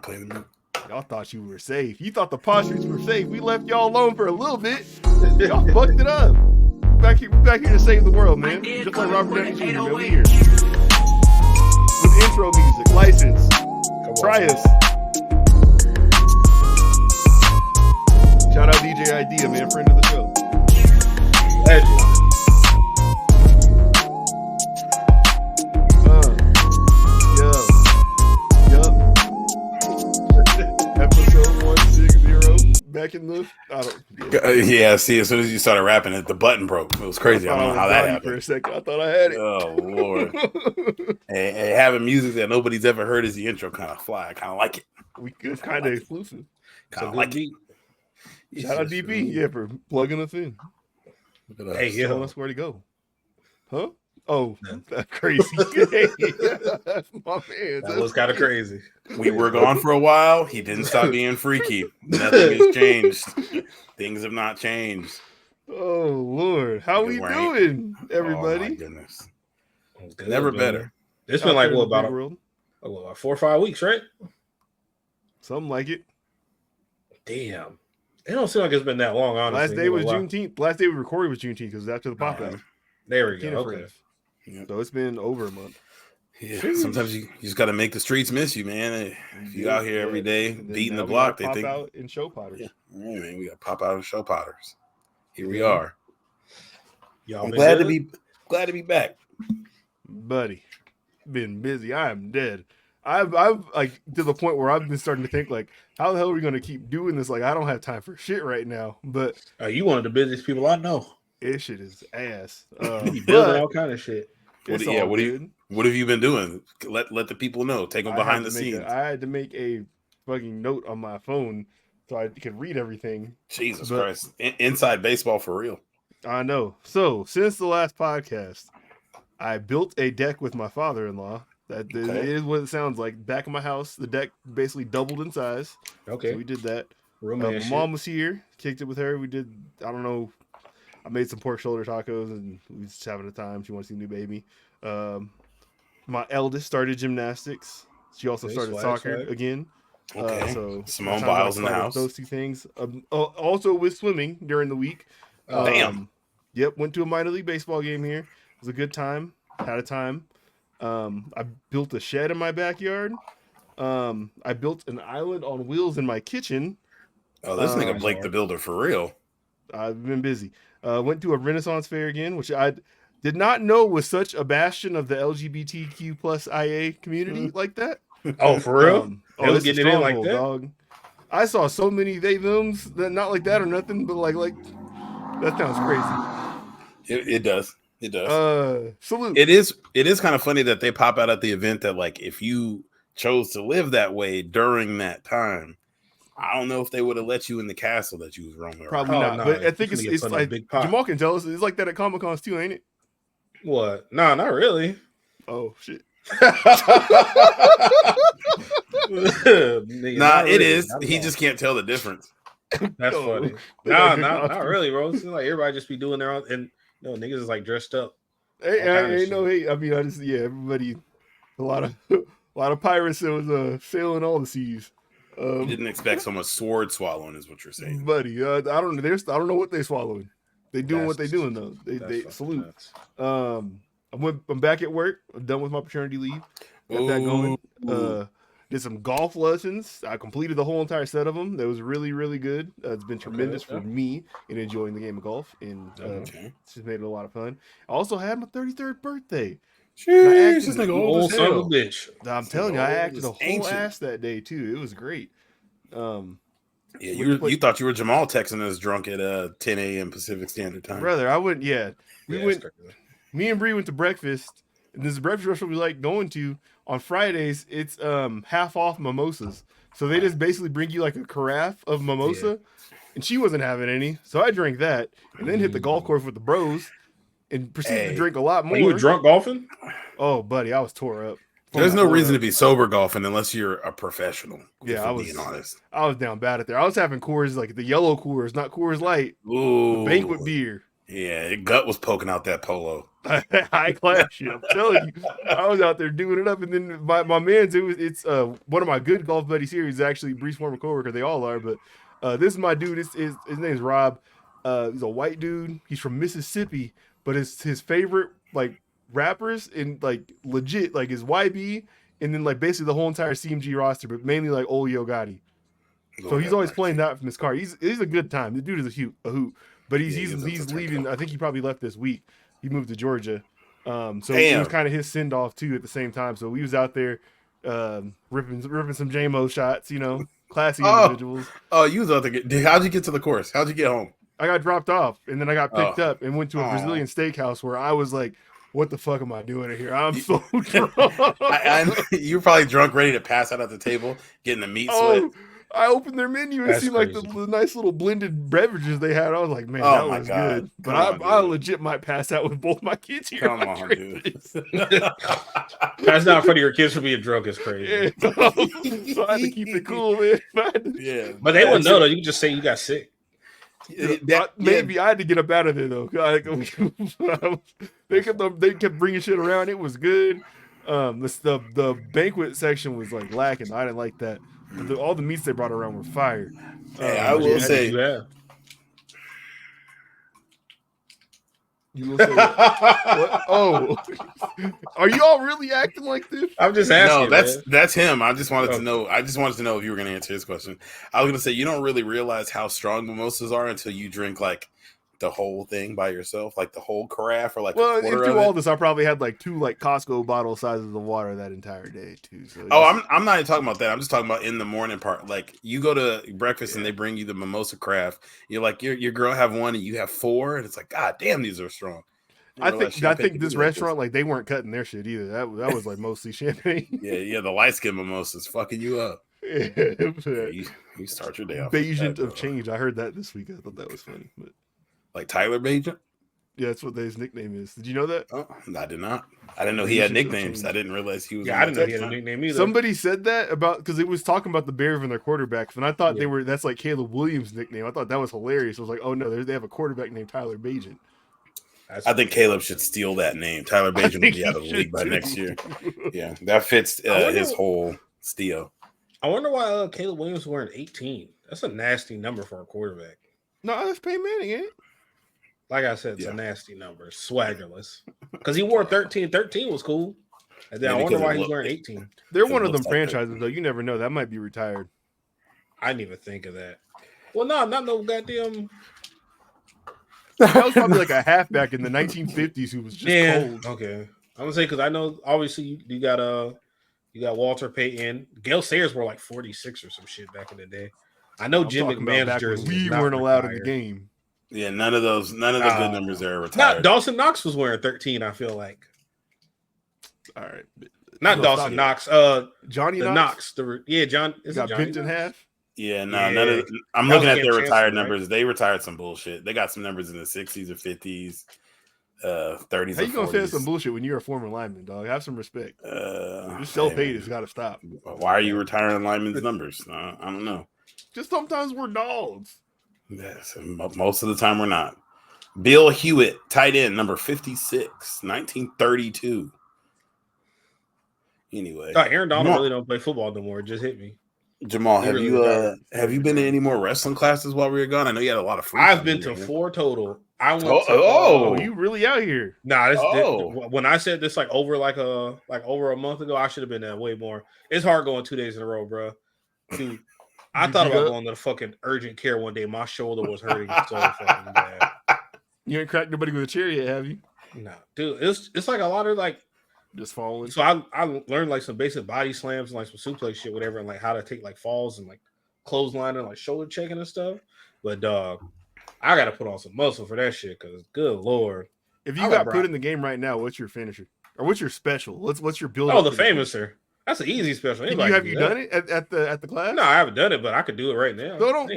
play the music. Y'all thought you were safe. You thought the pod streets were safe. We left y'all alone for a little bit. Y'all fucked it up. Back here to save the world, man. Just like Robert Downey Jr., man. We here. With intro music, license. Try us. Shout out DJ Idea, man. Friend of the show. Legend. Episode 160. Back in the. Yeah, see, as soon as you started rapping it, the button broke. It was crazy. I don't know how that happened. For a second, I thought I had it. Oh, Lord. and having music that nobody's ever heard as the intro kind of fly. I kind of like it. It's kind of exclusive. Kind of like it. Shout out DP, yeah, for plugging us in. Hey, yeah. Telling us where to go. Huh? Oh, that's crazy. That's my man. That was kind of crazy. We were gone for a while. He didn't stop being freaky. Nothing has changed. Things have not changed. Oh, Lord. How we doing, everybody? Oh, my goodness. Good, Never man. better. It's been like, what, about world? 4 or 5 weeks, right? Something like it. Damn. It don't seem like it's been that long, honestly. Last day was Juneteenth. Last day we recorded was Juneteenth because it was after the pop out. There we go. Okay. Yep. So it's been over a month. Yeah, sometimes you just got to make the streets miss you, man. If you out here every day beating the block, they think out in show potters. Yeah, man, we got pop out and show potters. Here we are. Y'all I'm glad to be back, buddy. Been busy. I am dead. I've like to the point where I've been starting to think like, how the hell are we going to keep doing this? Like, I don't have time for shit right now. But you one of the busiest people I know. This shit is ass. You building all kind of shit. What have you been doing? Let the people know. Take them behind the scenes. I had to make a fucking note on my phone so I could read everything. Jesus Christ. Inside baseball for real. I know. So, since the last podcast, I built a deck with my father-in-law. That is what it sounds like. Back of my house, the deck basically doubled in size. Okay. So we did that. My mom was here. Kicked it with her. We did, I don't know. I made some pork shoulder tacos and we was just having a time. She wants to see a new baby. My eldest started gymnastics. She also started soccer again. Okay. So Simone Biles in the house. Those two things. Also with swimming during the week. Damn. Yep. Went to a minor league baseball game here. It was a good time. Had a time. I built a shed in my backyard. I built an island on wheels in my kitchen. Oh, this nigga Blake the Builder for real. I've been busy. Went to a Renaissance fair again, which I did not know was such a bastion of the LGBTQ plus IA community like that. Oh, for real? They was getting it in like that? Dog. I saw so many they-thems that not like that or nothing, but like that sounds crazy. It does. It does. Salute. It is kind of funny that they pop out at the event that like if you chose to live that way during that time, I don't know if they would have let you in the castle that you was roaming around. Probably not. But I think it's like Jamal can tell us it's like that at Comic Cons too, ain't it? What? No, not really. Oh shit. It is. He just can't tell the difference. That's funny. Not really, bro. It's like everybody just be doing their own, and niggas is like dressed up. Everybody, a lot of pirates that was sailing all the seas. You didn't expect so much sword swallowing, is what you're saying, buddy. I don't know. I don't know what they swallowing. They doing what they doing though. They salute. Nuts. I'm back at work. I'm done with my paternity leave. Got that going. Did some golf lessons. I completed the whole entire set of them. That was really, really good. It's been tremendous for me in enjoying the game of golf, and it's just made it a lot of fun. I also had my 33rd birthday. Jeez, this nigga old son of a bitch. I'm telling you, I acted a whole ass that day too. It was great. You thought you were Jamal texting us drunk at 10 a.m. Pacific Standard Time, brother. I went. Yeah, we went. Me and Bree went to breakfast. And this breakfast restaurant we like going to on Fridays. It's half off mimosas, so they just basically bring you like a carafe of mimosa, and she wasn't having any, so I drank that, and then hit the golf course with the bros, and proceeded to drink a lot more. You were drunk golfing? Oh, buddy, I was tore up. There's no reason to be sober golfing unless you're a professional. Yeah, I was being honest. I was down bad at there. I was having Coors, like the yellow Coors, not Coors Light. Ooh, the banquet beer. Yeah, your gut was poking out that polo. high class shit. I'm telling you, I was out there doing it up, and then my man's it's one of my good golf buddies here. He's actually Bree's former coworker. They all are, but this is my dude. His name's Rob. He's a white dude. He's from Mississippi, but his favorite like rappers and like legit like is YB, and then like basically the whole entire CMG roster, but mainly like old Yo Gotti. So he's always playing that from his car. He's a good time. The dude is a hoot. But he's leaving. I think he probably left this week. He moved to Georgia. So it was kind of his send off too at the same time. So we was out there ripping some J-Mo shots, classy individuals. Oh, you was out there. How'd you get to the course? How'd you get home? I got dropped off and then I got picked up and went to a Brazilian steakhouse where I was like, what the fuck am I doing here? I'm so drunk. You were probably drunk, ready to pass out at the table, getting the meat sweat. I opened their menu and seen like the nice little blended beverages they had. I was like, man, that was good. But I legit might pass out with both my kids here. Come on, dude. That's not funny. Your kids for being drunk is crazy. Yeah, so I had to keep it cool, man. Yeah, but they wouldn't know though. You can just say you got sick. Maybe I had to get up out of there though. They kept bringing shit around. It was good. The banquet section was like lacking. I didn't like that. All the meats they brought around were fire. Hey, I will say that. You will say what? Oh, are you all really acting like this? I'm just asking. No, that's him. I just wanted to know. I just wanted to know if you were going to answer his question. I was going to say you don't really realize how strong mimosas are until you drink like the whole thing by yourself, like the whole carafe or like. Well, through all this, I probably had like 2 like Costco bottle sizes of water that entire day too. So I'm not even talking about that. I'm just talking about in the morning part. Like you go to breakfast and they bring you the mimosa craft. You're like your girl have one and you have 4, and it's like, God damn, these are strong. I think this restaurant like they weren't cutting their shit either. That was like mostly champagne. Yeah, the light skin mimosas fucking you up. Yeah, you start your day off. Agent of Change. I heard that this week. I thought that was funny, but. Like Tyler Bagent? Yeah, that's what his nickname is. Did you know that? Oh, I did not. I didn't know he had nicknames. I didn't realize he was. Yeah, I didn't know he had a nickname either. Somebody said that because it was talking about the Bears and their quarterbacks, and I thought that's like Caleb Williams' nickname. I thought that was hilarious. I was like, oh no, they have a quarterback named Tyler Bagent. I think Caleb should steal that name. Tyler Bagent will be out of the league by next year. Yeah, that fits his whole steal. I wonder why Caleb Williams is wearing 18. That's a nasty number for a quarterback. No, that's Peyton Manning, ain't it? Like I said, it's a nasty number. Swaggerless. Because he wore 13. 13 was cool. And then I wonder why he's wearing 18. They're one of them franchises, though. You never know. That might be retired. I didn't even think of that. Well, no, not no goddamn. That was probably like a halfback in the 1950s who was just cold. Okay. I'm going to say, because I know, obviously, you got Walter Payton. Gale Sayers were like 46 or some shit back in the day. I know Jim McMahon's jersey. We weren't allowed in the game. Yeah, none of the good numbers are retired. Dawson Knox was wearing 13, I feel like. All right. Not Dawson Knox. Johnny Knox. John. Is got bent in half. Yeah, none of I'm looking at their retired numbers. Right? They retired some bullshit. They got some numbers in the 60s or 50s, 30s. How you gonna say some bullshit when you're a former lineman, dog? Have some respect. This self-hate has got to stop. Why are you retiring linemen's numbers? I don't know. Just sometimes we're dogs. Yes, most of the time we're not. Bill Hewitt, tight end, number 56, 1932. Anyway, Aaron Donald really don't play football no more. It just hit me. Jamal, have you been to any more wrestling classes while we were gone? I know you had a lot of free. I've been to 4 total. I went. You really out here? Nah, when I said this over over a month ago, I should have been there way more. It's hard going 2 days in a row, bro. Dude. I thought about going to the fucking urgent care one day. My shoulder was hurting so fucking bad. You ain't cracked nobody with a chair yet, have you? No, dude. It's like a lot of like just falling. So I learned like some basic body slams and like some suplex shit, whatever, and like how to take like falls and like clothesline and like shoulder checking and stuff. But dog, I gotta put on some muscle for that shit because good lord. If you got put in the game right now, what's your finisher or what's your special? What's your build? Oh, the famouser. That's an easy special. Have you done it at the class? No, I haven't done it, but I could do it right now. No,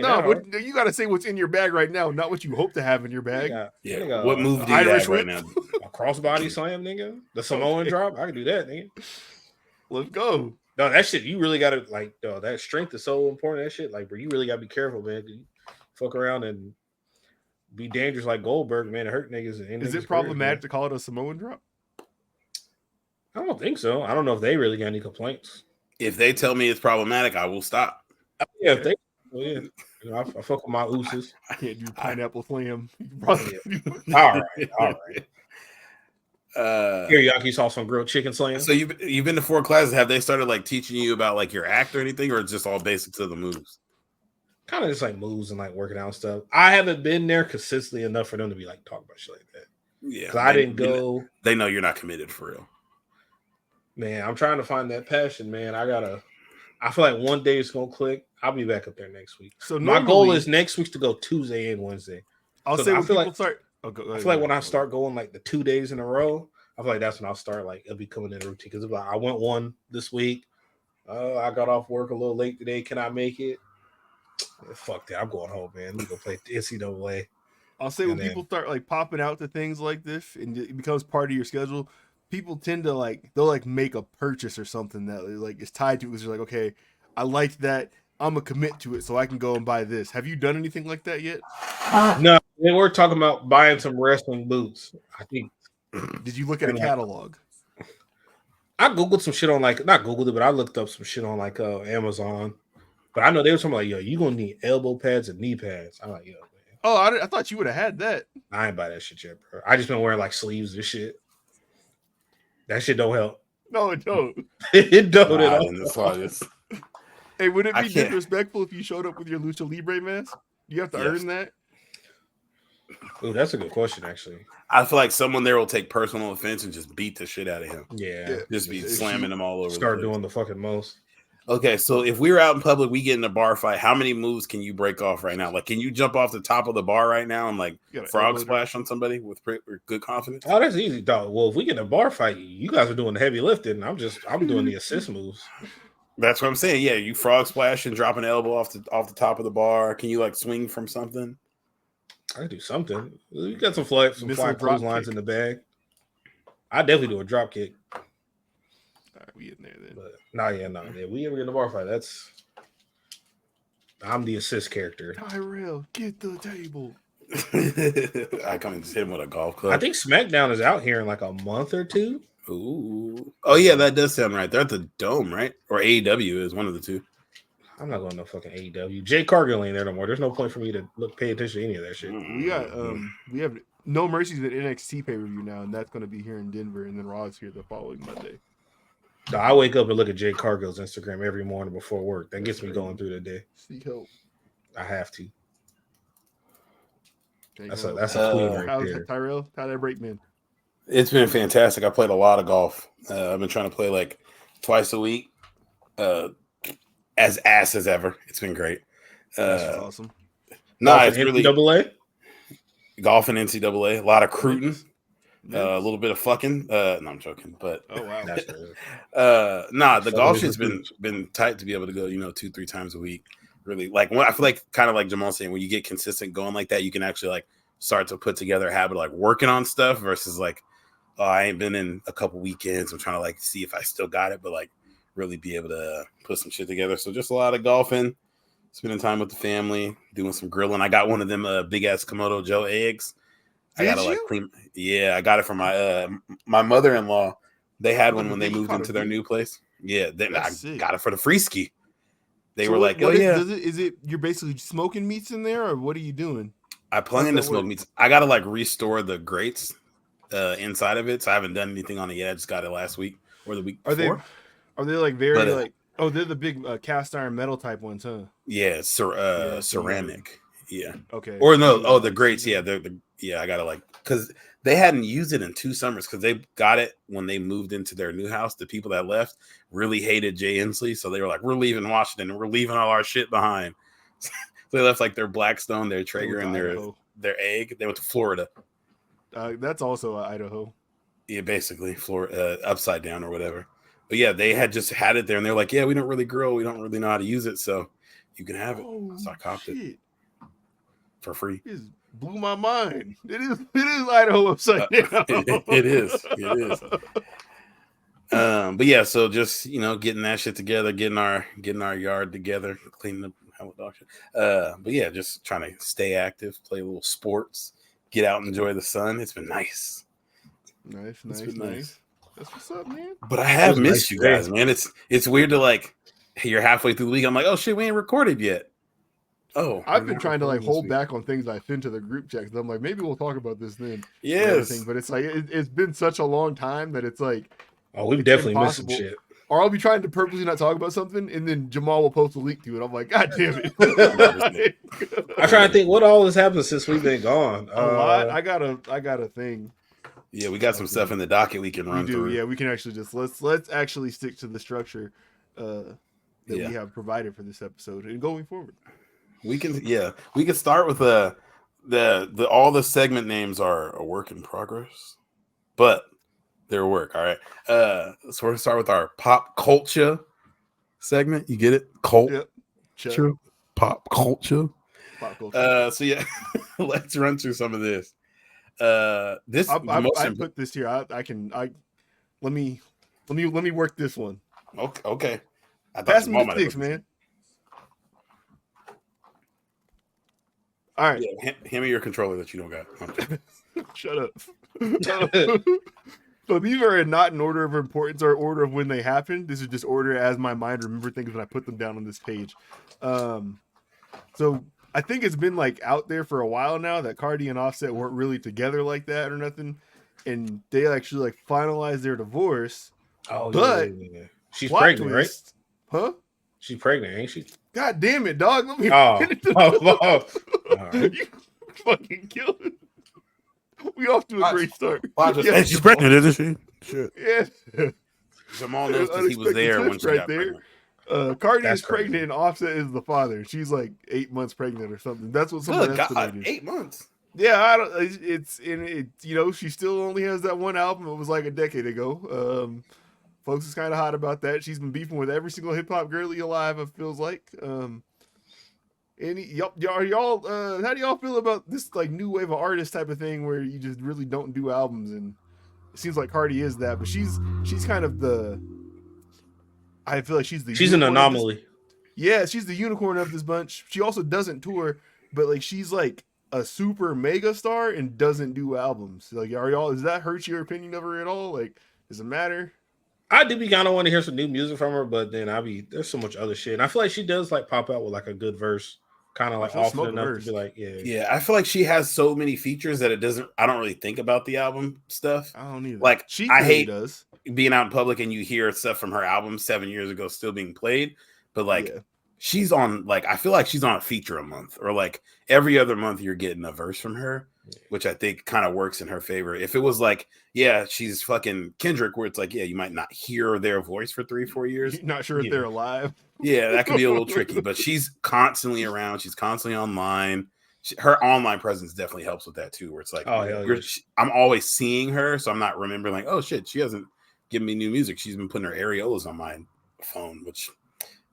you got to say what's in your bag right now, not what you hope to have in your bag. What move do you have right now? A crossbody slam, nigga. The Samoan drop. I can do that, nigga. Let's go. No, that shit. You really got to like. That strength is so important. That shit, like, bro, you really got to be careful, man. You fuck around and be dangerous like Goldberg, man. It hurt niggas. Is it problematic to call it a Samoan drop? I don't think so. I don't know if they really got any complaints. If they tell me it's problematic, I will stop. Yeah, if they, yeah. You know, I fuck with my ooses. I can't do pineapple slam. All right. Teriyaki sauce on grilled chicken slam. So you've been to 4 classes. Have they started like teaching you about like your act or anything, or it's just all basics of the moves? Kind of just like moves and like working out and stuff. I haven't been there consistently enough for them to be like talking about shit like that. Yeah, because I didn't go. They know you're not committed for real. Man, I'm trying to find that passion, man. I feel like one day it's gonna click. I'll be back up there next week. So my goal is next week to go Tuesday and Wednesday. I'll say when people start. I feel like when I start going like the 2 days in a row, I feel like that's when I'll start like it'll be coming in a routine. Because like I went one this week. I got off work a little late today. Can I make it? Yeah, fuck that. I'm going home, man. We go play NCAA. I'll say when people start like popping out to things like this and it becomes part of your schedule, people tend to they'll like make a purchase or something that like is tied to it because you're like, okay, I liked that. I'm gonna commit to it so I can go and buy this. Have you done anything like that yet? No, they were talking about buying some wrestling boots. I think. Did you look at a catalog? I googled some shit on not googled it, but I looked up some shit on Amazon. But I know they were talking yo, you gonna need elbow pads and knee pads. I'm like, yo, man. Oh, I thought you would have had that. I ain't buy that shit yet, bro. I just been wearing sleeves and shit. That shit don't help. No, it don't. It don't at all. Hey, would it be disrespectful if you showed up with your Lucha Libre mask? You have to earn that? Oh, that's a good question, actually. I feel like someone there will take personal offense and just beat the shit out of him. Yeah. Just be slamming him all over. Start doing the fucking most. Okay, so if we were out in public, we get in a bar fight, how many moves can you break off right now? Like, can you jump off the top of the bar right now and frog splash on somebody with good confidence? Oh, that's easy, dog. Well, if we get in a bar fight, you guys are doing the heavy lifting. I'm doing the assist moves. That's what I'm saying. Yeah, you frog splash and drop an elbow off the top of the bar. Can you swing from something? I can do something. We got some fly clotheslines in the bag. I definitely do a drop kick. All right, we in there then. But yeah. We ever get in a bar fight, I'm the assist character. Tyrell, get the table. I come and just hit him with a golf club. I think SmackDown is out here in a month or two. Ooh. Oh, yeah, that does sound right. They're at the Dome, right? Or AEW is one of the two. I'm not going to no fucking AEW. Jay Cargill ain't there no more. There's no point for me to pay attention to any of that shit. We have No Mercy's at NXT pay-per-view now, and that's going to be here in Denver, and then Raw's here the following Monday. I wake up and look at Jay Cargill's Instagram every morning before work. That gets me going through the day. Seek help. I have to. That's a queen right there. Tyrell, how'd that break, man? It's been fantastic. I played a lot of golf. I've been trying to play twice a week. As ass as ever. It's been great. That's awesome. It's really NCAA? Golf and NCAA. A lot of cruiting. A little bit of fucking. No, I'm joking. But oh wow. The golf shit's been tight to be able to go, 2-3 times a week. Really, I feel like kind of like Jamal saying, when you get consistent going like that, you can actually start to put together a habit of working on stuff versus I ain't been in a couple weekends. I'm trying to see if I still got it, but really be able to put some shit together. So just a lot of golfing, spending time with the family, doing some grilling. I got one of them big ass Komodo Joe eggs. I gotta clean. Yeah, I got it from my mother-in-law. They had one when they moved into their new place. Yeah, I got it for the free ski. They were is it you're basically smoking meats in there, or what are you doing? I plan to smoke meats. I gotta restore the grates inside of it, so I haven't done anything on it yet. I just got it last week or the week before. Are they very oh, they're the big cast iron metal type ones, huh? Yeah, ceramic. Yeah. Okay. Or no, the grates. Yeah, I gotta because they hadn't used it in 2 summers because they got it when they moved into their new house. The people that left really hated Jay Inslee, so they were we're leaving Washington and we're leaving all our shit behind. So they left their Blackstone, their Traeger, and their egg. They went to Florida. That's also Idaho. Yeah, basically Florida, upside down or whatever. But yeah, they had just had it there, and they're yeah, we don't really grill, we don't really know how to use it, so you can have it. So I copped it for free. It blew my mind. It is Idaho upside down. It is. But yeah, so just getting that shit together, getting our yard together, cleaning up with dog shit. But yeah, just trying to stay active, play a little sports, get out and enjoy the sun. It's been nice. Nice. That's what's up, man. But I have missed you guys, man. It's weird to like, hey, you're halfway through the week. I'm like, oh shit, we ain't recorded yet. Oh, I've been trying to like hold back on things I send to the group checks. I'm like, maybe we'll talk about this then. Yes, but it's like it's been such a long time that it's like, oh, we've definitely missed some shit. Or I'll be trying to purposely not talk about something, and then Jamal will post a link to it. I'm like, God damn it! I'm trying to think what all has happened since we've been gone. A lot. I got a thing. Yeah, we got some stuff in the docket we can run through. Yeah, we can actually just let's actually stick to the structure that we have provided for this episode and going forward. We can start with the all the segment names are a work in progress, but they're work. All right. So we're gonna start with our pop culture segment. You get it? Culture. Yep. Pop culture. So yeah, let's run through some of this. I put this here. Let me work this one. Okay. Pass me the sticks, man. All right. Yeah, hand me your controller that you don't got. Shut up. So these are not in order of importance or order of when they happened. This is just order as my mind remember things when I put them down on this page. So I think it's been like out there for a while now that Cardi and Offset weren't really together like that or nothing, and they actually like finalized their divorce. Oh, but yeah. She's pregnant, twist, right? Huh? She's pregnant, ain't she? God damn it, dog! Let me. Right. You fucking killed it. We off to a great start. Hey, she's pregnant, isn't she? Shit. Yeah. Jamal knows because he was there when she got pregnant. Cardi is pregnant and Offset is the father. She's like 8 months pregnant or something. That's what someone estimated. 8 months. Yeah, I don't. It's in it. You know, she still only has that one album. It was like a decade ago. Folks is kind of hot about that. She's been beefing with every single hip hop girlie alive. It feels like. Y'all, how do y'all feel about this like new wave of artist type of thing where you just really don't do albums? And it seems like Cardi is that, but she's kind of the. I feel like she's an anomaly. Yeah, she's the unicorn of this bunch. She also doesn't tour, but like she's like a super mega star and doesn't do albums. Like, does that hurt your opinion of her at all? Like, does it matter? I do be kind of want to hear some new music from her, but then there's so much other shit. And I feel like she does like pop out with like a good verse, kind of like often enough to be like, yeah. I feel like she has so many features that I don't really think about the album stuff. I don't either. Like, I hate being out in public and you hear stuff from her album 7 years ago still being played, but like she's on like I feel like she's on a feature a month, or like every other month you're getting a verse from her, which I think kind of works in her favor. If it was like, she's fucking Kendrick, where it's like, you might not hear their voice for 3-4 years. You're not sure if they're alive. Yeah, that could be a little tricky, but she's constantly around. She's constantly online. Her online presence definitely helps with that too, where it's like, I'm always seeing her, so I'm not remembering like, oh shit, she hasn't given me new music. She's been putting her areolas on my phone, which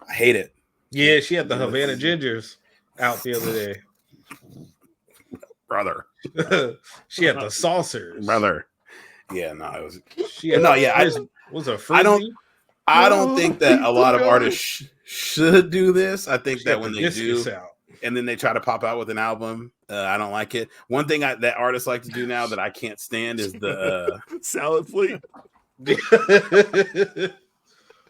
I hate it. Yeah, she had the Havana Gingers out the other day. Brother. She had the saucers. Brother. Yeah, no, it was. Was a frizzy? I don't think that a lot of artists should do this. I think that when they do, and then they try to pop out with an album, I don't like it. One thing that artists like to do now that I can't stand is the salad plate.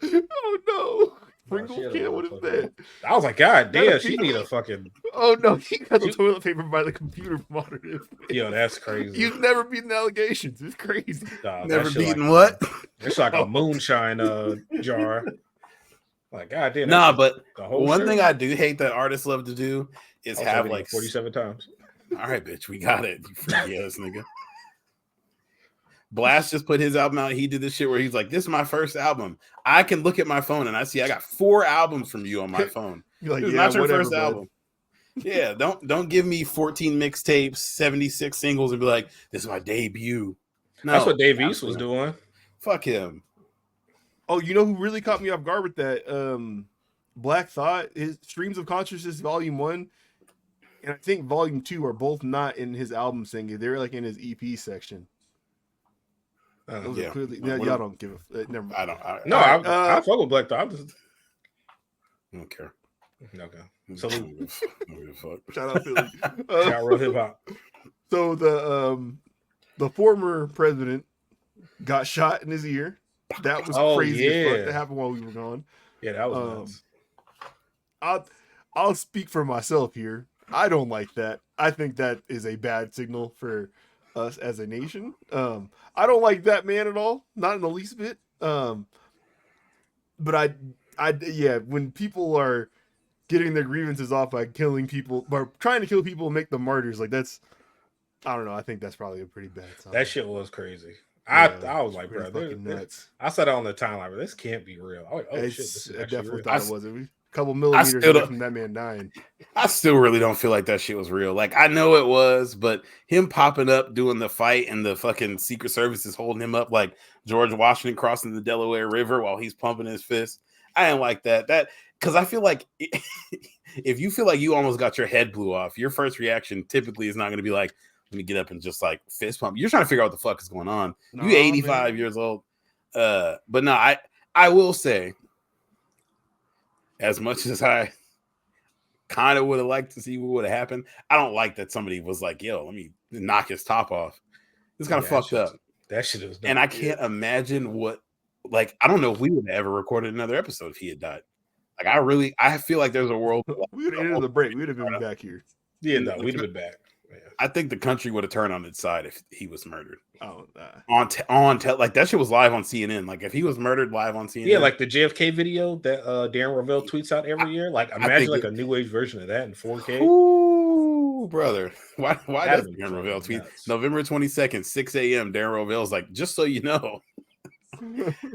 Oh no. Pringle can, what is that? I was like, God damn, she need a fucking. Oh no, he got the toilet paper by the computer monitor. Yo, that's crazy. You've never beaten allegations. It's crazy. Never beaten what? It's like a moonshine jar. Like, God damn. Nah, but one thing I do hate that artists love to do is have like 47 times. All right, bitch, we got it. You freaky ass nigga. Blast just put his album out. He did this shit where he's like, this is my first album. I can look at my phone and I see I got 4 albums from you on my phone. You're like, this is not your first album. Yeah, don't give me 14 mixtapes, 76 singles and be like, this is my debut. No, that's what Dave East was doing. Fuck him. Oh, you know who really caught me off guard with that? Black Thought, his Streams of Consciousness Volume 1 and I think Volume 2 are both not in his album singing. They're like in his EP section. Clearly, y'all don't give a never mind. I fuck with Black Thought. I don't care. Okay. Salute. Shout out Philly. Shout out Real Hip Hop. So the former president got shot in his ear. That was crazy as fuck. That happened while we were gone. Yeah, that was nuts. I'll speak for myself here. I don't like that. I think that is a bad signal for us as a nation. I don't like that man at all, not in the least bit. But when people are getting their grievances off by killing people, by trying to kill people and make them martyrs, like that's, I don't know. I think that's probably a pretty bad sign. That shit was crazy. I was like, bro, nuts. I saw that on the timeline, but this can't be real. Oh shit, this is I definitely real. thought it was. A couple millimeters away from that man dying. I still really don't feel like that shit was real. Like, I know it was, but him popping up doing the fight and the fucking Secret Service is holding him up like George Washington crossing the Delaware River while he's pumping his fist. I didn't like that. Because I feel like if you feel like you almost got your head blew off, your first reaction typically is not going to be like, let me get up and just like fist pump. You're trying to figure out what the fuck is going on. No, you 85 years old. But no, I will say, as much as I kind of would have liked to see what would have happened, I don't like that somebody was like, yo, let me knock his top off. It's kind of fucked up. That shit was dumb. And I can't imagine what, like, I don't know if we would have ever recorded another episode if he had died. Like, I feel like there's a world. We would have ended the break. We would have been back here. Yeah, no, we'd have been back. Yeah. I think the country would have turned on its side if he was murdered. Oh, like that shit was live on CNN. Like if he was murdered live on CNN, yeah, like the JFK video that Darren Rovell tweets out every year. Like imagine like a new age version of that in 4K. Ooh, brother, why does Darren Rovell tweet November 22nd, 6 a.m. Darren Rovell's like, just so you know,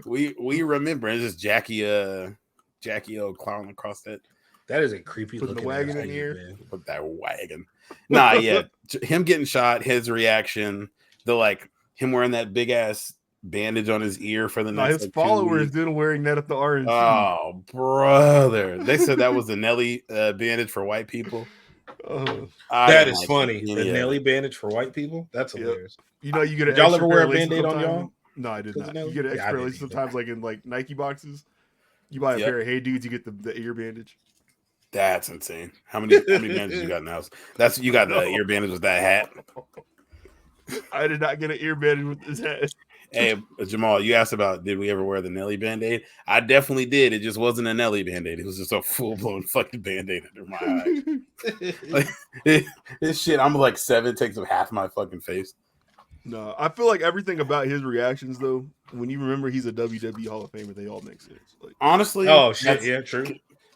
we remember. It's just Jackie O clowning across that. That is a creepy looking wagon in here. Put that wagon. Nah, yeah. Him getting shot, his reaction, him wearing that big ass bandage on his ear for the next. His followers didn't wearing that at the RNC. Oh, brother. They said that was the Nelly bandage for white people. That is funny. The Nelly bandage for white people? That's hilarious. You know, you get an y'all ever wear a Band-Aid on y'all? No, I did not. You get an extra lace sometimes, like in like Nike boxes. You buy a pair of Hey Dudes, you get the ear bandage. That's insane. How many bandages you got in the house? You got the ear bandage with that hat. I did not get an ear bandage with this hat. Hey, Jamal, you asked about did we ever wear the Nelly Band-Aid? I definitely did. It just wasn't a Nelly Band-Aid. It was just a full-blown fucking Band-Aid under my eye. Like, this shit, I'm like 7, it takes up half my fucking face. No, I feel like everything about his reactions, though, when you remember he's a WWE Hall of Famer, they all make sense. Like, honestly, oh shit, yeah, true.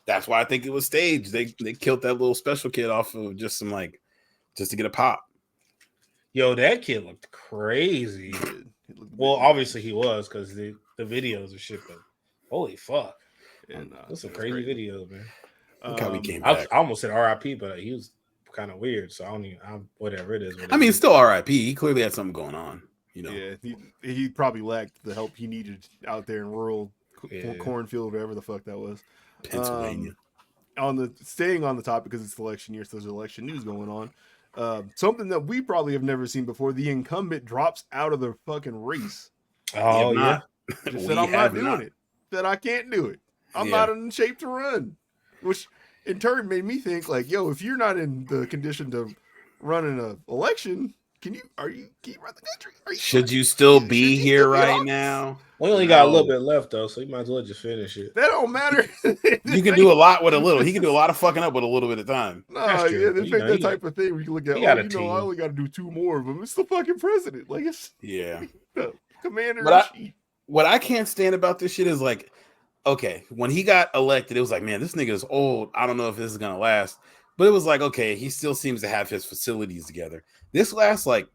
That's why I think it was staged. They killed that little special kid off of just to get a pop. Yo, that kid looked crazy. Well, obviously he was because the videos are shit. But holy fuck, and that's some crazy videos, man. Look how we came back. I almost said RIP, but he was kind of weird. So I don't even. Whatever it is. I mean, still RIP. He clearly had something going on. You know. Yeah, he probably lacked the help he needed out there in rural cornfield, whatever the fuck that was. Pennsylvania. Staying on the topic because it's election year, so there's election news going on. Something that we probably have never seen before: the incumbent drops out of the fucking race. Oh yeah, just said I'm not doing it. Said I can't do it. I'm not in shape to run, which in turn made me think like, yo, if you're not in the condition to run in an election, can you run the country? Should you still be here right now? We only got a little bit left though, so you might as well just finish it. That don't matter. You can do a lot with a little. He can do a lot of fucking up with a little bit of time. No, yeah, they make that type of thing where you can look at. I only got to do 2 more of them. It's the fucking president. Like it's commander in chief. What I can't stand about this shit is like, okay, when he got elected, it was like, man, this nigga is old. I don't know if this is gonna last. But it was like, okay, he still seems to have his facilities together. This lasts like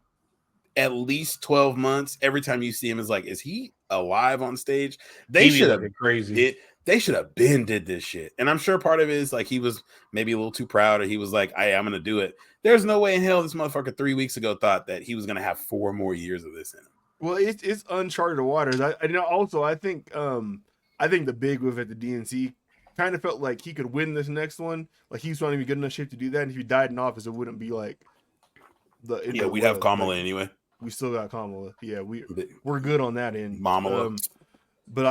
at least 12 months. Every time you see him, is like, is he alive on stage? They should have been crazy. They should have did this shit. And I'm sure part of it is like he was maybe a little too proud, or he was like, I'm gonna do it. There's no way in hell this motherfucker 3 weeks ago thought that he was gonna have 4 more years of this in him. Well, it's uncharted waters. I think the big move at the DNC kind of felt like he could win this next one. Like he's not even good enough shape to do that. And if he died in office, it wouldn't be like we'd have Kamala anyway. We still got Kamala. Yeah, we're good on that end. Mama. But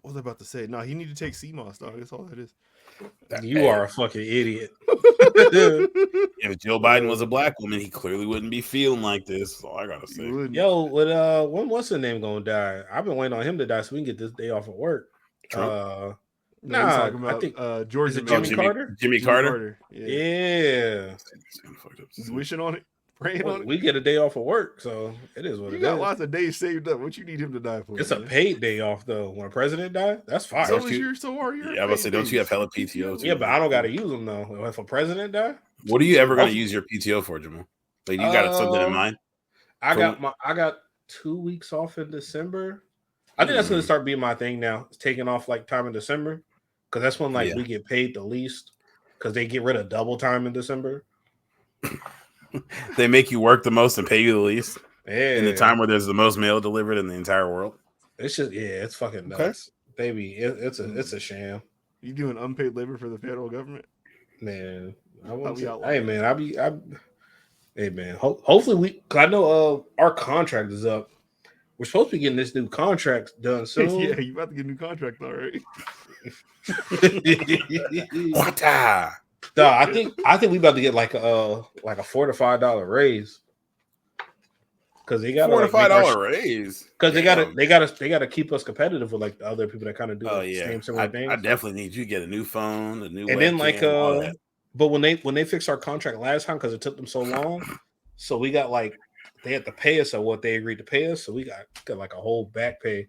what was I about to say? No, he need to take CMOS, dog. That's all that is. You are a fucking idiot. If Joe Biden was a black woman, he clearly wouldn't be feeling like this. That's all I gotta say. Yo, when what's the name gonna die? I've been waiting on him to die so we can get this day off of work. Trump? I think George Jimmy Carter. Jimmy Carter. Yeah. Wishing on it, praying on it. We get a day off of work, so it is what you it got is. Lots of days saved up. What you need him to die for? It's a paid day off though. When a president died, that's fine. So are you? Yeah, I was say, don't you have hella PTO? Yeah, but I don't got to use them though. If a president die, what are you ever going to use your PTO for, Jamal? Like, you got something in mind? I got 2 weeks off in December. I think that's going to start being my thing now. It's taking off like time in December because that's when we get paid the least because they get rid of double time in December. They make you work the most and pay you the least. Yeah. In the time where there's the most mail delivered in the entire world. It's just it's fucking nuts. Okay. Baby, it's a sham. You doing unpaid labor for the federal government? Man, hey man. Hopefully cause I know our contract is up. We're supposed to be getting this new contract done soon. Yeah, you about to get a new contract already. What? I think we about to get like a $4 to $5 raise. Because they got $4 to $5 raise. Because they gotta keep us competitive with like the other people that kind of do same similar things. I definitely need you to get a new phone, a new and webcam, then all that. But when they fixed our contract last time because it took them so long, so we got they had to pay us at what they agreed to pay us, so we got like a whole back pay.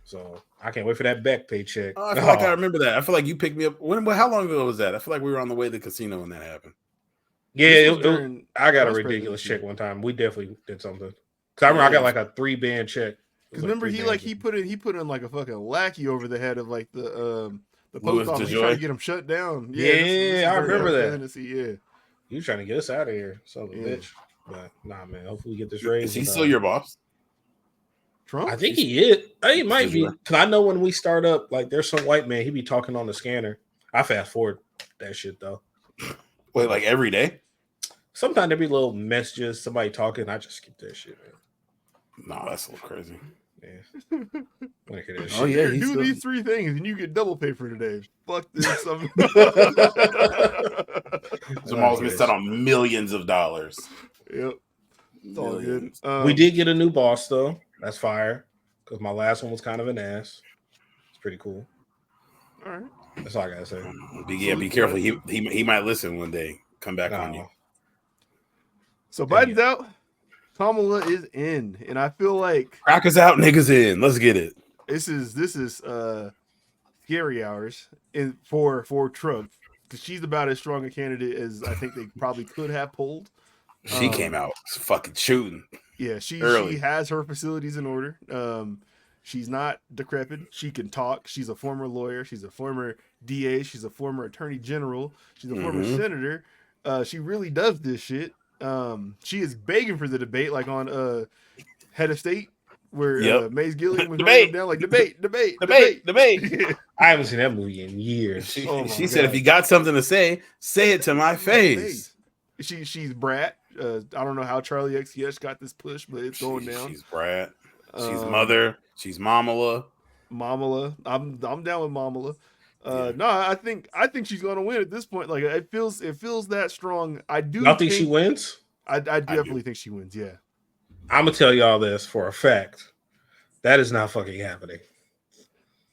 So I can't wait for that back pay check. I feel like I remember that. I feel like you picked me up. How long ago was that? I feel like we were on the way to the casino when that happened. Yeah, I got a ridiculous check one time. We definitely did something. Cause I remember I got like a 3-band check. Because remember he put in like a fucking lackey over the head of like the post office trying to get him shut down. Yeah, I remember that. Yeah, you trying to get us out of here, son of a bitch. But nah, man. Hopefully we get this raise. Is he still your boss? Trump? I think he is. He might be. Cause I know when we start up, like there's some white man. He be talking on the scanner. I fast forward that shit though. Wait, like every day? Sometimes there be little messages, somebody talking. I just skip that shit, man. No, that's a little crazy. Yeah. Oh yeah, do these 3 things and you get double pay for today. Fuck this. Jamal's missed out on millions of dollars. Yep, it's all good. We did get a new boss though. That's fire. Because my last one was kind of an ass. It's pretty cool. All right, that's all I gotta say. Be careful. He might listen one day. Come back on you. So Biden's out. Kamala is in, and I feel like crackers out, niggas in. Let's get it. This is scary hours for Trump because she's about as strong a candidate as I think they probably could have pulled. She came out fucking shooting. Yeah, she has her facilities in order. She's not decrepit. She can talk. She's a former lawyer. She's a former DA. She's a former attorney general. She's a former senator. She really does this shit. She is begging for the debate, like on Head of State, where Mace Gilliam was running down like debate. I haven't seen that movie in years. She said, "If you got something to say it to my face." She's Brat. I don't know how Charlie XCX got this push, but it's going down. She's Brat. She's Mother. She's Mamala. I'm down with Mamala. No, I think she's gonna win at this point. Like it feels that strong. I do. Y'all think she wins? I definitely think she wins. Yeah. I'm gonna tell y'all this for a fact. That is not fucking happening.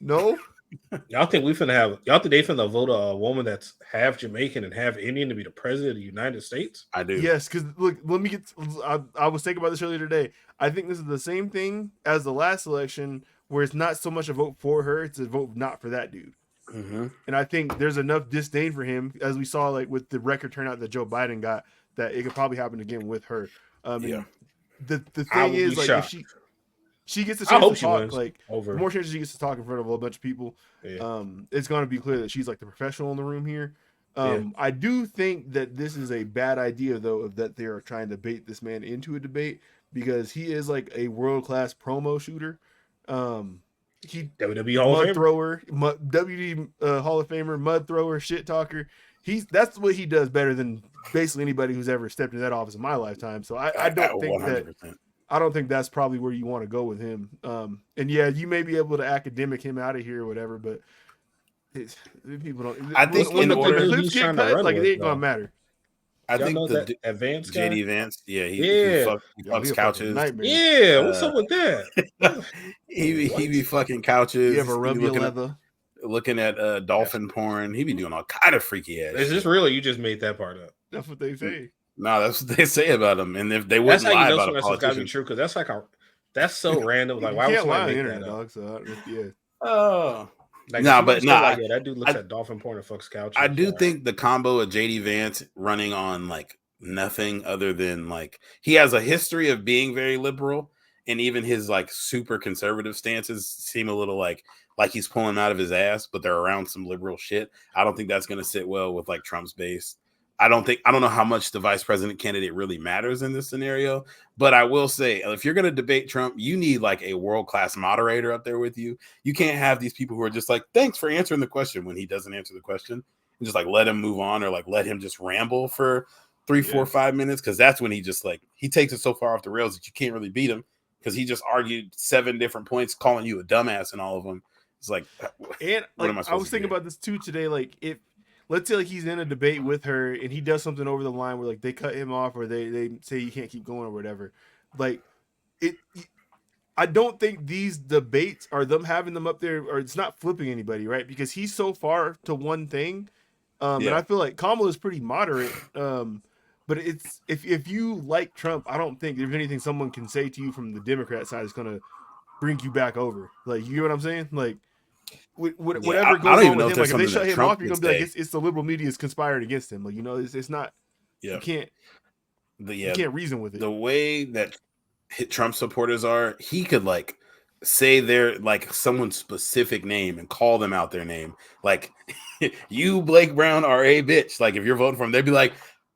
No. Y'all think they finna vote a woman that's half Jamaican and half Indian to be the president of the United States? I do. Yes, because look, let me get. I was thinking about this earlier today. I think this is the same thing as the last election, where it's not so much a vote for her; it's a vote not for that dude. Mm-hmm. And I think there's enough disdain for him, as we saw, like with the record turnout that Joe Biden got, that it could probably happen again with her. Yeah. The thing is, like, shocked. if she gets a chance to talk, like, over. The more chances she gets to talk in front of a bunch of people, it's going to be clear that she's like the professional in the room here. I do think that this is a bad idea, though, that they are trying to bait this man into a debate, because he is like a world-class promo shooter. He WWE Hall of Famer. Thrower, WWE Hall of Famer, mud thrower, shit talker. That's what he does better than basically anybody who's ever stepped in that office in my lifetime. So I don't think 100%. I don't think that's probably where you want to go with him. And yeah, you may be able to academic him out of here or whatever, but People don't. I think when in the order clips get cut, like it ain't gonna matter. I think the advanced guy? JD Vance, yeah, he fucks He couches. Nightmare. Yeah, what's up with that? he be fucking couches. You ever rub your leather? Looking at dolphin porn. He be doing all kind of freaky ass. Is this real? Or you just made that part up? That's what they say. No, that's what they say about him. And if they wouldn't lie about a politician, gotta be true because that's like that's so random. Like why would somebody make that dog? So yeah. Oh. Like, that dude looks at dolphin porn and fucks couches. I do think the combo of JD Vance running on like nothing other than like he has a history of being very liberal, and even his like super conservative stances seem a little like he's pulling out of his ass, but they're around some liberal shit. I don't think that's going to sit well with like Trump's base. I don't know how much the vice president candidate really matters in this scenario, but I will say if you're going to debate Trump, you need like a world-class moderator up there with you. You can't have these people who are just like, thanks for answering the question when he doesn't answer the question, and just like let him move on or like let him just ramble for 3, 4, 5 minutes. Cause that's when he just like, he takes it so far off the rails that you can't really beat him because he just argued 7 different points, calling you a dumbass and all of them. It's like, and like, I was thinking about this too today. Like if, let's say like he's in a debate with her and he does something over the line where like they cut him off or they say you can't keep going or whatever. Like I don't think these debates are them having them up there or it's not flipping anybody, right? Because he's so far to one thing. And I feel like Kamala is pretty moderate. But it's if you like Trump, I don't think there's anything someone can say to you from the Democrat side is gonna bring you back over. Like, you know what I'm saying? Like whatever goes on with him, like if they shut him off, you're gonna be like, it's the liberal media is conspiring against him. Like, you know, it's not. Yeah, you can't reason with it. The way that Trump supporters are, he could like say their like someone's specific name and call them out their name. Like, you Blake Brown are a bitch. Like if you're voting for him, they'd be like,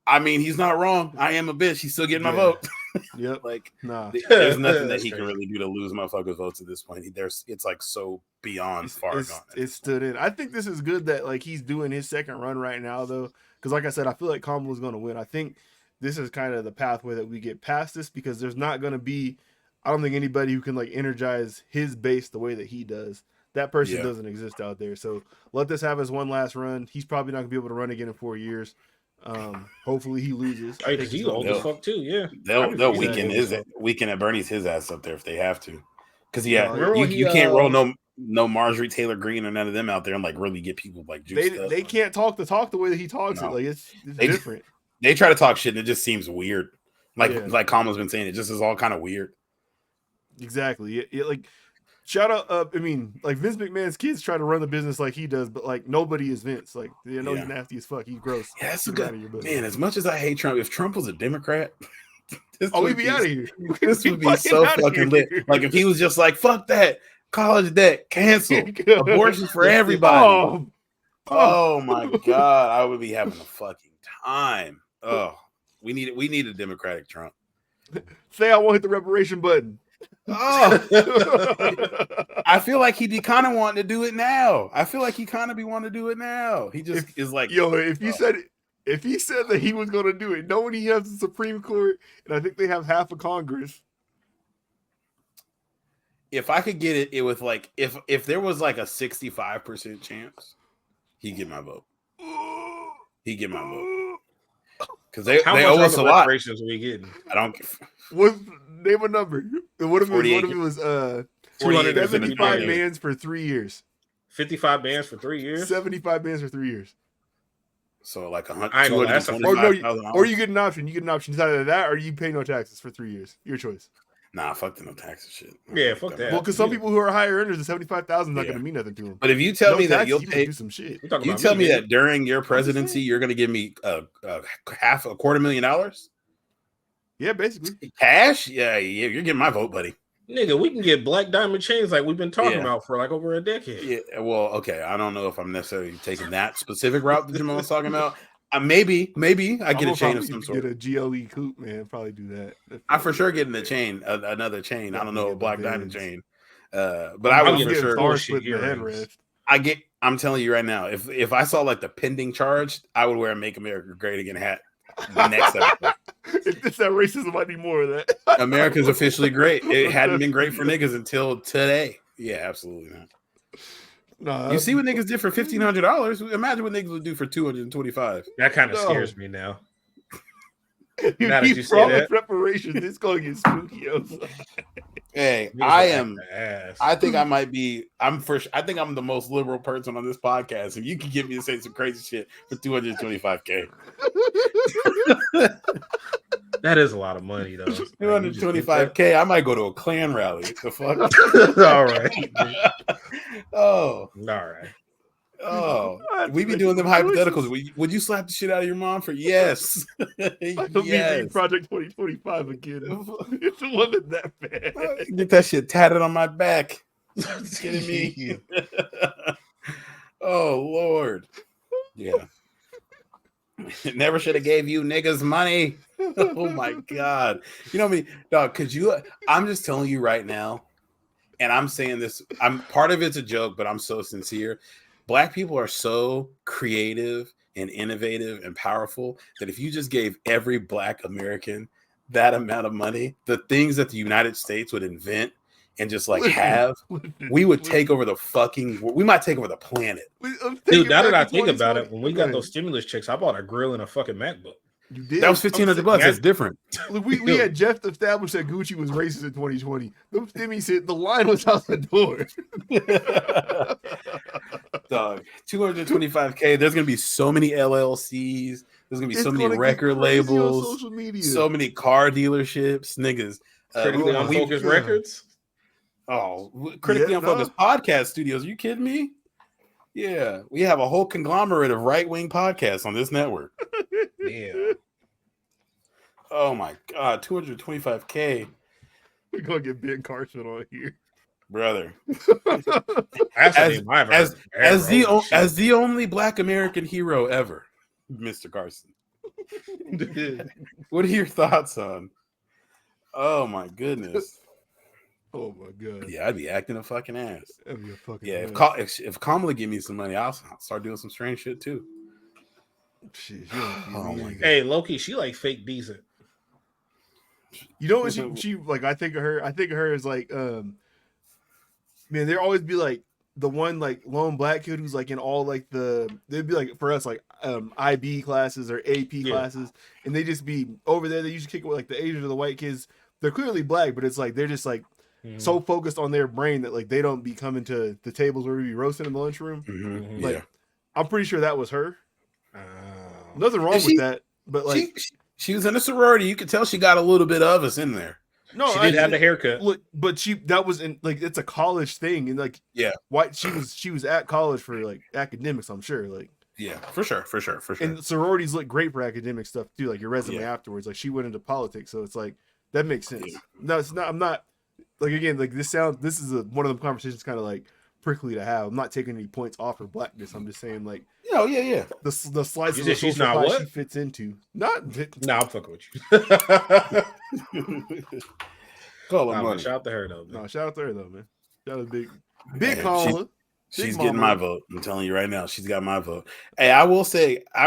I mean, he's not wrong. I am a bitch. He's still getting my vote. Yep. Like, there's nothing that he can really do to lose motherfuckers' votes at this point. It's like so beyond far gone. It stood in. I think this is good that like he's doing his second run right now, though, because like I said, I feel like Kamala's going to win. I think this is kind of the pathway that we get past this because there's not going to be, I don't think anybody who can like energize his base the way that he does. That person doesn't exist out there. So let this have his one last run. He's probably not going to be able to run again in 4 years. Hopefully he loses. Because he's old as fuck too. Yeah, they'll weaken at Bernie's his ass up there if they have to. Because you can't roll no Marjorie Taylor Greene or none of them out there and like really get people like juiced up. They can't talk the way that he talks it. Like it's different. They try to talk shit and it just seems weird. Like Kamala's been saying, it just is all kind of weird. Exactly. Like shout out. I mean, like Vince McMahon's kids try to run the business like he does, but like nobody is Vince. Like he's nasty as fuck. He's gross. Yeah, that's a good man. As much as I hate Trump, if Trump was a Democrat, we'd be out of here. This would be so fucking lit. Like if he was just like, fuck that, college debt, cancel, abortion for everybody. Oh my god, I would be having a fucking time. Oh, we need a Democratic Trump. Say I won't hit the reparation button. Oh, I feel like he'd be kind of wanting to do it now. I feel like he kind of be wanting to do it now. He just is like, if he said that he was going to do it, knowing he has the Supreme Court, and I think they have half of Congress. If I could get it with like, if there was like a 65% chance, he'd get my vote. He'd get my vote. Because they owe us a lot. Reparations are we getting? I don't. Name a number. What if it was 275 bands for 3 years? 55 bands for 3 years? 75 bands for 3 years. So like 100. Or you get an option. You get an option. It's either that or you pay no taxes for 3 years. Your choice. Nah, fuck the no taxes shit. Yeah, fuck that. Well, because some people who are higher earners, the 75,000 is not going to mean nothing to them. But if you tell me that you'll pay do some shit, you tell me that during your presidency you're going to give me $250,000. Yeah, basically. Cash? Yeah, you're getting my vote, buddy. Nigga, we can get black diamond chains like we've been talking about for like over a decade. Yeah, well, okay. I don't know if I'm necessarily taking that specific route that Jamal's talking about. Maybe I get a chain of some sort. Get a GLE coupe, man. Probably do that. I for sure getting a chain, another chain. I don't know, a black diamond chain. But I would for sure. I'm telling you right now, if I saw like the pending charge, I would wear a "Make America Great Again" hat. The next episode. If it's that racism, I need more of that. America's officially great. It hadn't been great for niggas until today. Yeah, absolutely not. No, you see what niggas did for $1,500. Imagine what niggas would do for $225. That kind of scares me now. You Now that keep you say that. preparations. It's gonna get spooky. Hey, Niggas I like am. the ass. I think I might be. I think I'm the most liberal person on this podcast. If you can get me to say some crazy shit for $225K, That is a lot of money, though. $225K, I might go to a Klan rally. The fuck? All right. Oh, All right. oh, we be doing them hypotheticals. Would you slap the shit out of your mom for yes? Yes. Project 2025 again. It wasn't that bad. Get that shit tatted on my back. Kidding me? Oh Lord, yeah. Never should have gave you niggas money. Oh my God. You know what I mean? Dog, I'm just telling you right now, and I'm saying this, part of it's a joke, but I'm so sincere. Black people are so creative and innovative and powerful that if you just gave every Black American that amount of money, the things that the United States would invent and just we would take over we might take over the planet. Dude, now that I think about it, when we got those stimulus checks, I bought a grill and a fucking MacBook. You did? That was $1,500. That's different. We had Jeff established that Gucci was racist in 2020. Them stimmy said the line was out the door. Dog, $225K. There's gonna be so many LLCs. There's gonna be so many record labels, social media, so many car dealerships, niggas. Critically Unfocused Records. Oh, Critically Unfocused podcast studios. Are you kidding me? Yeah, we have a whole conglomerate of right-wing podcasts on this network. Yeah. Oh my God, $225K. We're gonna get Ben Carson on here, brother. as the only Black American hero ever, Mr. Carson. What are your thoughts on? Oh my goodness. Oh my God. Yeah, I'd be acting a fucking ass. That'd be a fucking if Kamala give me some money, I'll start doing some strange shit too. Shit, oh my God. Hey, Loki, she like fake decent. You know what she like? I think of her as like, man, there always be like the one like lone Black kid who's like in all like they'd be like for us like IB classes or AP classes, and they just be over there. They usually kick it with like the Asian or the white kids. They're clearly Black, but it's like they're just like so focused on their brain that like they don't be coming to the tables where we be roasting in the lunchroom. Mm-hmm. Like, I'm pretty sure that was her. Nothing wrong with that, but like she was in a sorority. You could tell she got a little bit of us in there. No, she did have the haircut. Look, but that was in like it's a college thing, and like she was at college for like academics. I'm sure, like for sure. And sororities look great for academic stuff too, like your resume afterwards. Like she went into politics, so it's like that makes sense. Yeah. No, it's not. I'm not like again like this is one of the conversations kind of like prickly to have. I'm not taking any points off her Blackness. I'm just saying like the slice of the she's not what she fits into. Not I'm fucking with you. Call her money. Shout out to her though. No, shout out to her though, man. Shout out to big Kamala. She's getting my vote. I'm telling you right now, she's got my vote. Hey, I will say, I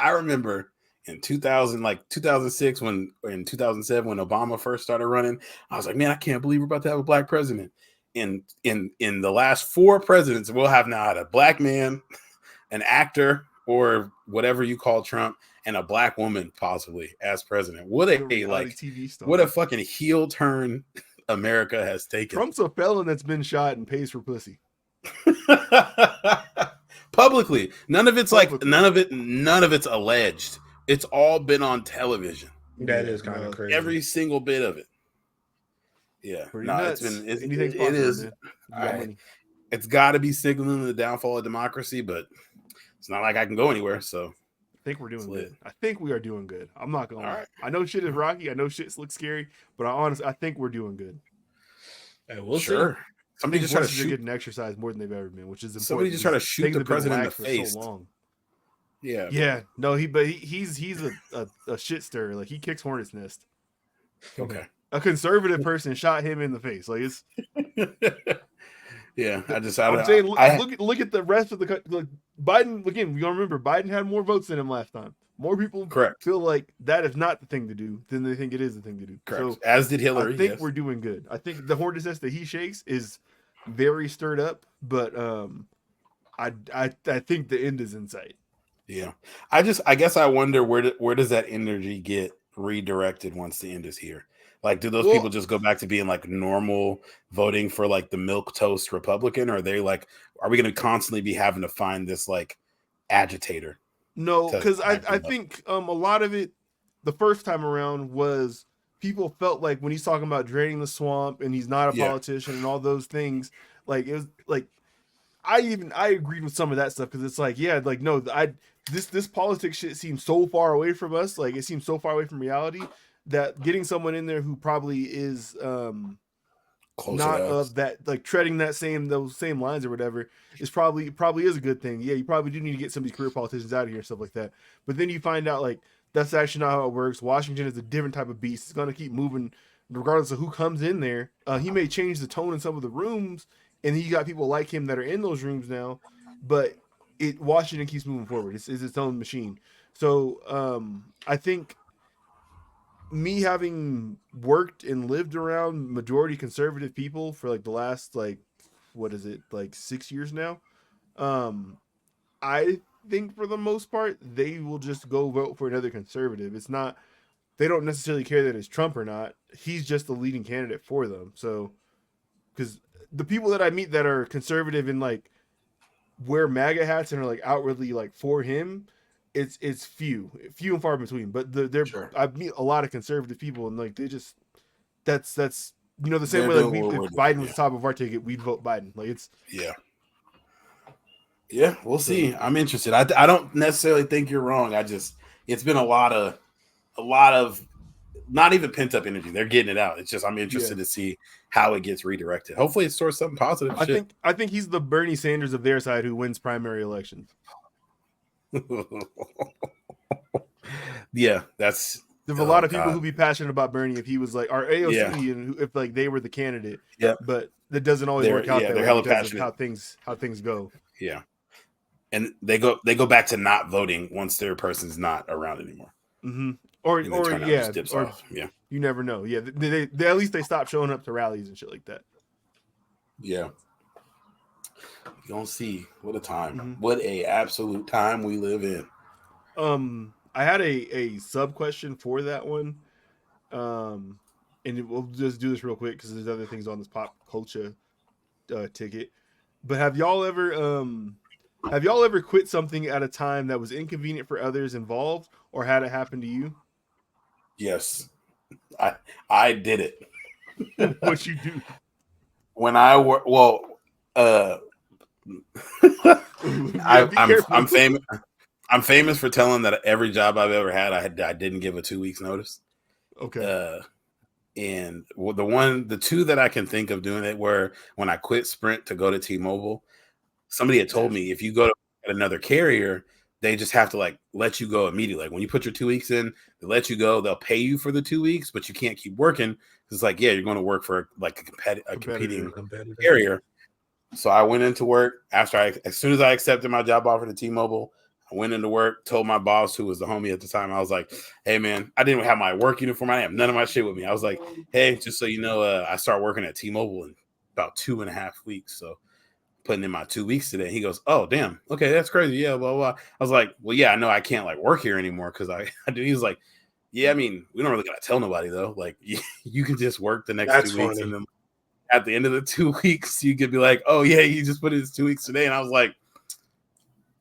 remember in 2006 in 2007 when Obama first started running, I was like, man, I can't believe we're about to have a Black president. In the last 4 presidents, we'll have now had a Black man, an actor, or whatever you call Trump, and a Black woman possibly as president. What a TV star. What a fucking heel turn America has taken. Trump's a felon that's been shot and pays for pussy. Publicly. None of it's alleged. It's all been on television. That is kind of crazy. Every single bit of it. Yeah. It's got to be signaling the downfall of democracy, but it's not like I can go anywhere. So I think we're doing good. I think we are doing good. I'm not gonna lie. Right. I know shit is rocky. I know shit looks scary, but I think we're doing good. Hey, we'll see. Somebody just try to get an exercise more than they've ever been, which is important. Somebody just try to shoot the president in the face. So long. Yeah. Yeah. No, he's a shit stirrer. Like he kicks hornet's nest. Okay. A conservative person shot him in the face. Like it's. Yeah, look at the rest of the country. Biden again. We gotta remember Biden had more votes than him last time. More people feel like that is not the thing to do than they think it is the thing to do. Correct. So as did Hillary. I think we're doing good. I think the hornet's nest that he shakes is very stirred up, but I think the end is in sight. Yeah, I guess I wonder where does that energy get redirected once the end is here? Like, do those people just go back to being like normal voting for like the milk toast Republican? Or are they like, are we going to constantly be having to find this like agitator? No, because I think a lot of it the first time around was people felt like when he's talking about draining the swamp and he's not a politician and all those things, like it was like I agreed with some of that stuff because it's like, yeah, like no, this politics shit seems so far away from us, like it seems so far away from reality that getting someone in there who probably is not of that, like treading those same lines or whatever, is probably is a good thing. Yeah, you probably do need to get some of these career politicians out of here and stuff like that. But then you find out like that's actually not how it works. Washington is a different type of beast. It's gonna keep moving regardless of who comes in there. He may change the tone in some of the rooms, and you got people like him that are in those rooms now, but Washington keeps moving forward. It's its own machine. So I think me having worked and lived around majority conservative people for like the last like 6 years now, I think for the most part they will just go vote for another conservative. It's not, they don't necessarily care that it's Trump or not. He's just the leading candidate for them. So because the people that I meet that are conservative and like wear MAGA hats and are like outwardly like for him, it's few and far between. But I meet a lot of conservative people and like they just that's the same way like if Biden was top of our ticket, we'd vote Biden. Like it's yeah, we'll see. I'm interested. I don't necessarily think you're wrong. It's been a lot of not even pent up energy. They're getting it out. It's just I'm interested to see how it gets redirected. Hopefully it's towards something positive. I think he's the Bernie Sanders of their side who wins primary elections. Yeah, there's a lot of people who'd be passionate about Bernie if he was like our AOC and if like they were the candidate. Yeah, but that doesn't always work out. They're hella passionate. How things go. Yeah, and they go back to not voting once their person's not around anymore. Mm-hmm. Or you never know. Yeah, they at least they stop showing up to rallies and shit like that. Yeah. You don't see what a time. Mm-hmm. What a absolute time we live in. I had a sub question for that one. And we'll just do this real quick because there's other things on this pop culture ticket. But have y'all ever quit something at a time that was inconvenient for others involved or had it happen to you? Yes. I did it. What you do? When I work, I'm famous. I'm famous for telling that every job I've ever had, I didn't give a 2 weeks notice. Okay. And the two that I can think of doing it were when I quit Sprint to go to T-Mobile. Somebody had told me if you go to another carrier, they just have to like let you go immediately. Like when you put your 2 weeks in, they let you go. They'll pay you for the 2 weeks, but you can't keep working. It's like, yeah, you're going to work for like a competing carrier. So I went into work as soon as I accepted my job offer to T-Mobile. I went into work, told my boss, who was the homie at the time, I was like, hey, man, I didn't have my work uniform. I didn't have none of my shit with me. I was like, hey, just so you know, I start working at T-Mobile in about 2.5 weeks. So putting in my 2 weeks today. He goes, oh, damn. Okay, that's crazy. Yeah, blah, blah. I was like, well, yeah, I know I can't like work here anymore because I do. He was like, yeah, I mean, we don't really got to tell nobody, though. Like, you can just work the next 2 weeks. And then at the end of the 2 weeks, you could be like, oh, yeah, you just put in his 2 weeks today. And I was like,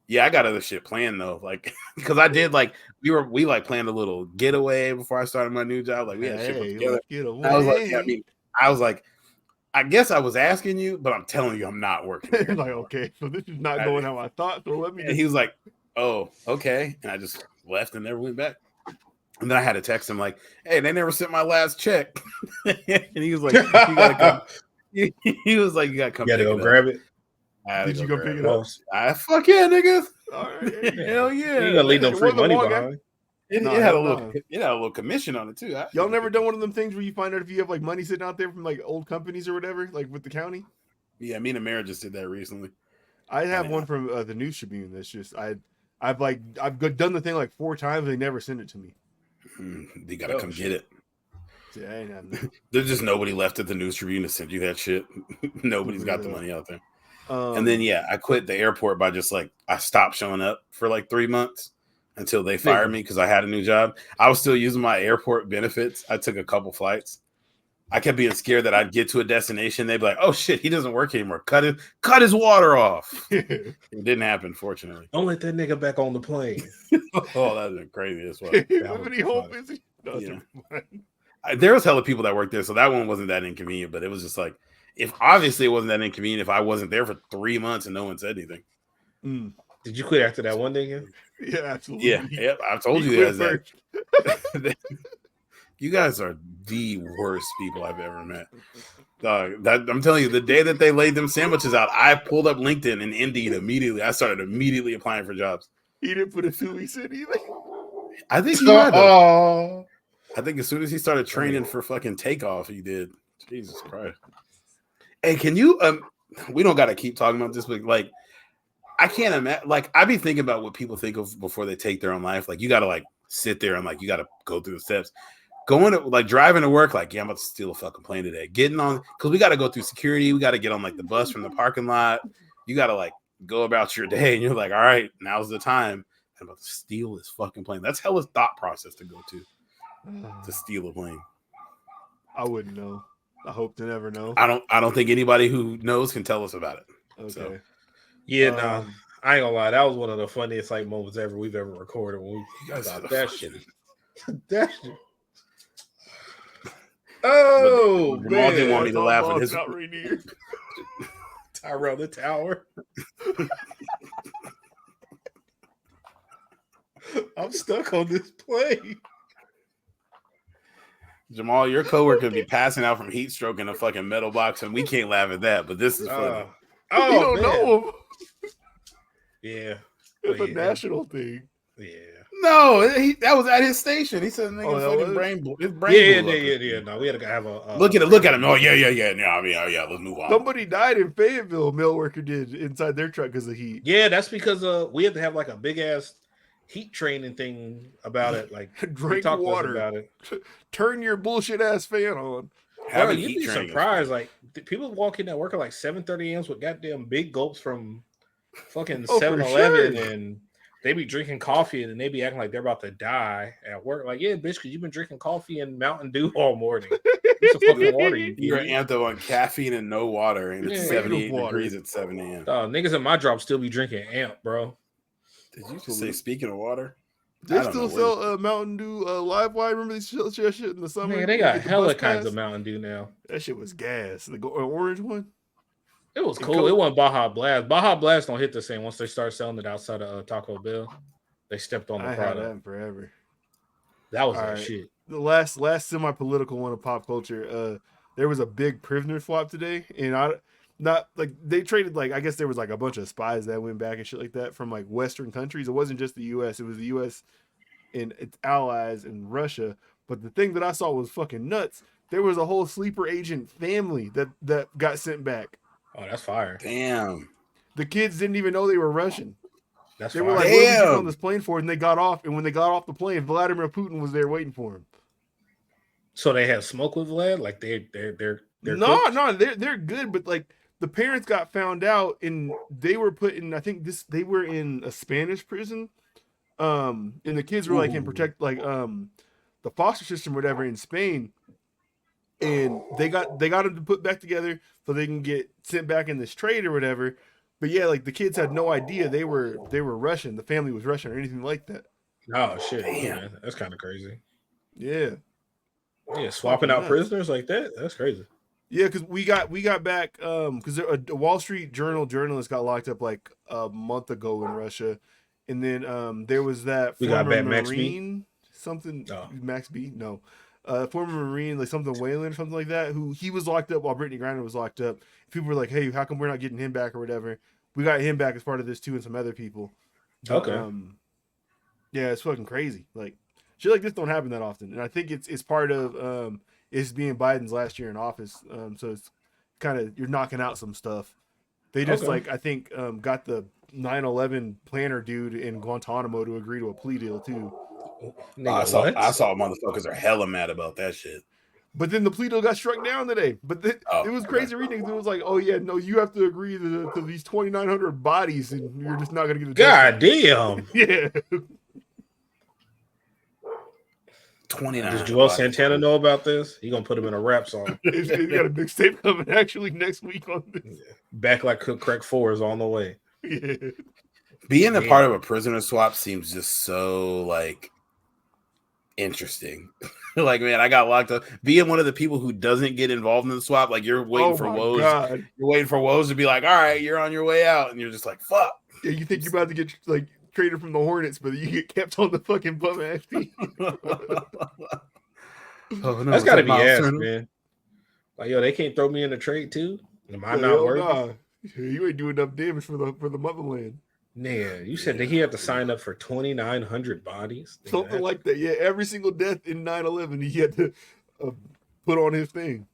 yeah, I got other shit planned, though. Like, because I did, like, we like planned a little getaway before I started my new job. Like, we had shit together. I was like, yeah, I was like, I guess I was asking you, but I'm telling you, I'm not working. Like, okay, so this is not going how I thought. So let me. And he was like, "Oh, okay," and I just left and never went back. And then I had to text him like, "Hey, they never sent my last check," and he was like, "You gotta come." He was like, "You gotta come. You gotta go grab it." Did you go pick it up? Fuck yeah, nigga! All right. Hell yeah! You gotta leave no free money behind. It had a little commission on it too. Y'all never done one of them things where you find out if you have like money sitting out there from like old companies or whatever, like with the county? Yeah, me and Mara just did that recently. I have one from the News Tribune. That's just I've done the thing like 4 times. And they never send it to me. You gotta come get it. Yeah, I ain't having that. There's just nobody left at the News Tribune to send you that shit. Nobody's got the money out there. And then I quit the airport by just like I stopped showing up for like 3 months until they fired me because I had a new job. I was still using my airport benefits. I took a couple flights. I kept being scared that I'd get to a destination. They'd be like, "Oh shit, he doesn't work anymore. Cut his water off." It didn't happen, fortunately. Don't let that nigga back on the plane. Oh, that's been crazy as well. There was hella people that worked there, so that one wasn't that inconvenient. But it was just like, if obviously it wasn't that inconvenient if I wasn't there for 3 months and no one said anything. Did you quit after that one day again? Yeah, absolutely. Yeah, I told you guys that. You guys are the worst people I've ever met. I'm telling you, the day that they laid them sandwiches out, I pulled up LinkedIn and Indeed immediately. I started immediately applying for jobs. He didn't put a 2 weeks in either. I think he might have. I think as soon as he started training for fucking takeoff, he did. Jesus Christ. Hey, can you? We don't got to keep talking about this, but like, I can't imagine. Like, I be thinking about what people think of before they take their own life. Like, you got to like sit there and like you got to go through the steps. Going to like driving to work, like, yeah, I'm about to steal a fucking plane today. Getting on because we got to go through security. We got to get on like the bus from the parking lot. You got to like go about your day, and you're like, all right, now's the time. I'm about to steal this fucking plane. That's hella thought process to go to steal a plane. I wouldn't know. I hope to never know. I don't think anybody who knows can tell us about it. Okay. So. Yeah, no, I ain't gonna lie. That was one of the funniest like moments we've ever recorded. When we got that shit. That shit. Oh, man. Jamal didn't want me to laugh at his Tyrell the Tower. I'm stuck on this plane. Jamal, your coworker could be passing out from heat stroke in a fucking metal box, and we can't laugh at that. But this is funny. You don't know him. Yeah, it's a national thing. Yeah. No, that was at his station. He said, "Nigga, his brain." Yeah. No, we had to have a look at him. Oh, yeah. Let's move on. Somebody died in Fayetteville. A mail worker did inside their truck because of heat. Yeah, that's because we had to have like a big ass heat training thing about it. Like, drink water. About it. Turn your bullshit ass fan on. Bro, you'd be surprised. Like, people walk in at work at like 7:30 a.m. with goddamn big gulps from fucking 7-Eleven, and they be drinking coffee and then they be acting like they're about to die at work. Like, yeah, bitch, because you've been drinking coffee and Mountain Dew all morning. It's a fucking water. You're amped up on caffeine and no water, and it's 78 degrees at 7 a.m. Niggas in my job still be drinking amp, bro. Did you just say, speaking of water? They still sell Mountain Dew Live Wire. Remember they sell shit in the summer? Man, they got hella kinds of Mountain Dew now. That shit was gas. The orange one? It was cool. It wasn't Baja Blast. Baja Blast don't hit the same once they start selling it outside of Taco Bell. They stepped on the product. I had that forever. That was that shit. The last semi-political one of pop culture. There was a big prisoner swap today, and they traded like I guess there was like a bunch of spies that went back and shit like that from like Western countries. It wasn't just the U.S. It was the U.S. and its allies and Russia. But the thing that I saw was fucking nuts. There was a whole sleeper agent family that got sent back. Oh, that's fire. Damn. The kids didn't even know they were Russian. That's they were like, what are we on this plane for? And they got off. And when they got off the plane, Vladimir Putin was there waiting for him. So they had smoke with Vlad? Like they're no, they're good, but like the parents got found out and they were put in, I think they were in a Spanish prison. And the kids were like in the foster system or whatever in Spain. And they got them to put back together so they can get sent back in this trade or whatever. But yeah, like the kids had no idea they were Russian. The family was Russian or anything like that. Oh shit! Man. That's kind of crazy. Yeah, swapping out prisoners like that. That's crazy. Yeah, because we got back because a Wall Street Journal journalist got locked up like a month ago in Russia, and then there was that we got back Max B. Max B. No. Former Marine, like something Whalen or something like that, who he was locked up while Brittany Griner was locked up. People were like, hey, how come we're not getting him back or whatever? We got him back as part of this too and some other people. But, okay. Yeah, it's fucking crazy. Like shit like this don't happen that often. And I think it's part of it's being Biden's last year in office. So it's kind of you're knocking out some stuff. They just I think got the 9/11 planner dude in Guantanamo to agree to a plea deal too. I saw motherfuckers are hella mad about that shit. But then the Pluto got struck down today. But it was crazy reading. It was like, oh yeah, no, you have to agree to these 2,900 bodies, and you're just not gonna get a God damn. Yeah. 29. Does Joel Santana know about this? He gonna put him in a rap song. He's got a mixtape coming actually next week on this. Yeah. Back Like Cook Crack 4 is on the way. Yeah. Being a part of a prisoner swap seems just so like interesting. Like, man, I got locked up. Being one of the people who doesn't get involved in the swap, like you're waiting for Woz. God. You're waiting for Woz to be like, all right, you're on your way out, and you're just like, fuck. Yeah, you think you're about to get like traded from the Hornets, but you get kept on the fucking bum ass team. Oh, no, that's gotta be ass, man. Like, yo, they can't throw me in a trade too. Am I not worthy? Nah. You ain't doing enough damage for the motherland. Man, you said that he had to sign up for 2,900 bodies. Something like that. Yeah, every single death in 9/11, he had to put on his thing.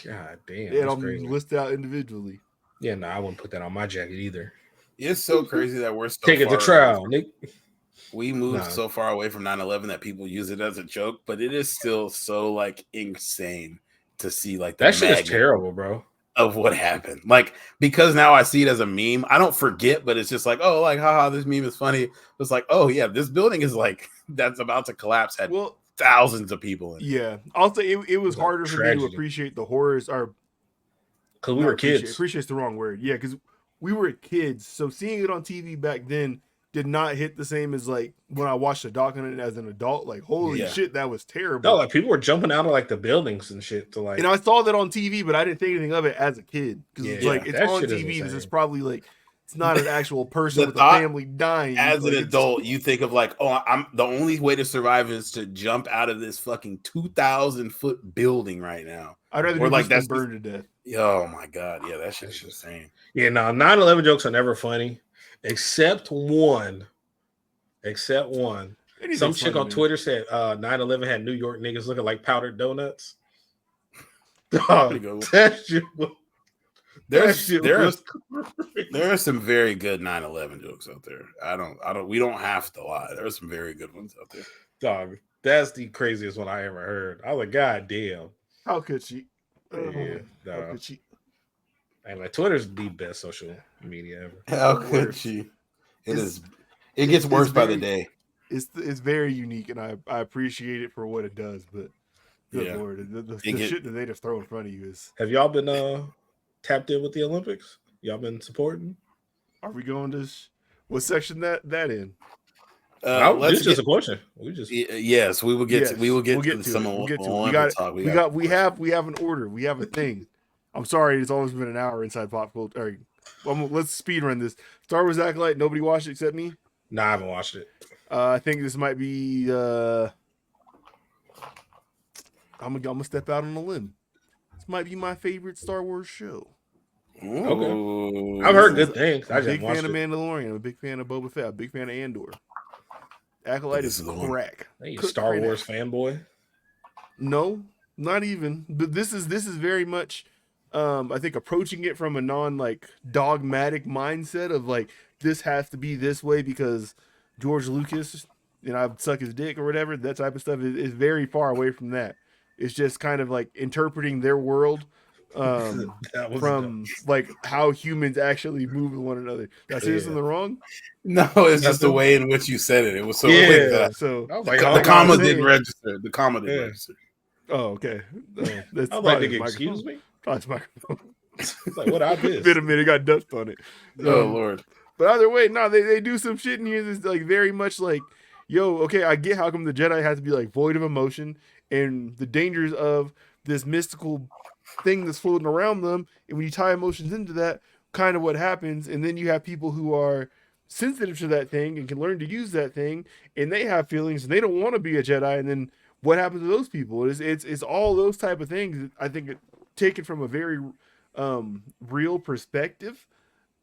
God damn. Yeah, I'm list out individually. Yeah, no, I wouldn't put that on my jacket either. It's so crazy that we're so take it to trial, Nick. We moved so far away from 9/11 that people use it as a joke, but it is still so like insane to see like that shit is terrible, bro. Of what happened, like, because now I see it as a meme. I don't forget, but it's just like, oh, like, haha, this meme is funny. It's like, oh yeah, this building is like that's about to collapse. Had thousands of people in it. Yeah, I'll say it was harder for me to appreciate the horrors. Because we were kids. Appreciate's the wrong word. Yeah, because we were kids, so seeing it on TV back then did not hit the same as like when I watched a doc on it as an adult. Like, holy shit, that was terrible. No, like people were jumping out of like the buildings and shit to like. And I saw that on TV, but I didn't think anything of it as a kid because it's like it's on TV. It's probably like it's not an actual person with a family dying. As an adult, you think of like, oh, I'm the only way to survive is to jump out of this fucking 2,000-foot building right now. I'd rather like that's burned to death. Oh my god, yeah, that shit's insane. Yeah, no, 9/11 jokes are never funny. Except one. Some chick on Twitter said 9/11 had New York niggas looking like powdered donuts. There are some very good 9/11 jokes out there. We don't have to lie. There are some very good ones out there. Dog, that's the craziest one I ever heard. I was like, God damn. How could she? Yeah, how could she? And like Twitter's the best social media ever. How could she? It gets worse by the day. It's very unique, and I appreciate it for what it does. But good lord, the shit that they just throw in front of you is. Have y'all been tapped in with the Olympics? Y'all been supporting? Are we going to what section that in? It's just a question. Yes, we will get to some of what we have an order. We have a thing. I'm sorry, it's always been an hour inside pop culture. Let's speed run this. Star Wars Acolyte. Nobody watched it except me. Nah, I haven't watched it. I think this might be. I'm gonna step out on a limb. This might be my favorite Star Wars show. Okay, I've heard good things. I'm a big fan of Mandalorian. I'm a big fan of Boba Fett. I'm a big fan of Andor. Acolyte is crack. Hey, you Star Wars fanboy? No, not even. But this is very much. I think approaching it from a non like dogmatic mindset of like this has to be this way because George Lucas and I suck his dick or whatever, that type of stuff is very far away from that. It's just kind of like interpreting their world from like how humans actually move with one another. Did I say something wrong? No, it's just the way in which you said it. It was so weird. So the comma didn't register. The comma didn't register. Oh, okay. That's I'm like, excuse me? Probably microphone. It's like, what I did? Been a minute, got dust on it. Oh, Lord. But either way, no, they do some shit in here that's like very much like, yo, okay, I get how come the Jedi has to be like void of emotion and the dangers of this mystical thing that's floating around them. And when you tie emotions into that, kind of what happens. And then you have people who are sensitive to that thing and can learn to use that thing, and they have feelings and they don't want to be a Jedi. And then what happens to those people? It's all those type of things. I think taken from a very real perspective.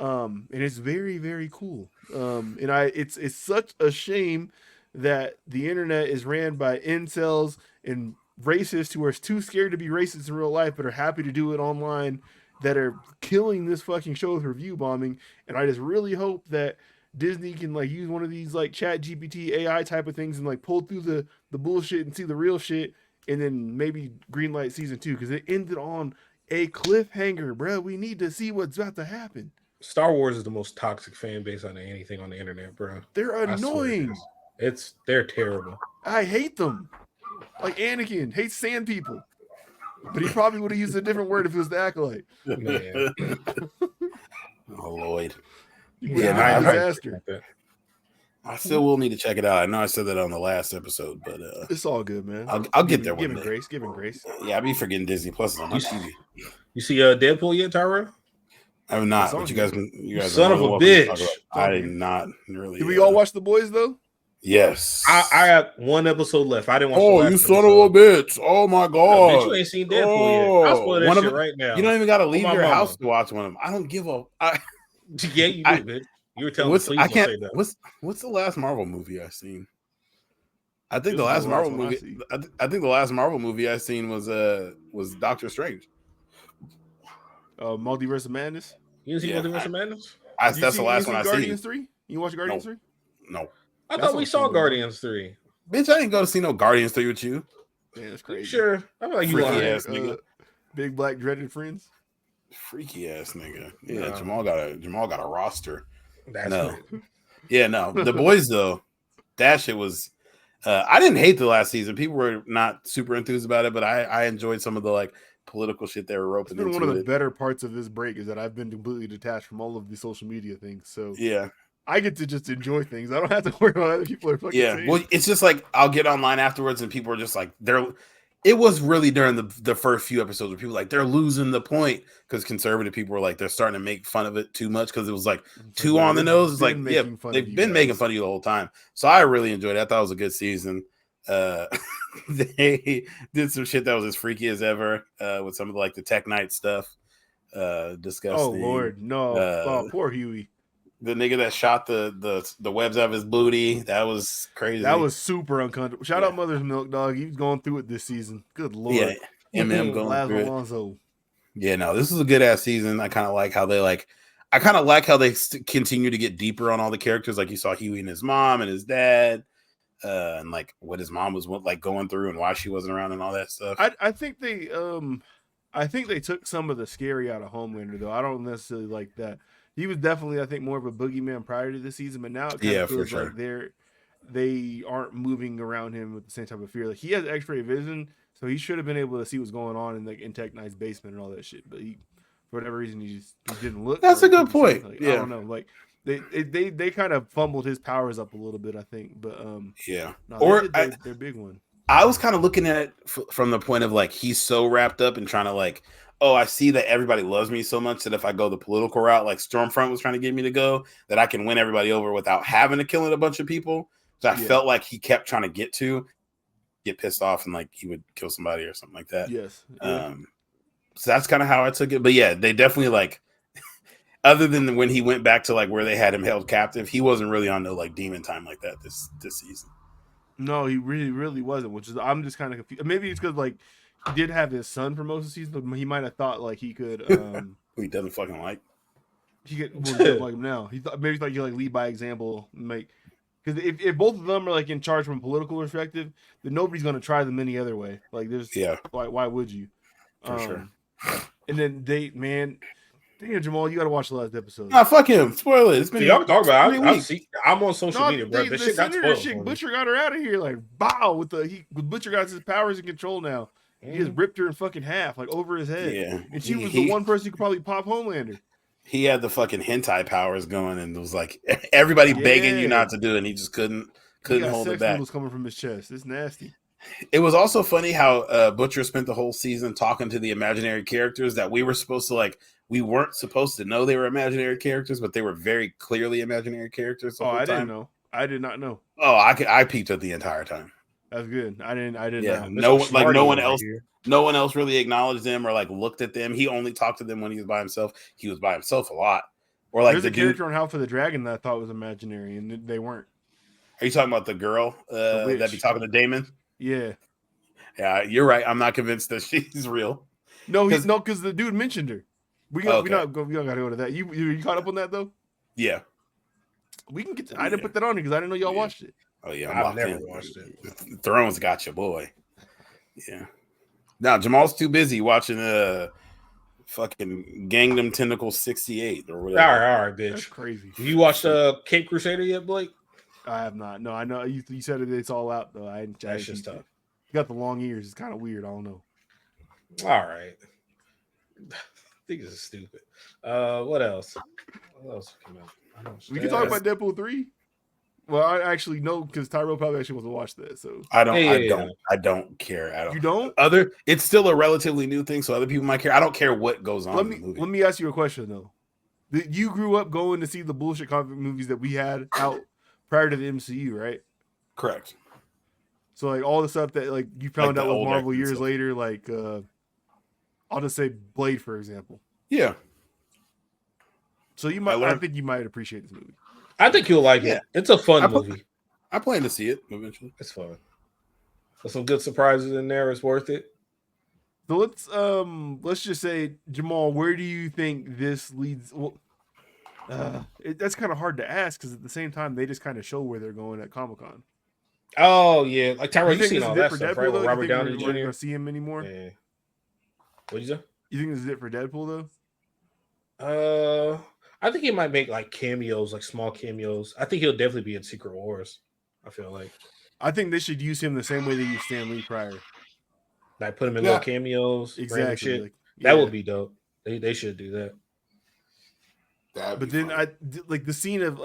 And it's very, very cool. And it's such a shame that the internet is ran by incels and racists who are too scared to be racist in real life, but are happy to do it online, that are killing this fucking show with review bombing. And I just really hope that Disney can like use one of these like Chat GPT AI type of things and like pull through the bullshit and see the real shit and then maybe greenlight season 2 because it ended on a cliffhanger, bro. We need to see what's about to happen. Star Wars is the most toxic fan base on anything on the internet, bro. They're annoying. They're terrible. I hate them. Like Anakin hates sand people, but he probably would have used a different word if it was the Acolyte. Man. Oh Lloyd. Yeah, disaster. I still will need to check it out. I know I said that on the last episode, but it's all good, man. I'll get there one day. Give him grace. Yeah, I'll be forgetting Disney Plus is on my TV. You see Deadpool yet, Tyrell? I have not. But you guys son of a bitch. I did not really. Did we all watch The Boys though? Yes. I have one episode left. I didn't watch. Oh, you son of a bitch! Oh my god! No, bitch, you ain't seen Deadpool yet. I'll spoil that shit right now. You don't even got to leave your house to watch one of them. I don't give a. Yeah, you do, bitch. You were telling me. Please don't say that. What's the last Marvel movie I've seen? I think the last Marvel movie. I think the last Marvel movie I seen was Doctor Strange. Multiverse of Madness. You didn't see Multiverse of Madness? That's the last one I seen. Guardians 3? You watch Guardians 3? No. I thought we saw Guardians 3. Bitch, I didn't go to see no Guardians 3 with you. Yeah, that's crazy. Sure. I feel like you freaky ass nigga. Big black dreaded friends. Freaky ass nigga. Yeah, no. Jamal got a roster. That's no. Yeah, no. The Boys though, that shit was I didn't hate the last season. People were not super enthused about it, but I enjoyed some of the like political shit they were roping into. One of the better parts of this break is that I've been completely detached from all of the social media things. So yeah, I get to just enjoy things. I don't have to worry about other people are fucking saying. Well, it's just like I'll get online afterwards and people are just like it was really during the first few episodes where people were like they're losing the point because conservative people were like they're starting to make fun of it too much because it was like too on the nose. It's like they've been making fun of you the whole time. So I really enjoyed it. I thought it was a good season. They did some shit that was as freaky as ever with some of the, like the Tech Night stuff. Disgusting. Oh Lord, no! Poor Huey. The nigga that shot the webs out of his booty. That was crazy. That was super uncomfortable. Shout out Mother's Milk, dog. He was going through it this season. Good Lord. Yeah, MM going through it. Alonso. Yeah, no, this is a good ass season. I kind of like how they continue to get deeper on all the characters. Like you saw Huey and his mom and his dad. And like what his mom was like going through and why she wasn't around and all that stuff. I think they took some of the scary out of Homelander though. I don't necessarily like that. He was definitely I think more of a boogeyman prior to the season, but now it kind of feels like they aren't moving around him with the same type of fear. Like he has X-ray vision, so he should have been able to see what's going on in Tech Knight's basement and all that shit. But he, for whatever reason, he didn't look. That's a good point. Like, I don't know, like. They kind of fumbled his powers up a little bit, I think. But yeah, no, their big one. I was kind of looking at it from the point of like he's so wrapped up in trying to like, oh, I see that everybody loves me so much that if I go the political route, like Stormfront was trying to get me to go, that I can win everybody over without having to kill a bunch of people. So I felt like he kept trying to get pissed off and like he would kill somebody or something like that. Yes. So that's kind of how I took it. But yeah, they definitely like. Other than when he went back to like where they had him held captive, he wasn't really on no like demon time like that this season. No, he really wasn't. Which is I'm just kind of confused. Maybe it's because like he did have his son for most of the season, but he might have thought like he could. Who he doesn't fucking like. He could like him now. He thought maybe he like lead by example, make because if both of them are like in charge from a political perspective, then nobody's gonna try them any other way. Like there's why would you? For sure. And then damn, Jamal, you got to watch the last episode. Nah, fuck him. Spoil it. It's been y'all talk about it. I'm on social media, bro. The shit got spoiled. Butcher got her out of here, like, bow, with Butcher got his powers in control now. He just ripped her in fucking half, like, over his head. Yeah. And she was the one person who could probably pop Homelander. He had the fucking hentai powers going, and it was like, everybody begging you not to do it, and he just couldn't hold it back. Was coming from his chest. It's nasty. It was also funny how Butcher spent the whole season talking to the imaginary characters that we were supposed to like. We weren't supposed to know they were imaginary characters, but they were very clearly imaginary characters. I didn't know. I did not know. Oh, I peeped it the entire time. That's good. I didn't. Yeah, no one else really acknowledged them or like looked at them. He only talked to them when he was by himself. He was by himself a lot. Or like there's a character on House of the Dragon that I thought was imaginary, and they weren't. Are you talking about the girl that be talking to Damon? Yeah. Yeah, you're right. I'm not convinced that she's real. No, because the dude mentioned her. We don't gotta go to that. You caught up on that though? Yeah. We can get. I didn't put that on because I didn't know y'all watched it. Oh yeah, I've never watched it. Thrones got you, boy. Yeah. Now Jamal's too busy watching fucking Gangnam Tentacle 68 or whatever. All right, bitch. That's crazy. You watched Cape Crusader yet, Blake? I have not. No, I know you said it's all out though. That's just tough. You got the long ears. It's kind of weird. I don't know. All right. I think this is stupid. What else? What else came out? We can talk about Deadpool 3. Well, I actually know because Tyrell probably actually wants to watch that. So I don't care at all. You don't? It's still a relatively new thing, so other people might care. I don't care what goes on in the movie. Let me ask you a question though. You grew up going to see the bullshit comic movies that we had out prior to the MCU, right? Correct. So like all the stuff that like you found out with Marvel years stuff. later, like I'll just say Blade, for example. Yeah. So you might I think you might appreciate this movie. I think you'll like it. It's a fun movie. I plan to see it eventually. It's fun. There's some good surprises in there. It's worth it. So let's just say, Jamal, where do you think this leads? Well, that's kind of hard to ask because at the same time they just kind of show where they're going at Comic-Con. Oh yeah, like Tyrell, you seen all that stuff, stuff, right? With Robert Downey Jr. We're not gonna see him anymore. Yeah. What'd you say? You think this is it for Deadpool though? I think he might make like cameos, like small cameos. I think he'll definitely be in Secret Wars. I feel like. I think they should use him the same way they used Stan Lee prior. Like put him in little cameos, exactly. Shit. Like, that would be dope. They should do that. But then I like the scene of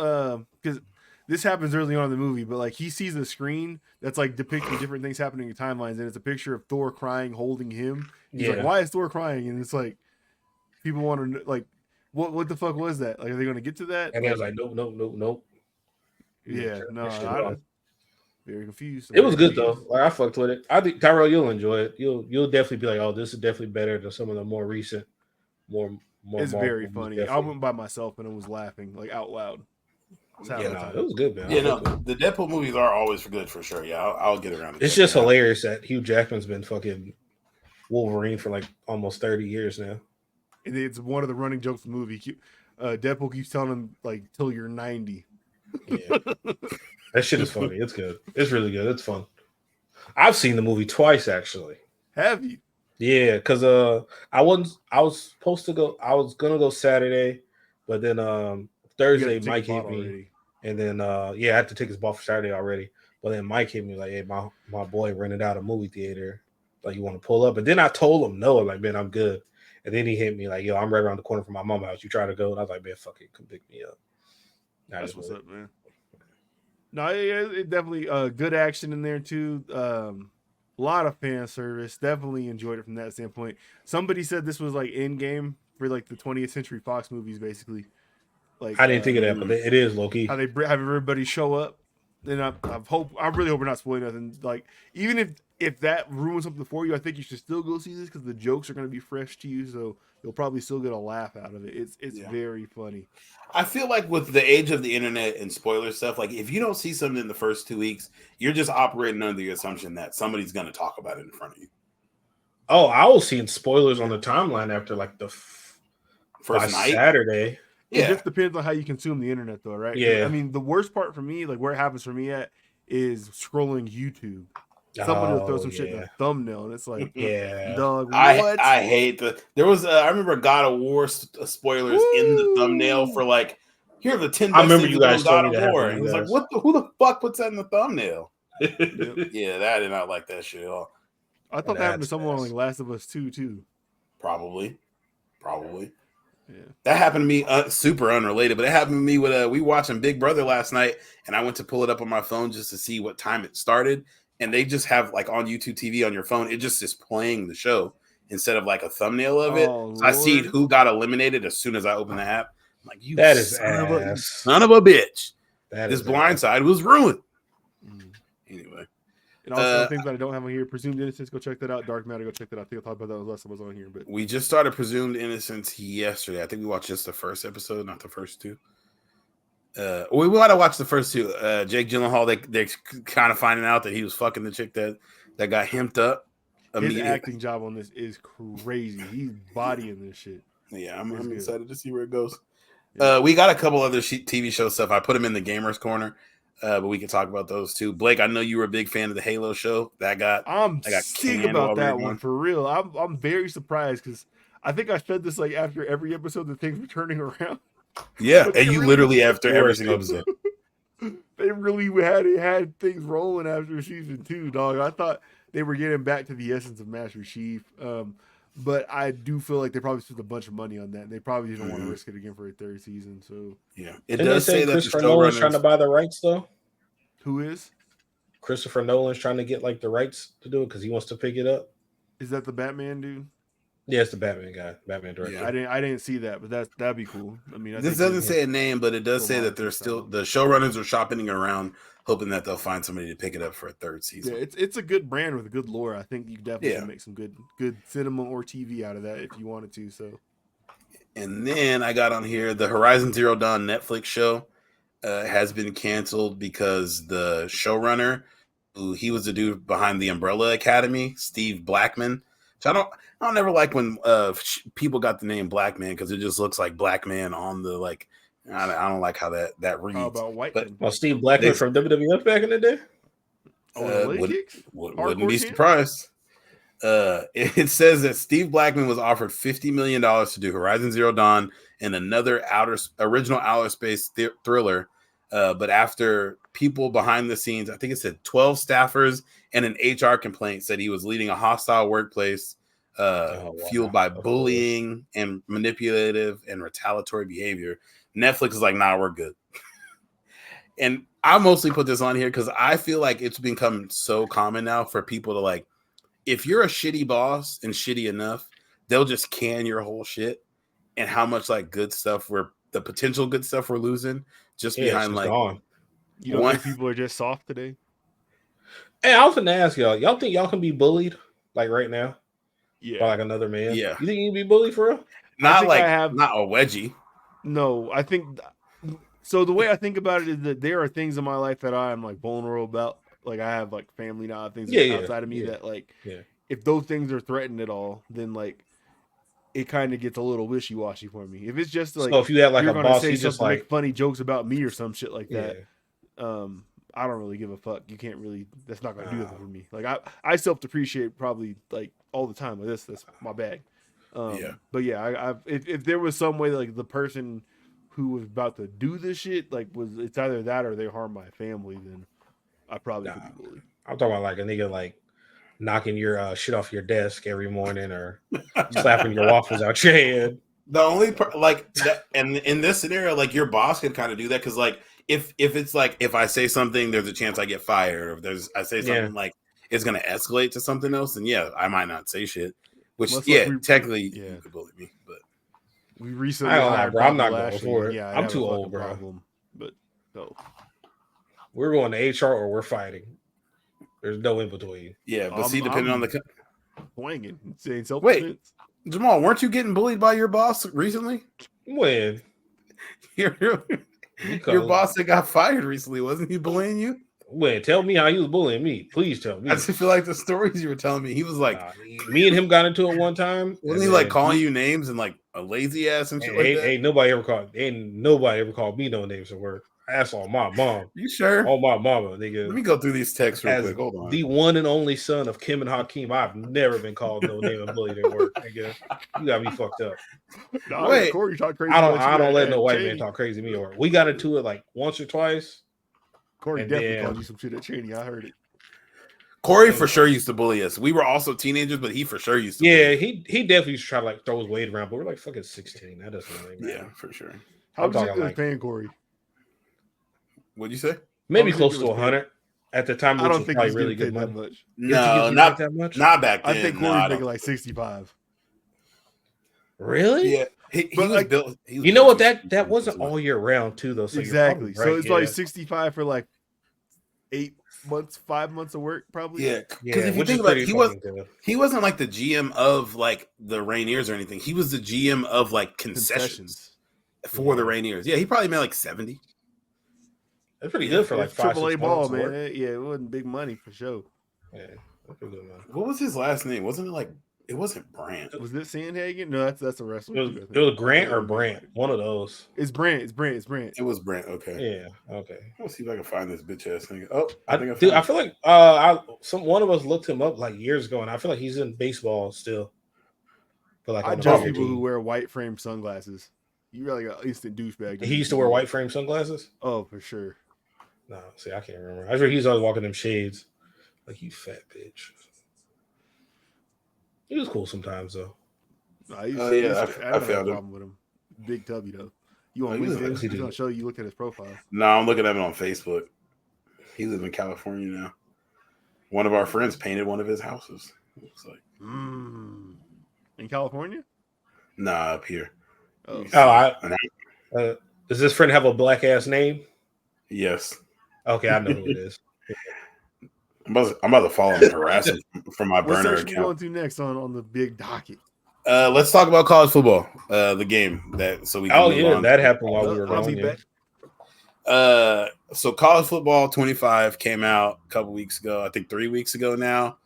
because this happens early on in the movie, but like he sees the screen that's like depicting different things happening in timelines, and it's a picture of Thor crying, holding him. He's like, "Why is Thor crying?" And it's like people want to like. What the fuck was that? Like, are they going to get to that? And I was like, nope. Yeah, no, I'm very confused. It was good though. Like I fucked with it. I think Tyrell, you'll enjoy it. You'll definitely be like, oh, this is definitely better than some of the more recent, more. It's very funny. Definitely. I went by myself and I was laughing like out loud. It was good, man. Yeah, no, the Deadpool movies are always good for sure. Yeah, I'll get around to it. It's just hilarious that Hugh Jackman's been fucking Wolverine for like almost 30 years now. And it's one of the running jokes of the movie. Deadpool keeps telling him like till you're 90. Yeah, that shit is funny. It's good. It's really good. It's fun. I've seen the movie twice actually. Have you? Yeah, because I was supposed to go. I was gonna go Saturday, but then Thursday Mike hit me, already. And then I had to take his ball for Saturday already. But then Mike hit me like, "Hey, my boy rented out a movie theater. Like, you want to pull up?" And then I told him no. Like, man, I'm good. And then he hit me like, "Yo, I'm right around the corner from my mom's house. You try to go?" And I was like, "Man, fuck it, come pick me up." That's what's up, man. No, it definitely good action in there too. A lot of fan service. Definitely enjoyed it from that standpoint. Somebody said this was like Endgame for like the 20th Century Fox movies, basically. Like I didn't think of that, but it is low key. How they have everybody show up. And I really hope we're not spoiling nothing. Like, even if that ruins something for you, I think you should still go see this because the jokes are going to be fresh to you, so you'll probably still get a laugh out of it. It's very funny. I feel like with the age of the internet and spoiler stuff, like if you don't see something in the first 2 weeks, you're just operating under the assumption that somebody's going to talk about it in front of you. Oh, I was seeing spoilers on the timeline after like the first night Saturday. It just depends on how you consume the internet, though, right? Yeah. I mean, the worst part for me, like where it happens for me at, is scrolling YouTube. Someone will throw some shit in the thumbnail, and it's like, dog, what? I hate there was I remember God of War spoilers in the thumbnail for like, here are the 10 best I remember you guys God told of me War. And it was like, who the fuck puts that in the thumbnail? Yeah, that I did not like that shit at all. I thought that happened to someone on like Last of Us 2 too. Probably. Yeah. That happened to me, super unrelated, but it happened to me with we watching Big Brother last night, and I went to pull it up on my phone just to see what time it started, and they just have like on YouTube TV on your phone, it just is playing the show instead of like a thumbnail of it. So I see who got eliminated as soon as I open the app. I'm like, you that is son of a bitch. This Blindside was ruined. Anyway. And also things that I don't have on here, Presumed Innocence, go check that out. Dark Matter, go check that out. I think I'll talk about that last time I was on here. But we just started Presumed Innocence yesterday. I think we watched just the first episode, not the first two. We might have watched the first two. Jake Gyllenhaal, they're kind of finding out that he was fucking the chick that got hemped up. His acting job on this is crazy. He's bodying this shit. Yeah, I'm excited to see where it goes. Yeah. We got a couple other TV show stuff. I put them in the gamers corner. But we can talk about those too. Blake, I know you were a big fan of the Halo show. I'm sick about that one for real. I'm very surprised because I think I said this like after every episode that things were turning around. Yeah, and you really, literally after every single episode. They really had things rolling after season 2, dog. I thought they were getting back to the essence of Master Chief. But I do feel like they probably spent a bunch of money on that. And they probably didn't want to risk it again for a 3rd season. So yeah, it does say that Christopher Nolan's trying to buy the rights though. Who is? Christopher Nolan's trying to get like the rights to do it because he wants to pick it up. Is that the Batman dude? Yeah, it's the Batman guy, Batman director. Yeah, I didn't see that, but that'd be cool. I mean, this doesn't say a name, but it does say that they're still the showrunners are shopping around, hoping that they'll find somebody to pick it up for a 3rd season. Yeah, it's a good brand with a good lore. I think you definitely can make some good cinema or TV out of that if you wanted to. So, and then I got on here the Horizon Zero Dawn Netflix show has been canceled because the showrunner, he was the dude behind the Umbrella Academy, Steve Blackman. So I don't ever like when people got the name Black Man because it just looks like Black Man on the like. I don't like how that reads. How about white? Well, Steve Blackman from WWF back in the day. Wouldn't be surprised. It says that Steve Blackman was offered $50 million to do Horizon Zero Dawn and another original outer space thriller. But after people behind the scenes, I think it said 12 staffers and an HR complaint said he was leading a hostile workplace fueled by bullying and manipulative and retaliatory behavior. Netflix is like, nah, we're good. And I mostly put this on here because I feel like it's become so common now for people to like, if you're a shitty boss and shitty enough, they'll just can your whole shit and how much like the potential good stuff we're losing just behind like gone. You don't think people are just soft today? Hey, I was gonna ask y'all think y'all can be bullied like right now? Yeah, by like another man. Yeah, you think you can be bullied for real? Not a wedgie. No, I think so. The way I think about it is that there are things in my life that I am like vulnerable about. Like I have like family now, things outside of me that like if those things are threatened at all, then like it kind of gets a little wishy-washy for me. If it's just like, so if you have like you're a boss, say just like make funny jokes about me or some shit like that, I don't really give a fuck. You can't really. That's not gonna do anything for me. Like I self-depreciate probably like all the time. Like that's my bag. But yeah, if there was some way like the person who was about to do this shit like it's either that or they harm my family, then I probably could be bullied. I'm talking about like a nigga like knocking your shit off your desk every morning or slapping your waffles out your head. The only and in this scenario, like your boss can kind of do that because like if it's like if I say something, there's a chance I get fired, or if I say something like it's gonna escalate to something else, then I might not say shit. Which technically you could bully me, but we recently I'm not going for it. Yeah, I'm too old, bro. Problem, but no. We're going to HR or we're fighting. There's no in between. Yeah, but depending on the swinging, saying self defense. Wait, Jamal, weren't you getting bullied by your boss recently? When your boss that got fired recently, wasn't he bullying you? When? Tell me how he was bullying me. Please tell me. I just feel like the stories you were telling me. He was like, me and him got into it one time. Wasn't he like calling you names and like a lazy ass and shit like that? Ain't nobody ever called me no names at work. I asked on my mom. You sure? On my mama, nigga. Let me go through these texts real quick. Hold on. The one and only son of Kim and Hakeem, I've never been called no name and bullied at work, nigga. You got me fucked up. No, wait, Corey talk crazy. I don't let no white man talk crazy to me. Or we got into it like once or twice. Corey definitely called you some shit at Cheney. I heard it. Corey for sure used to bully us. We were also teenagers, but he for sure used to. Yeah, he definitely used to try to like throw his weight around, but we're like fucking 16. That doesn't really matter. Yeah, for sure. How much you was paying Corey? What'd you say? Maybe close to 100 at the time. I don't think probably really good money. That much. No, not that much. Not back then. I think Corey's making like 65. Really? Yeah. He was built. You know what? That wasn't all year round too, though. So exactly. Right. So it's like 65 for like 5 months of work, probably. Yeah. Because if you think about it, he wasn't like the GM of like the Rainiers or anything. He was the GM of like concessions. For the Rainiers. Yeah, he probably made like 70. That's pretty good for like AAA ball, man. Yeah, it wasn't big money for sure. Yeah, that's pretty good, man. What was his last name? Wasn't it like It wasn't Brant. Was it Sandhagen? No, that's a wrestler. It was Grant or Brant. One of those. It's Brant. It's Brant. It was Brant. Okay. Yeah. Okay. Let's see if I can find this bitch ass thing. Oh, I feel like one of us looked him up like years ago, and I feel like he's in baseball still. But like I judge people who wear white frame sunglasses. You really got instant douchebag. He used to wear white frame sunglasses. Oh, for sure. No, see, I can't remember. I swear he's always walking them shades. Like, you fat bitch. He was cool sometimes, though. I found him. With him. Big Tubby, though. You on LinkedIn? He's going to show you look at his profile. No, I'm looking at him on Facebook. He lives in California now. One of our friends painted one of his houses. It looks like. In California? Nah, up here. Does this friend have a black ass name? Yes. Okay, I know who it is. I'm about to follow him and harass him from my burner account. What are we going to next on the big docket? Let's talk about college football. The game that so we. Can that happened while we were going. So college football 25 came out a couple weeks ago. I think 3 weeks ago now.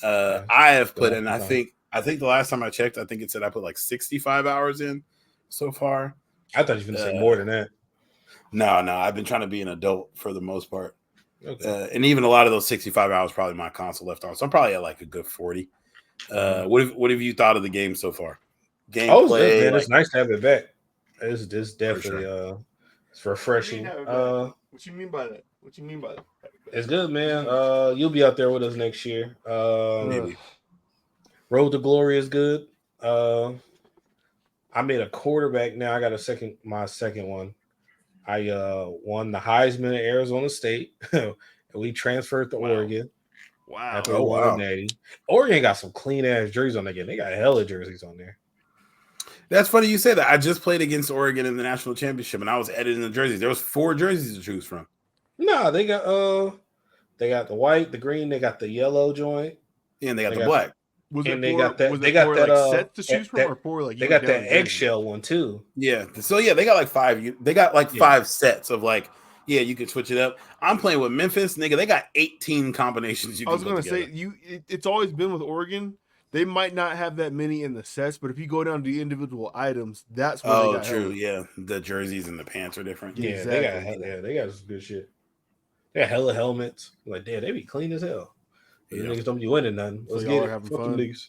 I have put in. I think the last time I checked, I think it said I put like 65 hours in so far. I thought you were going to say more than that. No. I've been trying to be an adult for the most part. Okay. And even a lot of those 65 hours probably my console left on. So I'm probably at like a good 40. What have you thought of the game so far? Gameplay. Good, man. It's nice to have it back. It's definitely it's refreshing. What you mean by that? It's good, man. You'll be out there with us next year. Maybe. Road to Glory is good. I made a quarterback now. I got my second one. I won the Heisman at Arizona State. We transferred to Oregon. Wow. Oregon got some clean ass jerseys on there. They got hella jerseys on there. That's funny you say that. I just played against Oregon in the national championship, and I was editing the jerseys. There was 4 jerseys to choose from. No, they got the white, the green, they got the yellow joint, and they got the black. They got that set to choose from, or 4 like they got that eggshell one too. Yeah. So they got like 5. They got like 5 sets of like. Yeah, you can switch it up. I'm playing with Memphis, nigga. They got 18 combinations. I was going to say it's always been with Oregon. They might not have that many in the sets, but if you go down to the individual items, that's where they got true. Yeah, the jerseys and the pants are different. Yeah, exactly. They got some good shit. They got hella helmets. Like, damn, they be clean as hell. These niggas don't be winning nothing. Let's get it. Having fun. Niggas.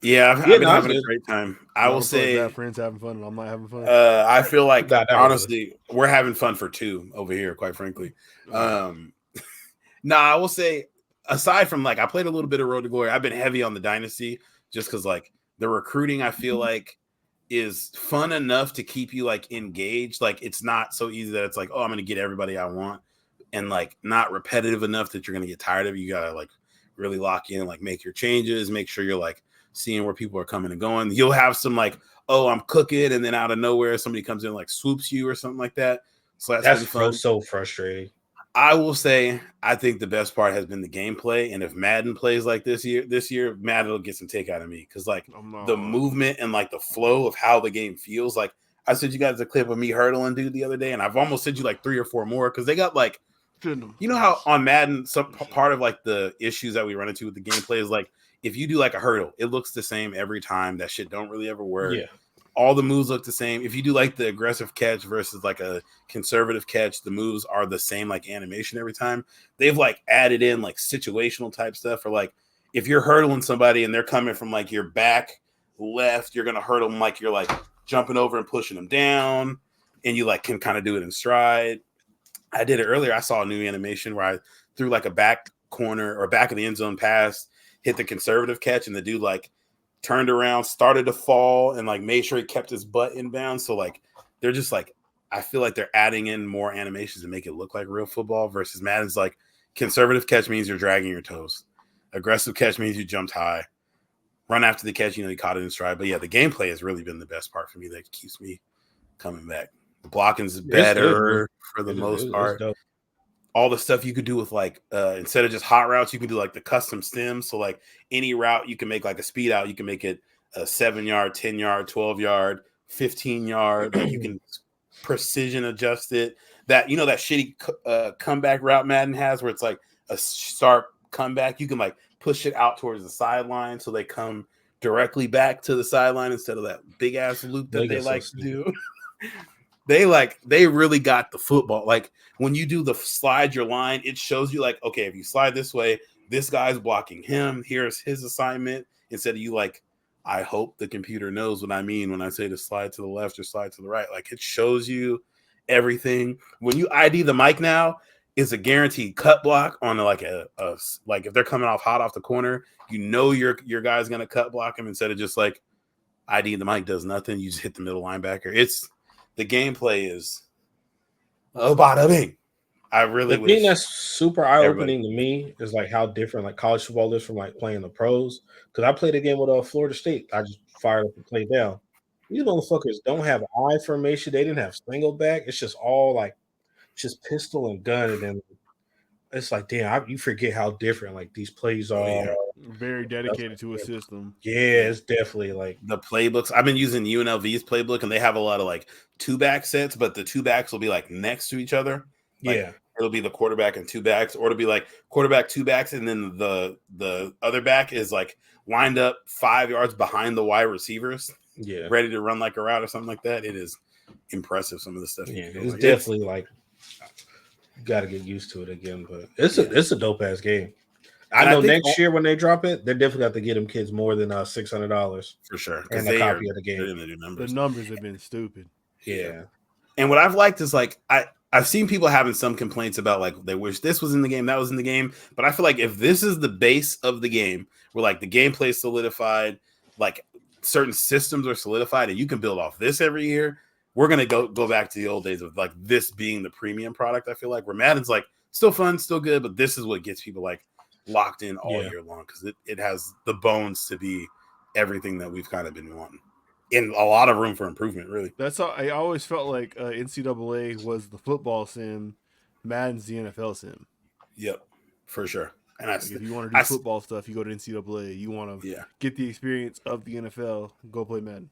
Yeah, I've been having a great time. I will say, friends having fun, and I'm not having fun. I feel like honestly, we're having fun for 2 over here. Quite frankly, I will say, aside from like I played a little bit of Road to Glory, I've been heavy on the Dynasty just because like the recruiting I feel like is fun enough to keep you like engaged. Like it's not so easy that it's like, oh, I'm gonna get everybody I want, and like not repetitive enough that you're gonna get tired of it. You gotta like really lock in, like make your changes, make sure you're like seeing where people are coming and going. You'll have some like, oh, I'm cooking, and then out of nowhere somebody comes in like swoops you or something like that. So that's really fun. So frustrating. I will say, I think the best part has been the gameplay, and if Madden plays like this year, Madden will get some take out of me because like the movement and like the flow of how the game feels. Like I sent you guys a clip of me hurdling dude the other day, and I've almost sent you like 3 or 4 more because they got like, you know how on Madden, some part of like the issues that we run into with the gameplay is like if you do like a hurdle, it looks the same every time. That shit don't really ever work. Yeah. All the moves look the same. If you do like the aggressive catch versus like a conservative catch, the moves are the same like animation every time. They've like added in like situational type stuff, or like if you're hurdling somebody and they're coming from like your back left, you're gonna hurdle them like you're like jumping over and pushing them down, and you like can kind of do it in stride. I did it earlier. I saw a new animation where I threw like a back corner or back of the end zone pass, hit the conservative catch, and the dude like turned around, started to fall, and like made sure he kept his butt inbound. So like they're just like, I feel like they're adding in more animations to make it look like real football versus Madden's like conservative catch means you're dragging your toes. Aggressive catch means you jumped high. Run after the catch, you caught it in stride. But yeah, the gameplay has really been the best part for me that keeps me coming back. The blocking's better for the most part. All the stuff you could do with like instead of just hot routes, you can do like the custom stems. So like any route you can make like a speed out, you can make it a 7-yard, 10-yard, 12-yard, 15-yard. Like you can precision adjust it. That that shitty comeback route Madden has where it's like a sharp comeback. You can like push it out towards the sideline so they come directly back to the sideline instead of that big ass loop that they like to do. They really got the football. Like when you do the slide your line, it shows you like, okay, if you slide this way, this guy's blocking him. Here's his assignment. Instead of you like, I hope the computer knows what I mean when I say to slide to the left or slide to the right. Like it shows you everything. When you ID the mic now, it's a guaranteed cut block on like a like if they're coming off hot off the corner, you know your guy's gonna cut block him instead of just like ID the mic does nothing. You just hit the middle linebacker. It's the gameplay is bada bing. I really the thing that's super eye-opening to me is like how different like college football is from like playing the pros. Because I played a game with Florida State. I just fired up and played down. These motherfuckers don't have eye formation. They didn't have single back. It's just all like just pistol and gun, and then it's like, damn, you forget how different like these plays are. Yeah. Very dedicated to a system. Yeah, it's definitely like the playbooks. I've been using UNLV's playbook, and they have a lot of like 2-back sets, but the 2 backs will be like next to each other. Like, yeah, it'll be the quarterback and 2 backs, or it'll be like quarterback 2 backs, and then the other back is like lined up 5 yards behind the wide receivers. Yeah, ready to run like a route or something like that. It is impressive. Some of the stuff. Yeah, it's definitely like you got to get used to it again, but it's a dope ass game. I know next year when they drop it, they're definitely got to get them kids more than $600 for sure. And a copy of the game. The numbers have been stupid. Yeah, and what I've liked is like I've seen people having some complaints about like they wish this was in the game, that was in the game, but I feel like if this is the base of the game, where like the gameplay is solidified, like certain systems are solidified, and you can build off this every year, we're gonna go back to the old days of like this being the premium product. I feel like where Madden's like still fun, still good, but this is what gets people like locked in all year long because it has the bones to be everything that we've kind of been wanting. In a lot of room for improvement, really. That's how I always felt like NCAA was the football sim, Madden's the NFL sim. Yep, for sure. And like if you want to do football stuff, you go to NCAA. You want to get the experience of the NFL, go play Madden.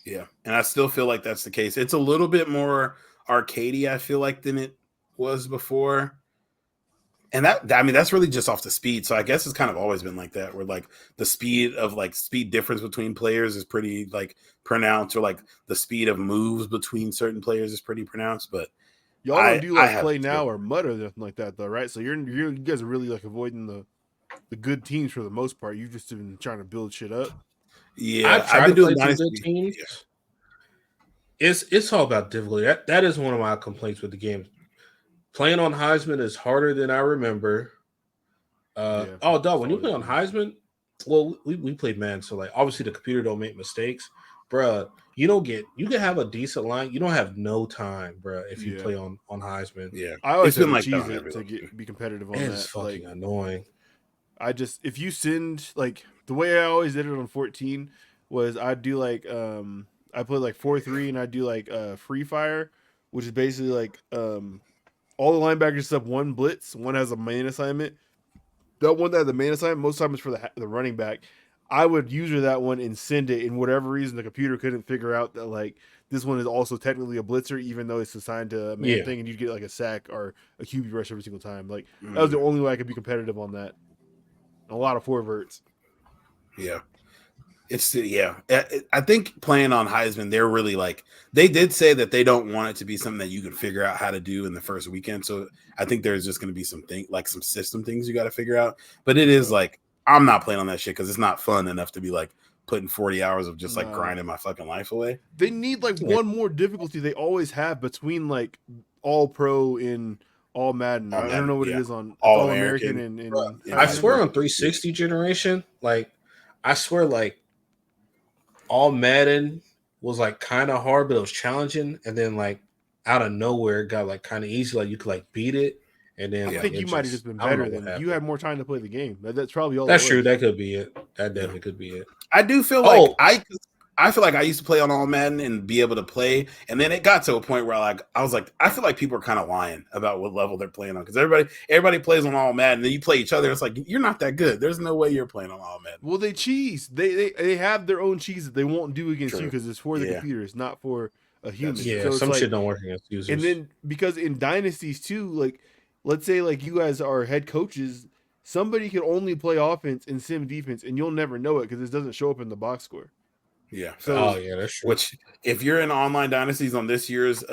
Yeah, and I still feel like that's the case. It's a little bit more arcadey, I feel like, than it was before. And that's really just off the speed. So I guess it's kind of always been like that, where like the speed difference between players is pretty like pronounced, or like the speed of moves between certain players is pretty pronounced. But y'all don't do like play now or mud or nothing like that, though, right? So you guys are really like avoiding the good teams for the most part. You've just been trying to build shit up. Yeah, I've been doing some good teams. Yeah. It's all about difficulty. That is one of my complaints with the game. Playing on Heisman is harder than I remember. Oh, dog, when you play on Heisman, well, we played man, so like obviously the computer don't make mistakes, bruh. You can have a decent line. You don't have no time, bruh, if you play on Heisman. Yeah, I always been like to be competitive on that. It's fucking like, annoying. If you send like the way I always did it on 14 was I'd do like I played like 4-3 and I'd do like free fire, which is basically like all the linebackers set up one blitz. One has a main assignment. That one that has the main assignment most times is for the running back. I would user that one and send it. In whatever reason, the computer couldn't figure out that like this one is also technically a blitzer, even though it's assigned to a main thing, and you'd get like a sack or a QB rush every single time. Like that was the only way I could be competitive on that. A lot of forwards. Yeah. I think playing on Heisman, they're really like they did say that they don't want it to be something that you can figure out how to do in the first weekend. So I think there's just going to be some system things you got to figure out. But it is like I'm not playing on that shit because it's not fun enough to be like putting 40 hours of just like grinding my fucking life away. They need like one more difficulty they always have between like all pro in all Madden. I don't know what it is on all American and I swear on 360 generation, like I swear like all Madden was like kind of hard, but it was challenging, and then like out of nowhere it got like kind of easy, like you could like beat it, and then I think you might have just been better than you had more time to play the game. That's probably all. That's true. That could be it. That definitely could be it. I do feel like I feel like I used to play on all Madden and be able to play, and then it got to a point where I was like, I feel like people are kind of lying about what level they're playing on because everybody plays on all Madden, and then you play each other. It's like you're not that good. There's no way you're playing on all Madden. Well, they cheese. They have their own cheese that they won't do against you because it's for the computer. It's not for a human. So some shit don't work against users. And then because in dynasties too, like let's say like you guys are head coaches. somebody can only play offense and sim defense, and you'll never know it because it doesn't show up in the box score. Yeah. So, that's true. Which, if you're in online dynasties on this year's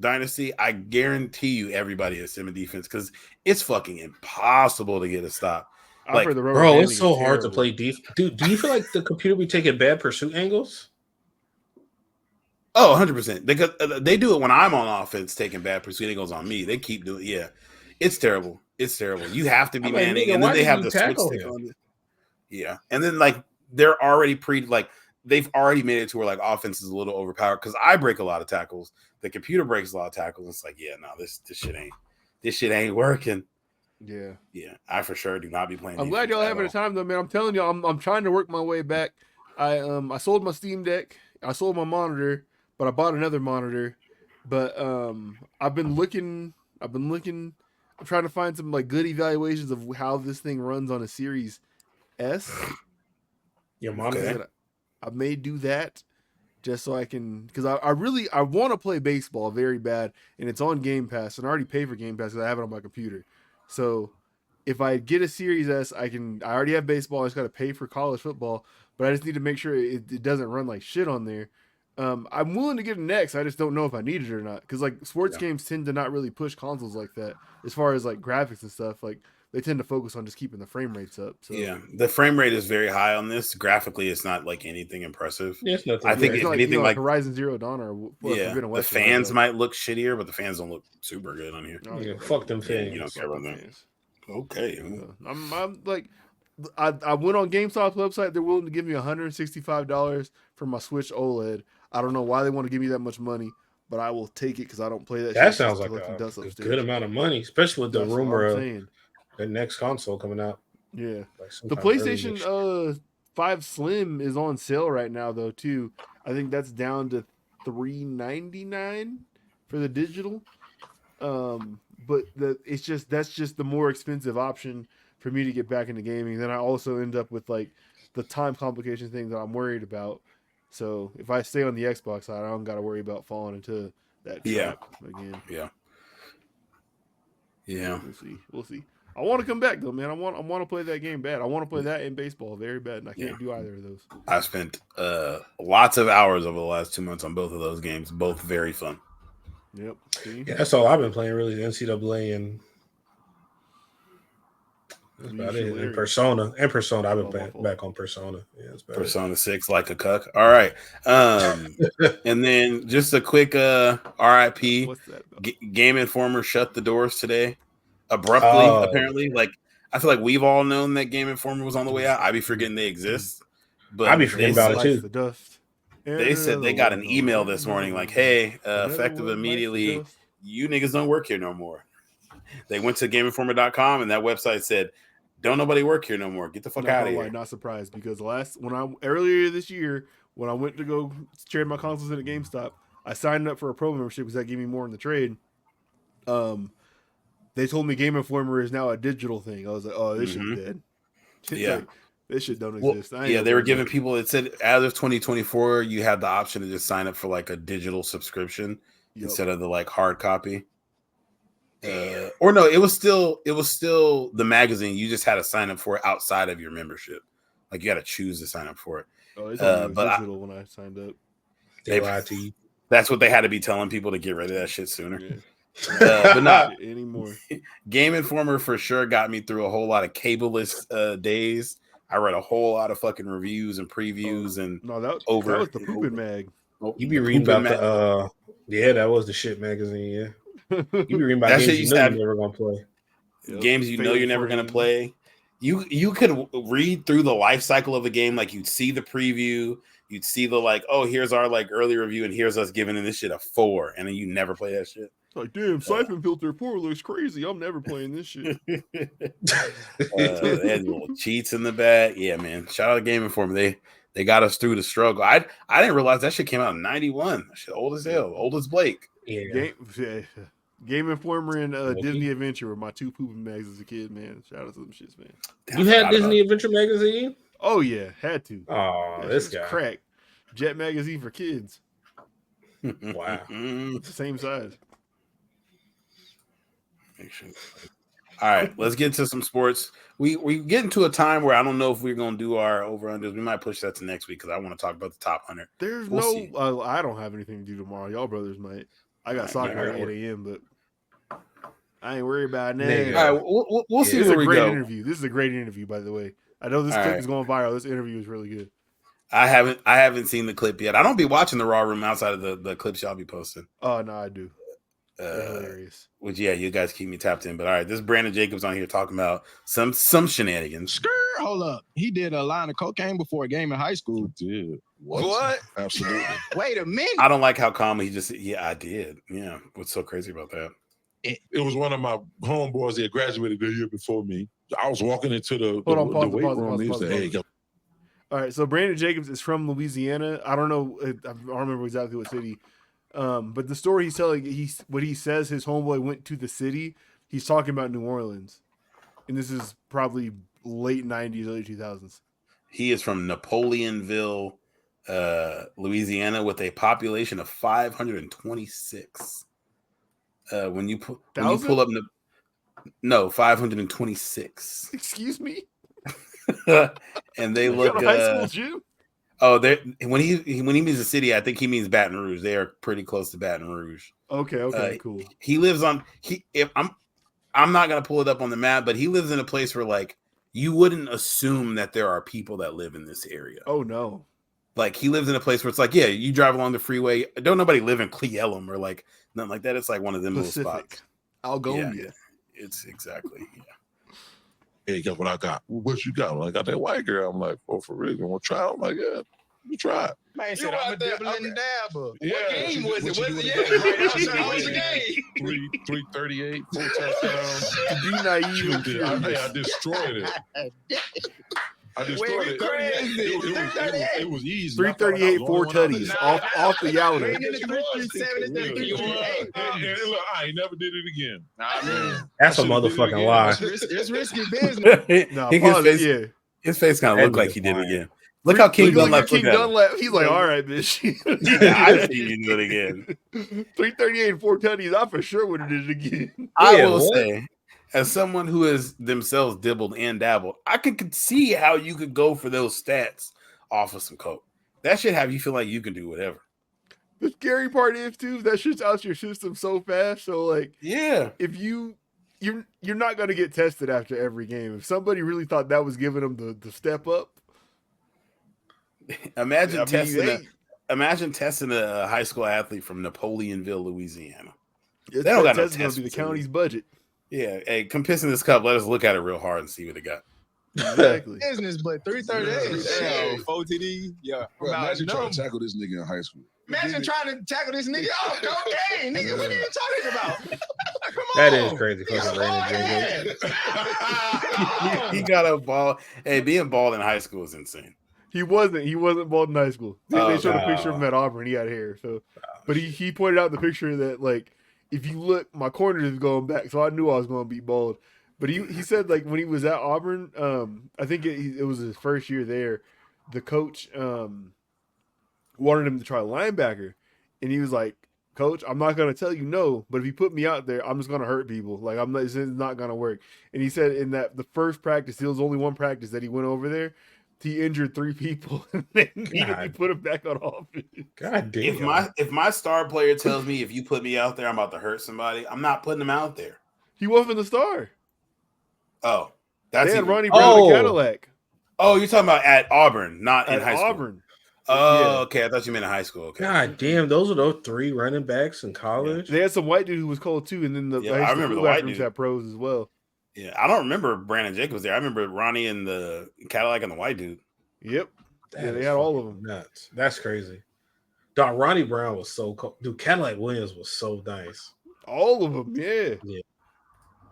dynasty, I guarantee you everybody is sim defense because it's fucking impossible to get a stop. Like, bro, it's so hard to play defense. Dude, do you feel like the computer be taking bad pursuit angles? Oh, 100%. Because they do it when I'm on offense, taking bad pursuit angles on me. They keep doing it. Yeah. It's terrible. It's terrible. You have to be manning, and then they have the switch stick on it. Yeah. And then, like, they're already they've already made it to where, like, offense is a little overpowered because I break a lot of tackles. The computer breaks a lot of tackles. It's like, yeah, no, this shit ain't working. Yeah. Yeah. I for sure do not be playing. I'm glad y'all having a time though, man. I'm telling you, I'm trying to work my way back. I sold my Steam Deck. I sold my monitor, but I bought another monitor. But I've been looking. I'm trying to find some like good evaluations of how this thing runs on a Series S. Your monitor. I may do that just so I can, because I want to play baseball very bad, and it's on Game Pass, and I already pay for Game Pass because I have it on my computer. So if I get a Series S, I already have baseball. I just got to pay for college football, but I just need to make sure it doesn't run like shit on there. I'm willing to get an X. I just don't know if I need it or not, because like sports games tend to not really push consoles like that as far as like graphics and stuff. Like they tend to focus on just keeping the frame rates up. So. Yeah, the frame rate is very high on this. Graphically, it's not like anything impressive. Yeah, I think if anything like Horizon Zero Dawn or the fans might look shittier, but the fans don't look super good on here. Yeah, fuck them fans. You don't care about them. Okay, I'm like, I went on GameStop's website. They're willing to give me $165 for my Switch OLED. I don't know why they want to give me that much money, but I will take it because I don't play that. That sounds like a good amount of money, especially with the rumor of the next console coming out. Yeah, like the PlayStation 5 Slim is on sale right now though too. I think that's down to $399 for the digital. But that's just the more expensive option for me to get back into gaming. Then I also end up with like the time complication thing that I'm worried about. So if I stay on the Xbox side, I don't got to worry about falling into that trap again. Yeah. We'll see. I want to come back though, man. I want to play that game bad. I want to play that in baseball very bad, and I can't do either of those. I spent lots of hours over the last 2 months on both of those games. Both very fun. Yep. See? Yeah, that's all I've been playing really. NCAA and that's about it. And Persona. I've been back on Persona. Yeah, Persona 6 like a cuck. All right. And then just a quick RIP. What's that? Game Informer shut the doors today abruptly. Apparently, like I feel like we've all known that Game Informer was on the way out. I be forgetting they exist, but I be forgetting about it too. The dust. They said they got an email this morning like, hey, effective immediately, you niggas don't work here no more. They went to GameInformer.com and that website said, don't nobody work here no more. Get the fuck out of here. Not surprised because earlier this year, when I went to go trade my consoles in at GameStop, I signed up for a pro membership because that gave me more in the trade. They told me Game Informer is now a digital thing. I was like, oh, this shit's dead. Yeah. This shit don't exist. They were giving people, it said as of 2024, you had the option to just sign up for like a digital subscription instead of the like hard copy. Or no, it was still the magazine. You just had to sign up for it outside of your membership. Like you got to choose to sign up for it. Oh, it's digital when I signed up. They lied to you. That's what they had to be telling people to get rid of that shit sooner. Yeah. But not anymore. Game Informer for sure got me through a whole lot of cableless days. I read a whole lot of fucking reviews and previews and that was the Poopin' Mag. You be reading about that was the shit magazine. Yeah. You be reading about games you know you're never gonna play. Games you know you're never gonna play. You could read through the life cycle of a game, like you'd see the preview, you'd see the like, oh, here's our like early review, and here's us giving this shit a 4, and then you never play that shit. It's like, damn, Siphon Filter 4 looks crazy. I'm never playing this shit. They had little cheats in the back. Yeah, man. Shout out to Game Informer. They got us through the struggle. I didn't realize that shit came out in 91. That shit old as hell, old as Blake. Yeah. Game Informer and Disney Adventure were my two pooping mags as a kid, man. Shout out to them shits, man. You had Disney Adventure magazine? Oh yeah, had to. Oh, this guy crack. Jet magazine for kids. Wow, it's the same size. All right, let's get into some sports. We get into a time where I don't know if we're going to do our over-unders. We might push that to next week because I want to talk about the top 100. We'll I don't have anything to do tomorrow. Y'all brothers might. I got soccer at 8 a.m., but I ain't worried about that. All right, we'll see where we go. Interview. This is a great interview, by the way. I know this clip is going viral. This interview is really good. I haven't seen the clip yet. I don't be watching the Raw Room outside of the clips y'all be posting. Oh no, I do. Hilarious. Which you guys keep me tapped in. But all right, this is Brandon Jacobs on here talking about some shenanigans. Hold up. He did a line of cocaine before a game in high school. Dude. What? Absolutely. Wait a minute. I don't like how calmly he just I did. Yeah. What's so crazy about that? It was one of my homeboys that graduated the year before me. I was walking into the weight room. He said, "Hey, go." All right, so Brandon Jacobs is from Louisiana. I don't know. I don't remember exactly what city. But the story he's telling, what he says his homeboy went to the city, he's talking about New Orleans. And this is probably late 90s, early 2000s. He is from Napoleonville, Louisiana, with a population of 526. When you pull up, no, 526. Excuse me? And they look high school gym? Oh, when he means the city, I think he means Baton Rouge. They are pretty close to Baton Rouge. Okay, cool. He lives on I'm not gonna pull it up on the map, but he lives in a place where like you wouldn't assume that there are people that live in this area. Oh no. Like he lives in a place where it's like, yeah, you drive along the freeway. Don't nobody live in Cle Elum or like nothing like that. It's like one of them Pacific. little spots. Algonia. Yeah, it's exactly. Yeah. Hey, guess what I got? What you got? I got that white girl. I'm like, oh, for real? You want to try it? I'm like, yeah, you try it. Man said, I'm a dibbling dabber. Yeah. What game was it? What's the game? 338, 4 touchdowns. To be naive. I destroyed it. I destroyed it. It was easy. 338, 4 tutties off the Yowler. Look, I ain't never did it again. That's a motherfucking lie. It's risky business. His face kind of looked like he did it again. Look how King Dunlap. King Dunlap. He's like, all right, bitch. I've seen you do it again. 338 and 4 tutties. I for sure would have did it again. I will say, as someone who has themselves dibbled and dabbled, I could see how you could go for those stats off of some coke. That should have you feel like you can do whatever. The scary part is too, that shit's out your system so fast. So like, yeah, if you're not gonna get tested after every game. If somebody really thought that was giving them the step up, imagine testing a high school athlete from Napoleonville, Louisiana. They don't got no test. Gonna be the county's budget. Yeah, hey, come piss in this cup. Let us look at it real hard and see what they got. Exactly. Business, but 338. 4 TDs. Yeah. Bro, imagine trying to tackle this nigga in high school. Imagine trying to tackle this nigga off cocaine. Nigga, what are you talking about? Come on. That is crazy. Fucking Brandon. He got a ball. Hey, being bald in high school is insane. He wasn't bald in high school. They showed a picture of him at Auburn. He had hair. So, but he pointed out the picture that like, if you look, my corner is going back, so I knew I was going to be bald. But he said like when he was at Auburn, I think it was his first year there. The coach wanted him to try linebacker, and he was like, "Coach, I'm not going to tell you no, but if you put me out there, I'm just going to hurt people. Like it's not going to work." And he said in the first practice, it was only one practice that he went over there. He injured 3 people and then immediately put him back on offense. God damn. If my star player tells me if you put me out there, I'm about to hurt somebody, I'm not putting him out there. He wasn't the star. Oh, that's they had Ronnie Brown in Cadillac. Oh, you're talking about at Auburn, not in high school. Auburn. Oh, yeah. Okay. I thought you meant in high school. Okay. God damn, those are those 3 running backs in college. Yeah. They had some white dude who was cold too, and then I remember the white dude had pros as well. Yeah, I don't remember Brandon Jacobs there. I remember Ronnie and the Cadillac and the white dude. Yep. Yeah, they had all of them. Nuts. That's crazy. Dog, Ronnie Brown was so cool. Dude, Cadillac Williams was so nice. All of them, yeah.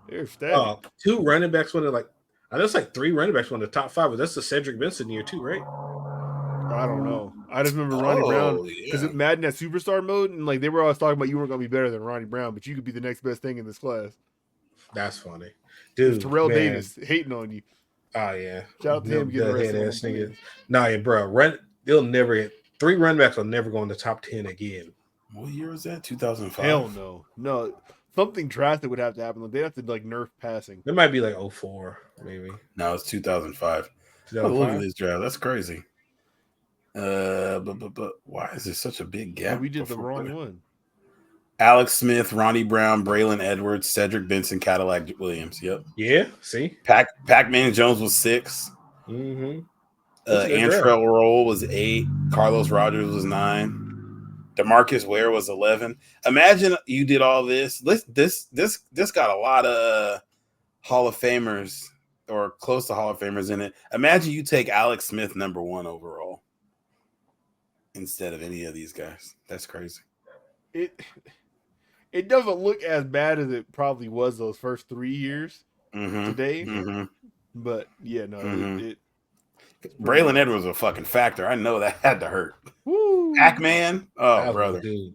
They're stacked. 2 running backs went like, I know it's like 3 running backs won the top 5, but that's the Cedric Benson year too, right? I don't know. I just remember Ronnie Brown because it Madden had superstar mode, and like they were always talking about you weren't gonna be better than Ronnie Brown, but you could be the next best thing in this class. That's funny, dude. Terrell Davis hating on you. Oh yeah, shout out to him getting arrested. Nah, yeah, bro. They'll never get 3 running backs will never go in the top 10 again. What year was that? 2005. Hell no. something drastic would have to happen. Like, they'd have to like nerf passing. It might be like 04, maybe. No, it's 2005. Oh, look at this draft. That's crazy. But why is there such a big gap? We did the wrong one. Alex Smith, Ronnie Brown, Braylon Edwards, Cedric Benson, Cadillac Williams. Yep. Yeah. See, Pac-Man Jones was 6. Mm-hmm. Antrell Roll was 8. Carlos Rogers was 9. DeMarcus Ware was 11. Imagine you did all this. This got a lot of Hall of Famers or close to Hall of Famers in it. Imagine you take Alex Smith number 1 overall instead of any of these guys. That's crazy. It doesn't look as bad as it probably was those first 3 years today. Mm-hmm. But yeah, no, Braylon Edwards was a fucking factor. I know that had to hurt. Woo. Pac-Man, brother. Dude.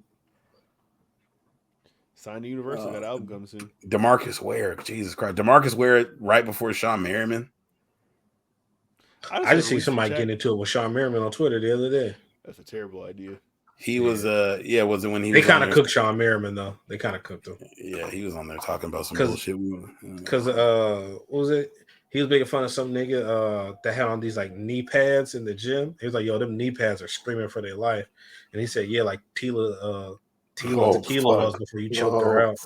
Sign to Universal. That album comes soon. DeMarcus Ware, Jesus Christ. DeMarcus Ware right before Sean Merriman. I just see somebody getting into it with Sean Merriman on Twitter the other day. That's a terrible idea. He was was it when he they was kind of cooked Sean Merriman though. They kind of cooked him. Yeah, he was on there talking about some bullshit. Because what was it? He was making fun of some nigga that had on these like knee pads in the gym. He was like, "Yo, them knee pads are screaming for their life." And he said, "Yeah, like Tequila was before you choked her out."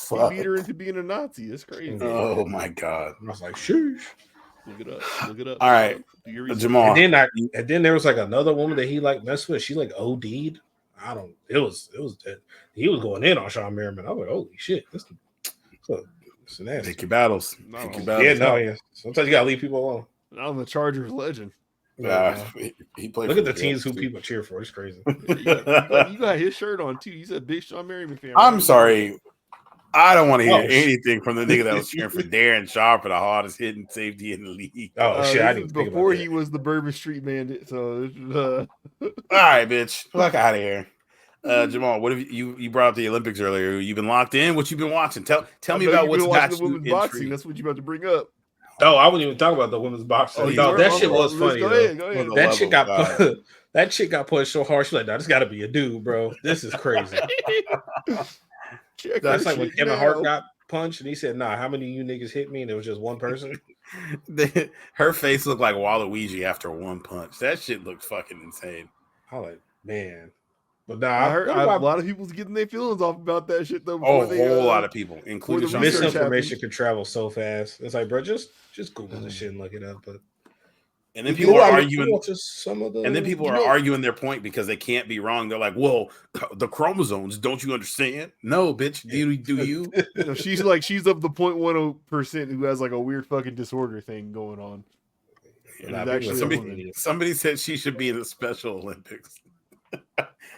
He beat her into being a Nazi. That's crazy. Oh my god! I was like, "Sheesh." Look it up. All right, Jamal. And then there was like another woman that he like messed with. She like OD'd. It was he was going in on Sean Merriman. I was like, holy shit, it's nasty. Pick your battles. Yeah. Sometimes you gotta leave people alone. Not on the Chargers legend. He played. Look at the teams who people cheer for. It's crazy. You got his shirt on too. You said big Sean Merriman fan. I'm sorry. I don't want to hear anything from the nigga that was cheering for Darren Sharp for the hardest hitting safety in the league. Oh shit! I didn't before he was the Bourbon Street Bandit. So, all right, bitch, fuck out of here. Jamal, what have you brought up the Olympics earlier? You've been locked in. What you been watching? Tell me about what's got you women's boxing. That's what you about to bring up. Oh, I wasn't even talking about the women's boxing. Oh, no, that shit was funny. Go ahead. That shit got pushed so hard. She's like, "No, this got to be a dude, bro. This is crazy." That's like when Kevin Hart got punched and he said, "Nah, how many of you niggas hit me?" And it was just one person. Her face looked like Waluigi after one punch. That shit looked fucking insane. I'm like, man. But I heard a lot of people's getting their feelings off about that shit though. A whole lot of people, including misinformation could travel so fast. It's like, bro, just Google this shit and look it up. But and then people are arguing. And then people are arguing their point because they can't be wrong. They're like, "Well, the chromosomes, don't you understand?" No, bitch, do you? No, she's of the 0.10% who has like a weird fucking disorder thing going on. Somebody said she should be in the Special Olympics.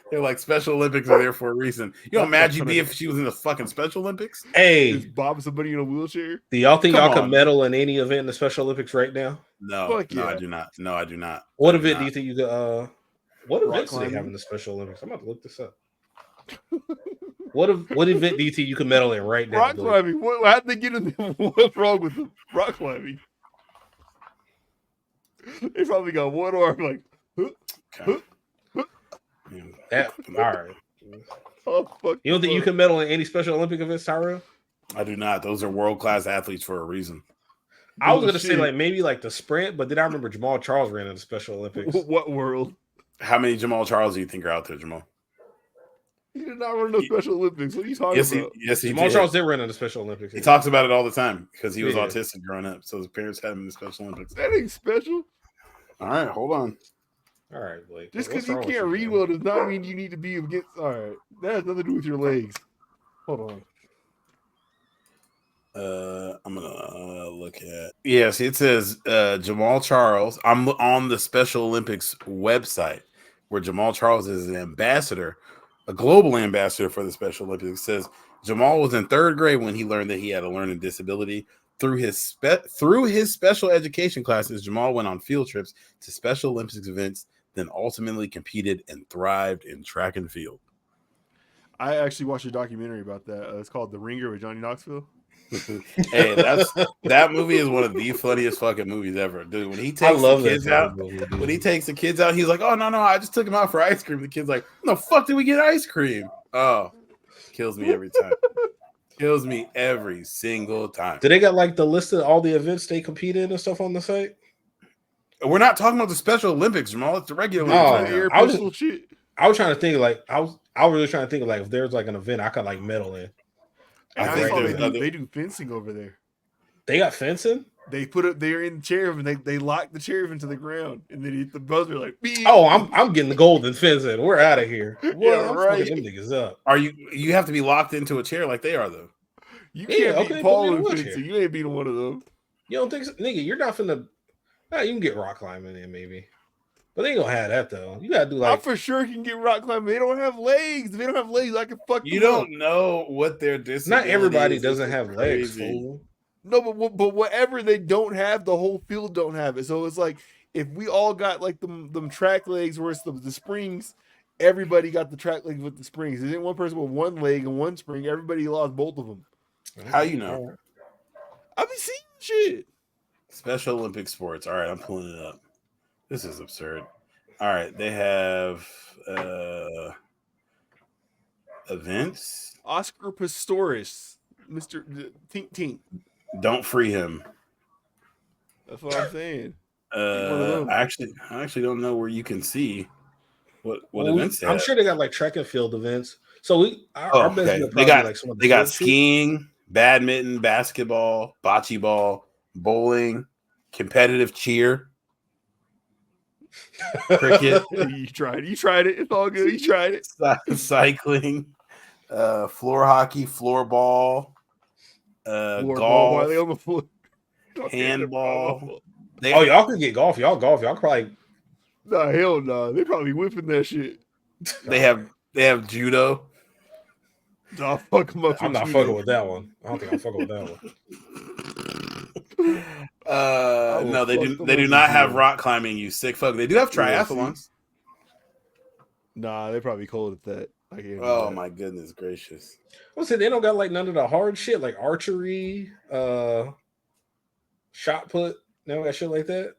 They're like, Special Olympics are there for a reason. You know, imagine you'd be if she was in the fucking Special Olympics. Hey, is Bob somebody in a wheelchair? Do y'all think y'all can medal in any event in the Special Olympics right now? No, I do not. No, I do not. What event do you think you could? What events do they have in the Special Olympics? I'm about to look this up. What event do you think you can medal in right now? Rock climbing. How'd they get in there? What's wrong with them? Rock climbing. They probably got one arm like. Okay. All right. Oh, fuck. You don't think you can medal in any Special Olympic events, Tyrell? I do not. Those are world-class athletes for a reason. I was going to say like maybe like the sprint, but then I remember Jamal Charles ran in the Special Olympics. What world? How many Jamal Charles do you think are out there, Jamal? He did not run the Special Olympics. What are you talking about? Jamal Charles did run in the Special Olympics. He talks about it all the time because he was autistic growing up. So his parents had him in the Special Olympics. That ain't special. All right, hold on. All right, Blake. Just because you can't read well does not mean you need to be against. All right, that has nothing to do with your legs. Hold on. I'm gonna look at. Yes, it says Jamal Charles. I'm on the Special Olympics website where Jamal Charles is an ambassador, a global ambassador for the Special Olympics. It says Jamal was in 3rd grade when he learned that he had a learning disability. Through his special education classes, Jamal went on field trips to Special Olympics events, then ultimately competed and thrived in track and field. I actually watched a documentary about that. It's called The Ringer with Johnny Knoxville. Hey, that movie is one of the funniest fucking movies ever, dude. When he takes the kids out, he's like, "Oh no, I just took him out for ice cream." The kid's like, "No, fuck, did we get ice cream?" Oh, kills me every time. kills me every single time. Do they got like the list of all the events they compete in and stuff on the site? We're not talking about the Special Olympics, Jamal. It's the regular Olympics. I was trying to think I was really trying to think of like if there's like an event I could like medal in. I saw they do fencing over there. They got fencing? They put it there in the chair and they lock the chair into the ground and then hit the buzzer like beep. Oh, I'm getting the golden fencing. We're out of here. Yeah, I'm right. fucking them niggas up. Are you have to be locked into a chair like they are though? You can't beat Paul in fencing. You ain't beating one of them. You don't think so? Nigga, you're not finna you can get rock climbing in maybe. But they ain't gonna have that though. You gotta do like I for sure can get rock climbing. They don't have legs. If they don't have legs, I can fuck you. Them Don't know what their disability. Not everybody doesn't have legs, fool. No, but whatever they don't have, the whole field don't have it. So it's like if we all got like them track legs where it's the springs, everybody got the track legs with the springs. There isn't one person with one leg and one spring. Everybody lost both of them. How you know? I be seeing shit. Special Olympic sports. All right, I'm pulling it up. This is absurd. All right, they have events. Oscar Pistorius, Mr. Tink Tink. Don't free him. That's what I'm saying. I actually don't know where you can see what events. I'm sure they got like track and field events. So they got skiing, badminton, basketball, bocce ball, bowling, competitive cheer, cricket. You tried it. It's all good. You tried it. Cycling, floor hockey, floor golf. Why are they on the floor? Handball. Y'all could get golf. Y'all probably. Nah, hell no. They probably whipping that shit. They have judo. Nah, fuck them up. I'm not fucking with that one. I don't think I'm fucking with that one. No, they do not have rock climbing. You sick fuck. They do have triathlons. Nah, they're probably cold at that. Oh my goodness gracious! I say they don't got like none of the hard shit like archery, shot put. They don't got shit like that.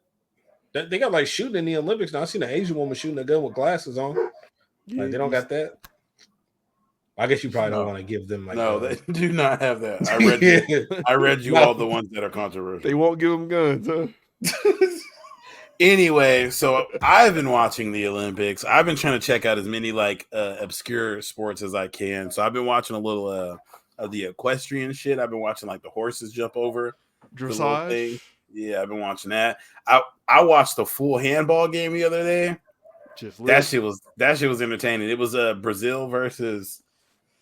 They got like shooting in the Olympics now. I seen an Asian woman shooting a gun with glasses on. Like they don't got that. I guess you probably don't want to give them like. No, they do not have that. I read you all the ones that are controversial. They won't give them guns, huh? Anyway, so I've been watching the Olympics. I've been trying to check out as many like obscure sports as I can. So I've been watching a little of the equestrian shit. I've been watching like the horses jump over dressage. Yeah, I've been watching that. I watched the full handball game the other day. That shit was entertaining. It was Brazil versus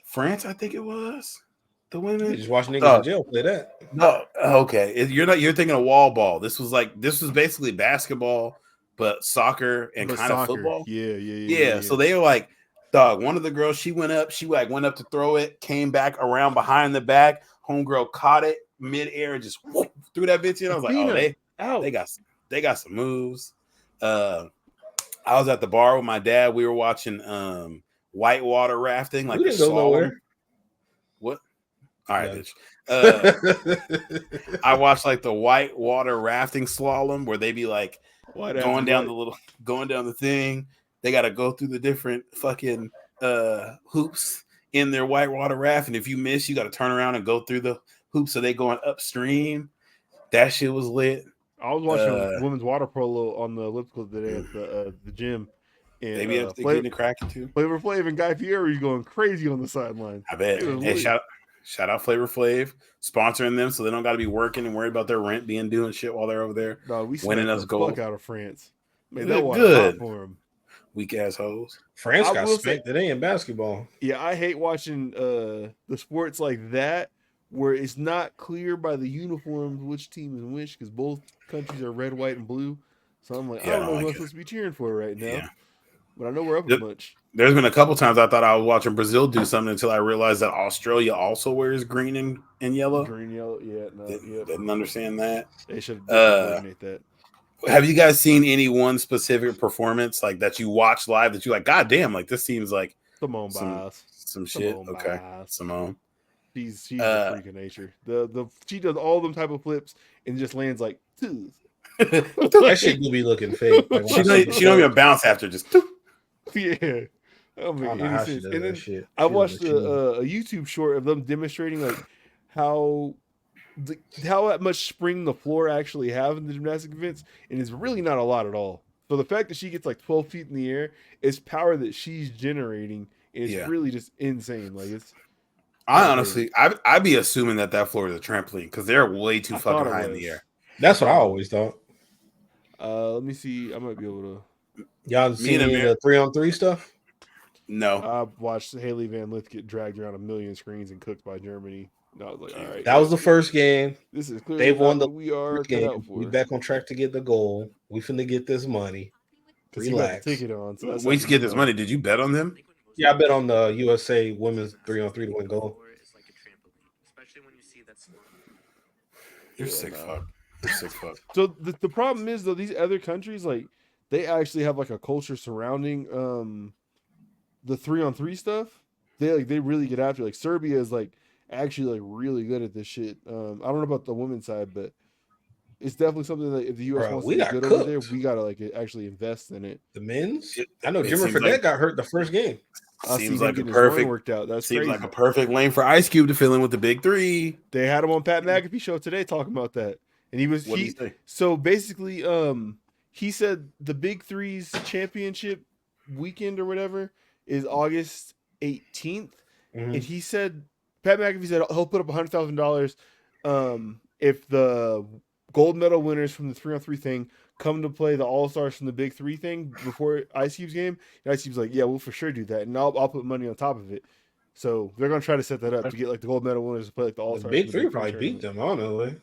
France, I think it was. The women. You just watching niggas in jail play that. No, okay. You're thinking of wall ball. This was basically basketball, but soccer and kind of football. Yeah. So they were like, dog. One of the girls, she went up to throw it, came back around behind the back. Homegirl caught it midair and just whoop, threw that bitch in. I was like, they got some moves. I was at the bar with my dad. We were watching whitewater rafting, like the slalom. What? All right, bitch. I watched like the whitewater rafting slalom where they be like going down the thing. They got to go through the different fucking hoops in their whitewater raft, and if you miss, you got to turn around and go through the hoops. So they going upstream. That shit was lit. I was watching women's water polo on the elliptical today at the gym. And maybe if they getting cracking too. Flavor Flav and Guy Fieri going crazy on the sideline. I bet. Hey, shout out Flavor Flav sponsoring them, so they don't got to be working and worried about their rent being due and shit while they're over there. No, we winning us gold. Fuck out of France. Man, that was good for them. Weak ass hoes. France got spanked today in basketball. Yeah, I hate watching the sports like that where it's not clear by the uniforms which team is which because both countries are red, white, and blue. So I'm like, I don't know who I'm supposed to be cheering for right now. Yeah. But I know we're up a bunch. There's been a couple times I thought I was watching Brazil do something until I realized that Australia also wears green and yellow. Green, yellow, yeah. No, didn't understand that. They should coordinate that. Have you guys seen any one specific performance like that you watch live that you like? God damn, like this seems like Simone Biles. Some shit. Okay, Simone. She's a freak of nature. She does all them type of flips and just lands like two. That shit do be looking fake. Like, she don't even bounce after just. Yeah, That don't I make don't know any how she sense. does And that then shit. I She's watched a machine. a YouTube short of them demonstrating like how how much spring the floor actually have in the gymnastic events, and it's really not a lot at all. So the fact that she gets like 12 feet in the air is power that she's generating. And it's really just insane. Like it's. I honestly, I'd be assuming that floor is a trampoline because they're way too fucking high in the air. That's what I always thought. Let me see. I might be able to. Y'all seen any of the 3-on-3 stuff? No. I watched Haley Van Lith get dragged around a million screens and cooked by Germany. And I was like, all right. That was the first game. This is clearly they won what we are cut out for. We back on track to get the goal. We finna get this money. Relax. The ticket on. So wait to get this money. Did you bet on them? Yeah, I bet on the USA women's 3-on-3 to win gold. You're sick fuck. You're sick fuck. So the problem is though, these other countries like they actually have like a culture surrounding the 3-on-3 stuff. They really get after it. Like Serbia is like actually like really good at this shit. I don't know about the women's side, but it's definitely something that if the US wants to be good over there, we gotta like actually invest in it. The men's, I know Jimmer Fredette got hurt the first game. Seems like a perfect worked out. That's seems crazy. like a perfect lane for Ice Cube to fill in with the big three. They had him on Pat McAfee show today talking about that, and he was so basically he said the Big Three's championship weekend or whatever is August 18th, and he said Pat McAfee said he'll put up $100,000 if the gold medal winners from the 3-on-3 thing come to play the All-Stars from the Big Three thing before Ice Cube's game. And Ice Cube's like, yeah, we'll for sure do that, and I'll put money on top of it. So they're gonna try to set that up to get like the gold medal winners to play like the All-Stars. The Big Three probably beat them, honestly.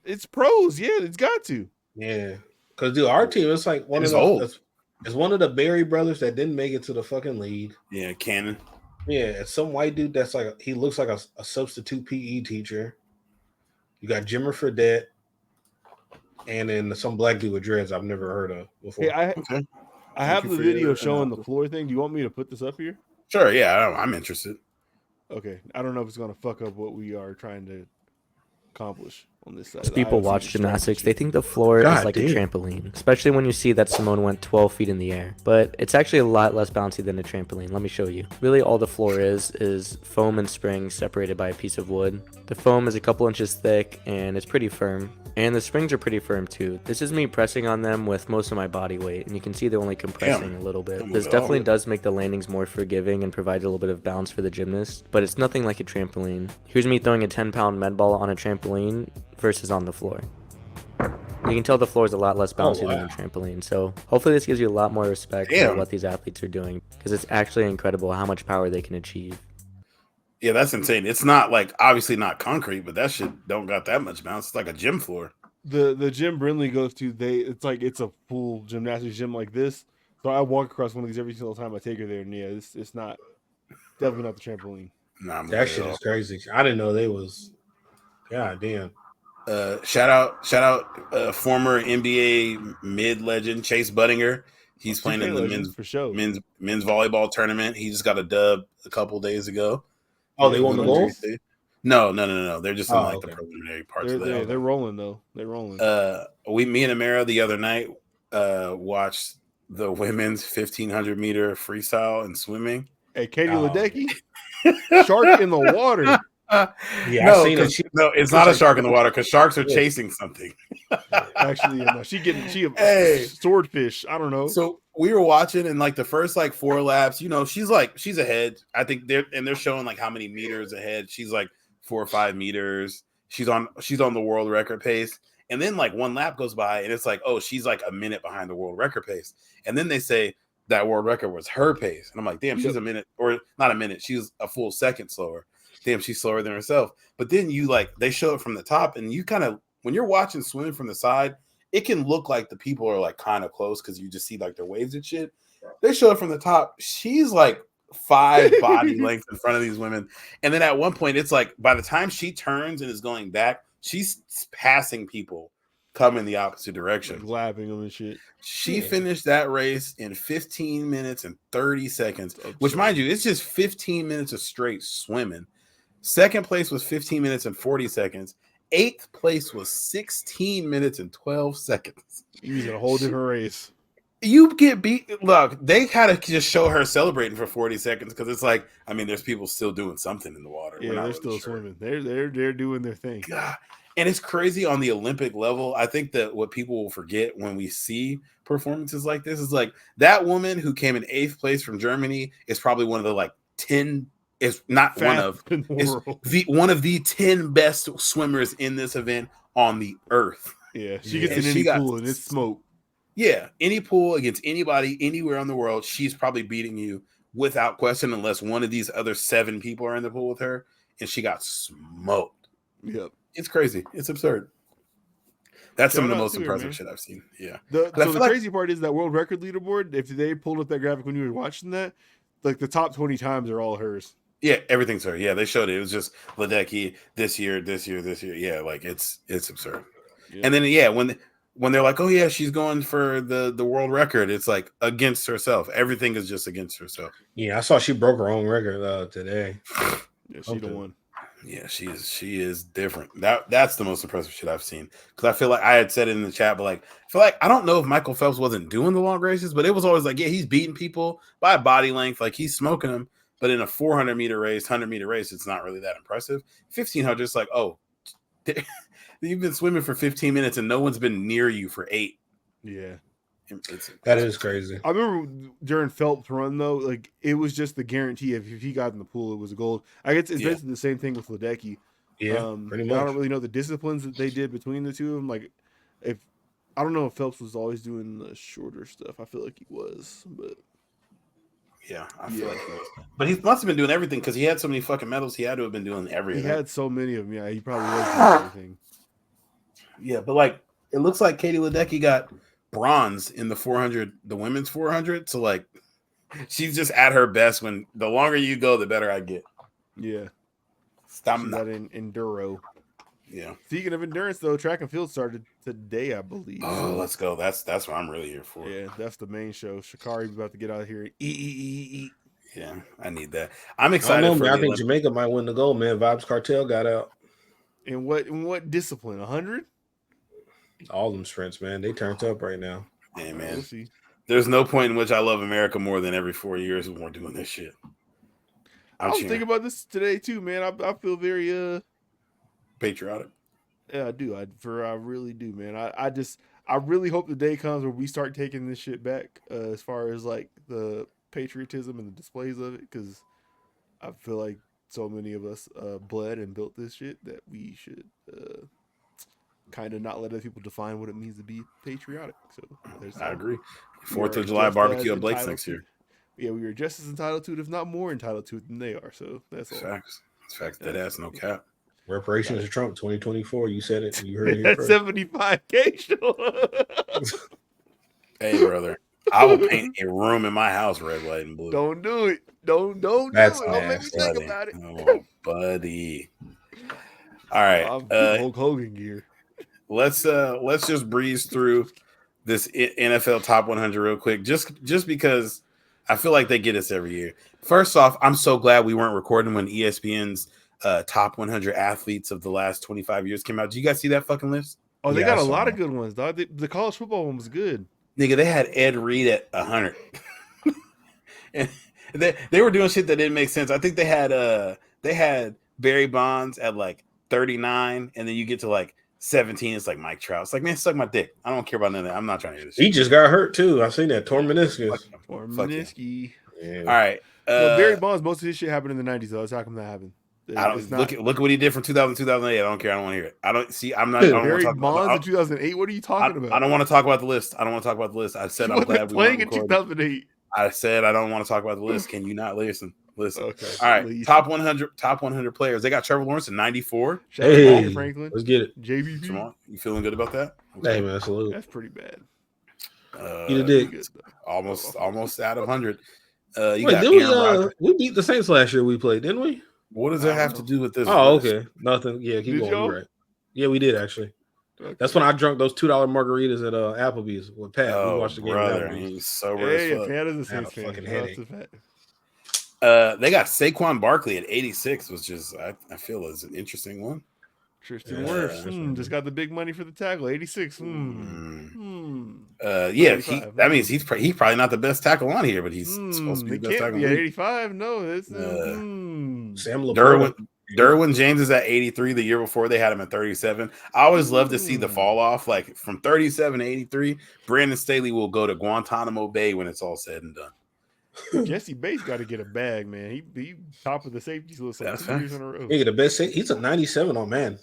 It's pros, yeah, it's got to. Yeah, because dude, our team it's like one of the it's one of the Berry brothers that didn't make it to the fucking league. Yeah, Cannon. Yeah, it's some white dude that's like he looks like a substitute PE teacher. You got Jimmer Fredette, and then some black dude with dreads I've never heard of before. Hey, I have the video showing the floor thing. Do you want me to put this up here? Sure, yeah, I'm interested. Okay, I don't know if it's gonna fuck up what we are trying to accomplish on this side. As people watch gymnastics, they think the floor is like a trampoline, especially when you see that Simone went 12 feet in the air. But it's actually a lot less bouncy than a trampoline. Let me show you. Really, all the floor is foam and springs separated by a piece of wood. The foam is a couple inches thick and it's pretty firm. And the springs are pretty firm too. This is me pressing on them with most of my body weight, and you can see they're only compressing a little bit. This definitely does make the landings more forgiving and provide a little bit of bounce for the gymnast, but it's nothing like a trampoline. Here's me throwing a 10-pound med ball on a trampoline versus on the floor. You can tell the floor is a lot less bouncy than a trampoline, so hopefully this gives you a lot more respect for what these athletes are doing, because it's actually incredible how much power they can achieve. Yeah, that's insane. It's not like obviously not concrete, but that shit don't got that much bounce. It's like a gym floor. The gym Brinley goes to, it's a full gymnastics gym like this. So I walk across one of these every single time I take her there, and yeah, it's not definitely not the trampoline. Nah, that shit is crazy. I didn't know they was. God damn. Shout out former NBA mid legend Chase Budinger. He's playing in the men's volleyball tournament. He just got a dub a couple days ago. Oh, they won the gold? No. They're just in the preliminary parts of that. They're rolling though. They're rolling. Me and Amara the other night watched the women's 1500 meter freestyle and swimming. Hey, Katie Ledecky, shark in the water. No, it's not a shark in the water because sharks are chasing something. Actually, swordfish. I don't know. So we were watching, and like the first 4 laps, she's ahead. I think they're showing like how many meters ahead. She's like 4 or 5 meters. She's on the world record pace. And then like one lap goes by, and it's like, oh, she's like a minute behind the world record pace. And then they say that world record was her pace, and I'm like, damn, she's a minute, or not a minute. She's a full second slower. Damn, she's slower than herself. But then they show it from the top, and you kind of, when you're watching swimming from the side, it can look like the people are like kind of close because you just see like their waves and shit. They show it from the top. She's like 5 body lengths in front of these women. And then at one point, it's like by the time she turns and is going back, she's passing people coming the opposite direction. Like lapping them and shit. She finished that race in 15 minutes and 30 seconds, which mind you, it's just 15 minutes of straight swimming. Second place was 15 minutes and 40 seconds. 8th place was 16 minutes and 12 seconds. He was in a whole different race. You get beat. Look, they had to just show her celebrating for 40 seconds because it's like, I mean, there's people still doing something in the water. Yeah, they're still swimming. They're doing their thing. God. And it's crazy on the Olympic level. I think that what people will forget when we see performances like this is like that woman who came in 8th place from Germany is probably one of the like 10. Is not one of one of the 10 best swimmers in this event on the earth. Yeah, she gets in any pool and it's smoke. Yeah, any pool against anybody anywhere in the world, she's probably beating you without question, unless one of these other 7 people are in the pool with her, and she got smoked. Yep, it's crazy. It's absurd. That's some of the most impressive shit I've seen. Yeah. The crazy part is that world record leaderboard. If they pulled up that graphic when you were watching that, like the top 20 times are all hers. Yeah, everything's her. Yeah, they showed it. It was just Ledecky this year. Yeah, like it's absurd. Yeah. And then when they're like, oh yeah, she's going for the world record, it's like against herself. Everything is just against herself. Yeah, I saw she broke her own record today. Yeah, she the one. Yeah, she is different. That's the most impressive shit I've seen. Because I feel like I had said it in the chat, but like I feel like I don't know if Michael Phelps wasn't doing the long races, but it was always like, yeah, he's beating people by body length, like he's smoking them. But in a 400-meter race, 100-meter race, it's not really that impressive. 1500, it's like, oh, you've been swimming for 15 minutes and no one's been near you for 8. Yeah. That is crazy. I remember during Phelps' run, though, like it was just the guarantee of if he got in the pool, it was a gold. I guess it's basically the same thing with Ledecky. Yeah, pretty much. I don't really know the disciplines that they did between the two of them. Like, I don't know if Phelps was always doing the shorter stuff. I feel like he was, but. Yeah, I feel like he was. But he must have been doing everything because he had so many fucking medals. He had to have been doing everything. He had so many of them. Yeah, he probably was doing everything. Yeah, but like it looks like Katie Ledecky got bronze in the 400, the women's 400. So like she's just at her best. When the longer you go, the better I get. Yeah, stamina. That in enduro. Yeah. Speaking of endurance, though, track and field started today, I believe. Oh, let's go. That's what I'm really here for. Yeah, that's the main show. Sha'Carri's about to get out of here and eat. Yeah, I need that. I'm excited. I think Jamaica might win the gold, man. Vibes Cartel got out. In what discipline? 100? All them sprints, man. They turned up right now. Yeah, man. We'll see. There's no point in which I love America more than every 4 years when we're doing this shit. I was thinking about this today too, man. I feel very patriotic. Yeah, I do. I really do, man. I really hope the day comes where we start taking this shit back as far as like the patriotism and the displays of it, because I feel like so many of us bled and built this shit that we should kind of not let other people define what it means to be patriotic. So I agree. 4th of July barbecue at Blake's next year. Yeah, we are just as entitled to it, if not more entitled to it than they are. So that's all. Facts. Facts. That ass, no cap. Reparations to Trump 2024. You said it. You heard it. That 75K show. Hey, brother. I will paint a room in my house red, white, and blue. Don't do it. Don't That's do it. Don't make me think about it. Oh, buddy. All right. Hulk Hogan gear. Let's just breeze through this NFL Top 100 real quick, just because I feel like they get us every year. First off, I'm so glad we weren't recording when ESPN's Top 100 athletes of the last 25 years came out. Did you guys see that fucking list? Oh, they got a lot of good ones, dog. The college football one was good. Nigga, they had Ed Reed at 100. And they were doing shit that didn't make sense. I think they had Barry Bonds at like 39, and then you get to like 17, it's like Mike Trout. It's like, man, suck my dick. I don't care about none of that. I'm not trying to hear this shit. He just got hurt too. I seen that torn meniscus. Yeah. All right. Barry Bonds, most of his shit happened in the 90s, though. That's how come that happened. Look at what he did from 2000 to 2008. I don't care. I don't want to hear it. Barry Bonds in 2008. What are you talking about? I don't want to talk about the list. I said I'm glad we playing in 2008. I said I don't want to talk about the list. Can you not listen? Okay. All right. Please. Top 100 players. They got Trevor Lawrence in 94. Hey, Franklin. Let's get it. JVP. Jamal, you feeling good about that? Okay. Hey, man, salute. That's pretty bad. You did almost out of 100. We beat the Saints last year. We played, didn't we? What does that have to do with this? Oh, okay. Nothing. Yeah, keep going. Right. Yeah, we did actually. Okay. That's when I drank those $2 margaritas at Applebee's with Pat. Oh, we watched the game. Brother, he's sober as fuck. Pat is a Saints fan. Fucking headache. They got Saquon Barkley at 86, which is I feel is an interesting one. Tristan Wirfs just got the big money for the tackle. 86. That means he's probably not the best tackle on here, but he's supposed to be the best tackle. Yeah, 85. No, it's Sam Derwin James is at 83. The year before they had him at 37. I always love to see the fall off, like from 37 to 83. Brandon Staley will go to Guantanamo Bay when it's all said and done. Jesse Bates got to get a bag, man. He top of the safeties list like 2 years in a row. He the best. He's a 97 on man.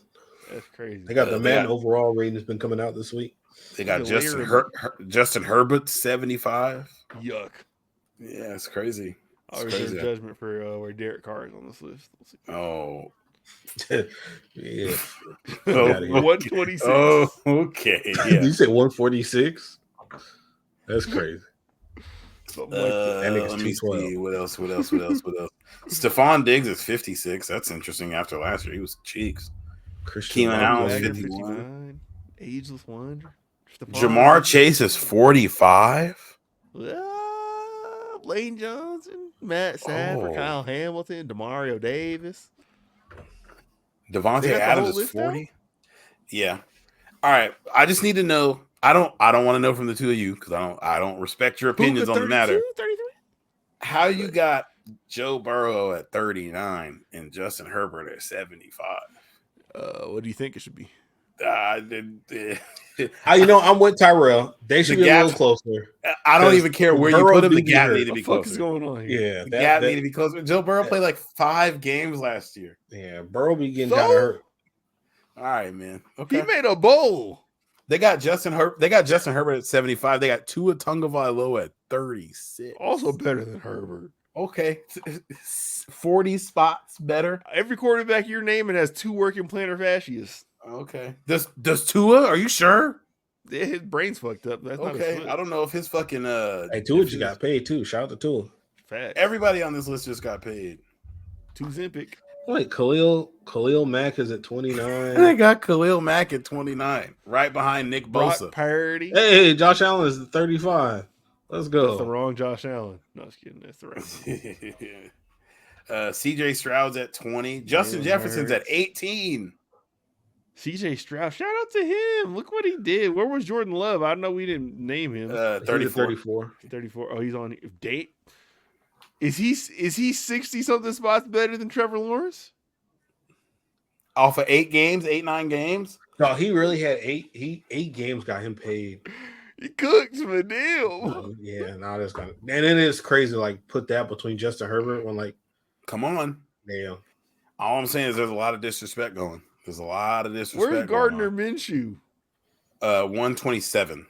That's crazy. They got the man overall rating has been coming out this week. They got Justin Herbert 75. Yuck. Yeah, it's crazy. I'll reserve judgment for where Derek Carr is on this list. Oh. Yeah. 126. Oh, okay. Yeah. You said 146? That's crazy. Let me see. What else? Stephon Diggs is 56. That's interesting after last year. He was cheeks. Keenan Allen is 51. Ageless wonder. Jamar Chase is 45. Lane Johnson, Matt Stafford, Kyle Hamilton, Demario Davis. Devontae Adams is 40. Yeah. All right. I just need to know. I don't want to know from the two of you because I don't respect your opinions on the matter. 33? How you got Joe Burrow at 39 and Justin Herbert at 75? What do you think it should be? I'm with Tyrell. They should be a little closer. I don't even care where you put him. The gap need to be closer. What is going on here? Yeah, the gap need to be closer. Joe Burrow played like 5 games last year. Yeah, Burrow be getting kind of hurt. All right, man. Okay, he made a bowl. They got Justin Herbert at 75. They got Tua Tagovailoa at 36. Also better than Herbert. Okay. 40 spots better. Every quarterback you're naming has 2 working plantar fascias. Okay. Does Tua? Are you sure? Yeah, his brain's fucked up. That's okay. Not I don't know if his fucking Hey, Tua just got paid too. Shout out to Tua. Fact. Everybody on this list just got paid. Zempic. Wait, Khalil Mack is at 29. They got Khalil Mack at 29, right behind Nick Bosa. Brock Purdy. Hey, Josh Allen is at 35. Let's go. That's the wrong Josh Allen. No, just kidding. That's the right one. CJ Stroud's at 20. Justin Jefferson's at 18. CJ Stroud. Shout out to him. Look what he did. Where was Jordan Love? I know we didn't name him. 34. 34. Oh, he's on date. Is he 60-something spots better than Trevor Lawrence? Off of 9 games? No, he really had 8 games got him paid. He cooks for damn. Yeah, now that's kind of, and it is crazy to like put that between Justin Herbert when like, come on. Damn. All I'm saying is there's a lot of disrespect going. There's a lot of disrespect. Where's Gardner Minshew? 127.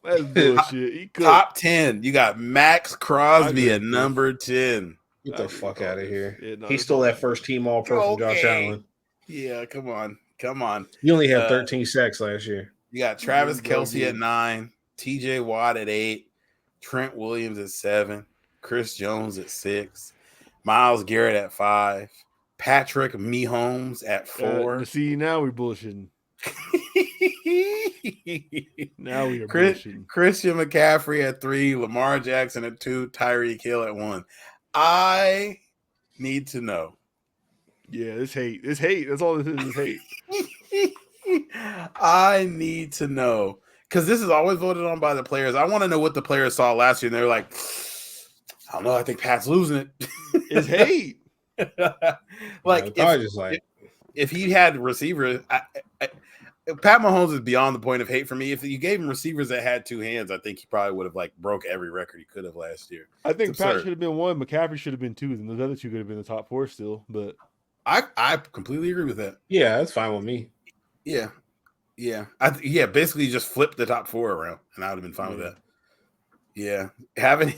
That's bullshit. Top 10. You got Max Crosby at number 10. Get the fuck out of here. Yeah, no, he stole that first team all-pro from Josh Allen. Yeah, come on. You only had 13 sacks last year. You got Travis Kelce at 9, TJ Watt at 8, Trent Williams at 7, Chris Jones at 6, Myles Garrett at 5, Patrick Mahomes at 4. See, now we're bullshitting. Now we are bullshitting. Christian McCaffrey at 3, Lamar Jackson at 2, Tyreek Hill at 1. I need to know. Yeah, this hate. That's all this is hate. I need to know because this is always voted on by the players. I want to know what the players saw last year. And they're like, I don't know. I think Pat's losing it. It's hate. Like, if he had receivers, Pat Mahomes is beyond the point of hate for me. If you gave him receivers that had 2 hands, I think he probably would have like broke every record he could have last year. I think Pat should have been 1. McCaffrey should have been 2. And those other 2 could have been the top 4 still. But I completely agree with that. Yeah, that's fine with me. Yeah. Basically, just flip the top 4 around, and I would have been fine with that. Yeah, having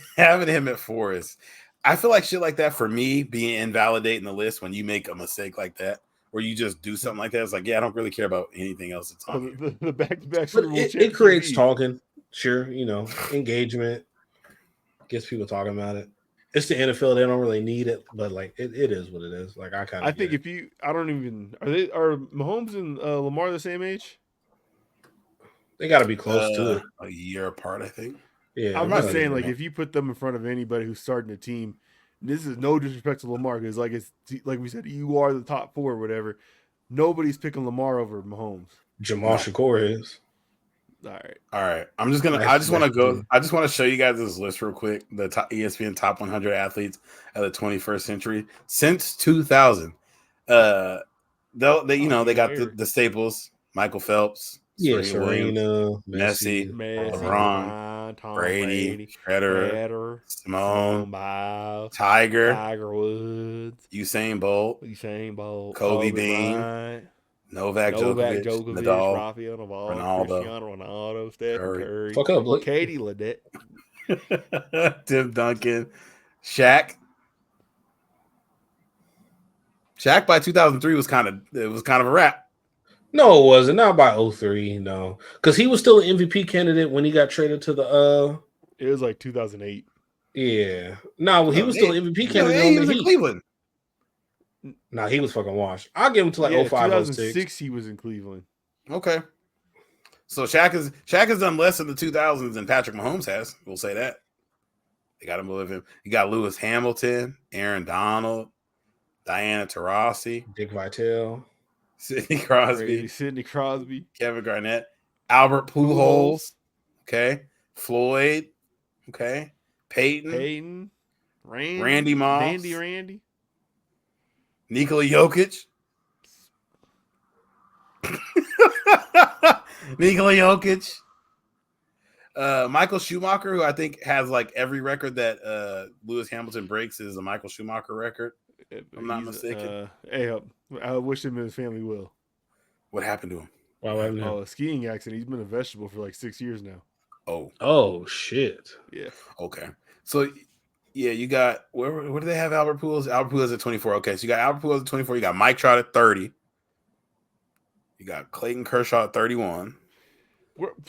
him at 4 is. I feel like shit like that for me being invalidating the list when you make a mistake like that, or you just do something like that. It's like, yeah, I don't really care about anything else that's on here. The back-to-back. It creates talking. Sure, engagement gets people talking about it. It's the NFL; they don't really need it, but like it is what it is. Like I think are Mahomes and Lamar the same age? They got to be close to it. A year apart, I think. Yeah, I'm not saying like if you put them in front of anybody who's starting a team, this is no disrespect to Lamar because like we said, you are the top 4 or whatever. Nobody's picking Lamar over Mahomes. Jamal Shakur is. All right. I just want to show you guys this list real quick. The ESPN top 100 athletes of the 21st century since 2000. They got the staples: Michael Phelps, Serena, Messi, LeBron, Tom Brady, Federer, Simone Biles, Tiger Woods, Usain Bolt, Kobe Dean, Novak Djokovic, Nadal, Rafael Nadal, Cristiano Ronaldo, Stephen Curry, fuck up, look. Katie Ledecky, Tim Duncan, Shaq. Shaq by 2003 was kind of a wrap. No, it wasn't. Not by 2003, no. Because he was still an MVP candidate when he got traded to the It was like 2008. Yeah. No, he was still an MVP candidate. He was in Cleveland. Nah, he was fucking washed. I'll give him to like 05, 2006 he was in Cleveland. Okay. So Shaq has done less in the 2000s than Patrick Mahomes has. We'll say that. They got him with him. You got Lewis Hamilton, Aaron Donald, Diana Taurasi, Dick Vitale, Sidney Crosby, Kevin Garnett, Albert Pujols, okay, Floyd, okay, Peyton, Randy Moss, Randy, Nikola Jokic, Michael Schumacher, who I think has like every record that Lewis Hamilton breaks is a Michael Schumacher record. If I'm not mistaken. I wish him and his family well. What happened to him? A skiing accident. He's been a vegetable for like 6 years now. Oh shit. Yeah. Okay. So yeah, you got where do they have Albert Pujols? Albert Pujols at 24. Okay, so you got Albert Pujols at 24. You got Mike Trout at 30. You got Clayton Kershaw at 31.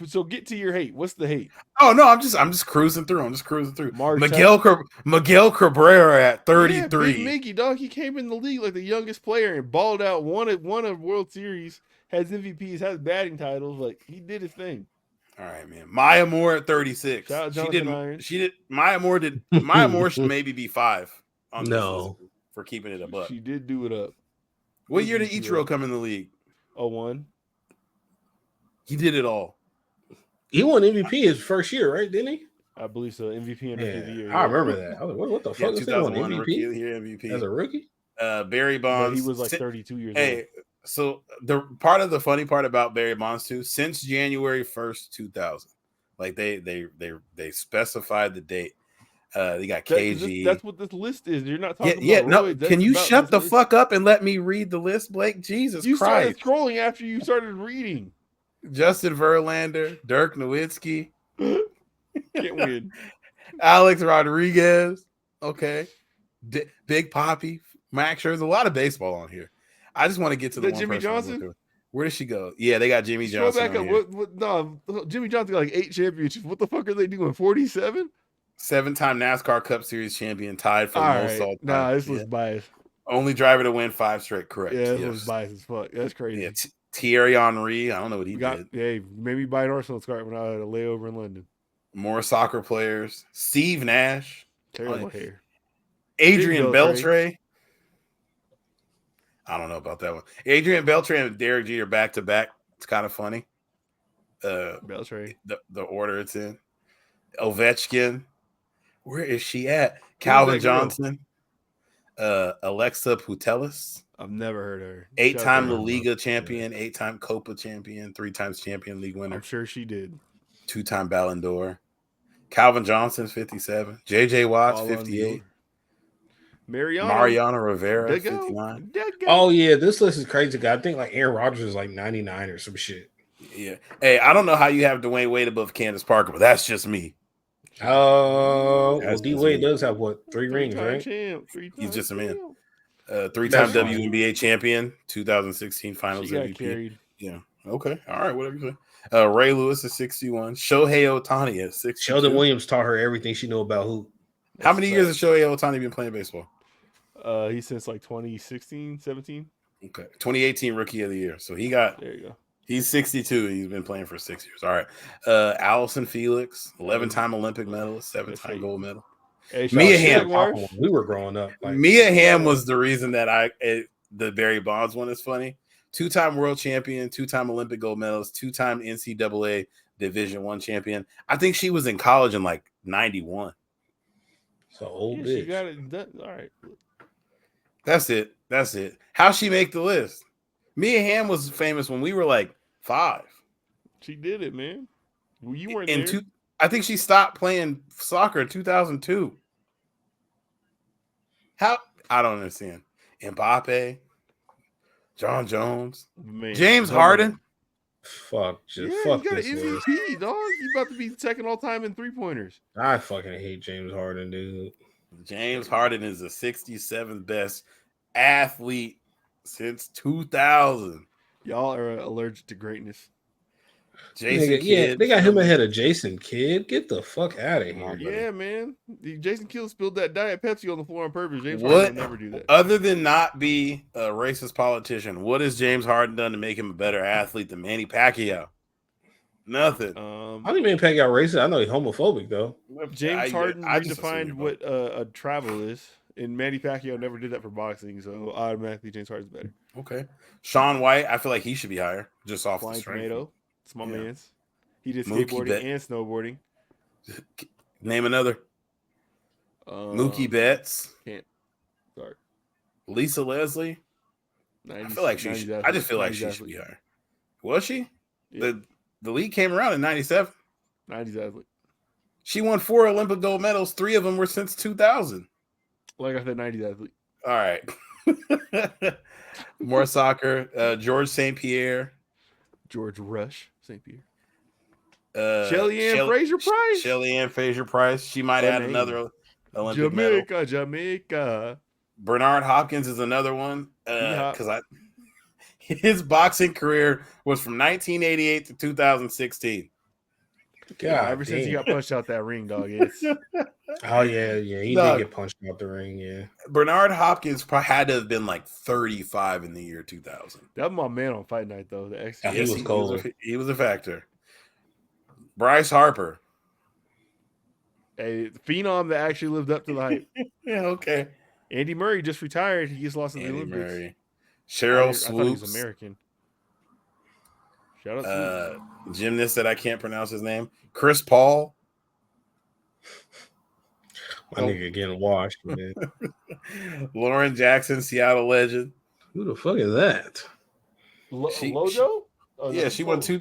So get to your hate. What's the hate? Oh no, I'm just cruising through. Miguel Cabrera at 33. Yeah, Big Mickey, dog. He came in the league like the youngest player and balled out. Won a World Series. Has MVPs. Has batting titles. Like he did his thing. All right, man. Maya Moore at 36. Maya Moore should maybe be 5 on this for keeping it a buck. She did do it up. What year did Ichiro come in the league? 01. He did it all. He won MVP his first year, right? Didn't he? I believe so. MVP and Rookie of the Year. I remember that. I was like, what the fuck? 2001 MVP as a rookie? Barry Bonds. But he was like 32 years old. Hey, so the funny part about Barry Bonds too, since January 1st, 2000, like they specified the date. They got KG. That's what this list is. You're not talking about Roy. Can you shut the fuck up and let me read the list, Blake? Jesus you Christ. You started scrolling after you started reading. Justin Verlander, Dirk Nowitzki. Can't win. Alex Rodriguez. Okay. Big Papi. Max Scherzer. A lot of baseball on here. I just want to get to the one Jimmy Johnson. Where did she go? Yeah, they got Jimmy Johnson. Back up. Jimmy Johnson got like 8 championships. What the fuck are they doing? 47? 7-time NASCAR Cup Series champion, tied for most all time. Nah, this was biased. Only driver to win 5 straight. Correct. Yeah, this was biased as fuck. That's crazy. Yeah, Thierry Henry. I don't know what he did. Yeah, maybe buy an Arsenal card when I had a layover in London. More soccer players. Steve Nash. Terrible hair. Adrian Beltre. I don't know about that one. Adrian Beltre and Derek Jeter back to back. It's kind of funny. Beltre. The order it's in. Ovechkin. Where is she at? Calvin Johnson. Alexa Putellas. I've never heard of her. 8-time La Liga champion, 8-time Copa champion, 3 times Champion League winner. I'm sure she did. 2-time Ballon d'Or. Calvin Johnson, 57. JJ Watts, 58. Mariano Rivera, 59. Oh, yeah. This list is crazy. I think like Aaron Rodgers is like 99 or some shit. Yeah. Hey, I don't know how you have Dwayne Wade above Candace Parker, but that's just me. Well, D Wade does have 3 rings, right? He's just a man. 3-time WNBA champion, 2016 Finals MVP. Carried. Yeah. Okay. All right. Whatever you say. Ray Lewis is 61. Shohei Ohtani is 60. Sheldon Williams taught her everything she knew about hoop. How many years has Shohei Ohtani been playing baseball? He's since like 2016, 17. Okay. 2018 Rookie of the Year. So he got. There you go. He's 62. He's been playing for 6 years. All right. Allison Felix, 11-time Olympic medalist, 7-time gold medal. Hey, Mia Hamm. We were growing up. Mia Hamm was the reason that the Barry Bonds one is funny. 2-time world champion, 2-time Olympic gold medalist, 2-time NCAA Division I champion. I think she was in college in like 91. So old bitch. She got it. All right. That's it. How'd she make the list? Mia Hamm was famous when we were like 5. She did it, man. Well, you weren't in there. I think she stopped playing soccer in 2002. How? I don't understand. Mbappe, John Jones, Man, James Harden. Fuck Yeah, fuck you got an this list. MVP, dog. You about to be second all time in 3-pointers. I fucking hate James Harden, dude. James Harden is the 67th best athlete since 2000. Y'all are allergic to greatness. Jason Kidd, they got him ahead of Jason Kidd. Get the fuck out of here. Yeah, man. Jason Kidd spilled that Diet Pepsi on the floor on purpose. James Harden would never do that. Other than not be a racist politician, what has James Harden done to make him a better athlete than Manny Pacquiao? Nothing. I think Manny Pacquiao racist. I know he's homophobic though. James Harden redefined what a travel is, and Manny Pacquiao never did that for boxing, so automatically James Harden's better. Okay. Shaun White, I feel like he should be higher, just off Flying the strength. Tomato. It's my man's. He did Mookie skateboarding and snowboarding. Name another. Mookie Betts. Can't. Sorry. Lisa Leslie. 90s, I feel like she should. I just feel like she should be higher. Was she? Yeah. The league came around in 97. 90s athlete. She won 4 Olympic gold medals. 3 of them were since 2000. Like I said, 90s athlete. All right. More soccer. George St. Pierre. George Rush St. Pierre. Shelly-Ann Fraser-Price. Shelly-Ann Fraser-Price. She might add another Olympic medal. Jamaica. Bernard Hopkins is another one. Because his boxing career was from 1988 to 2016. God, ever since he got punched out that ring, dog. Oh yeah, he did get punched out the ring. Yeah, Bernard Hopkins had to have been like 35 in the year 2000. That was my man on Fight Night, though. He was cold. He was a factor. Bryce Harper, a phenom that actually lived up to the hype. Yeah, okay. Andy Murray just retired. He just lost in the Olympics. Murray. Cheryl Swoops. I thought he was American. Shout out gymnast that I can't pronounce his name. Chris Paul. My nigga getting washed, man. Lauren Jackson, Seattle legend. Who the fuck is that? Lojo? Yeah, she won 2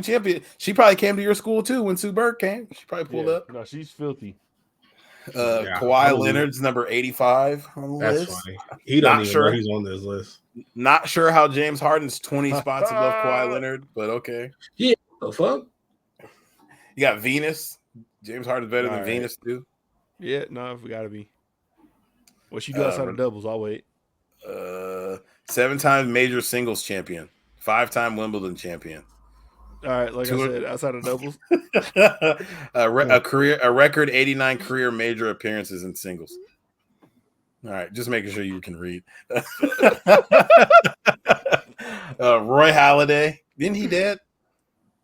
champions. She probably came to your school too when Sue Bird came. She probably pulled up. No, she's filthy. Kawhi Leonard's number 85 on the list. That's funny. He don't even know he's on this list. Not sure how James Harden's 20 spots above Kawhi Leonard, but okay. Yeah, the fuck? You got Venus. James Harden's better than Venus too. Yeah, no, we gotta be. What she do outside of doubles? I'll wait. 7-time major singles champion, 5-time Wimbledon champion. All right, like I said, outside of doubles, a record 89 career major appearances in singles. All right, just making sure you can read. Roy Halladay, didn't he dead?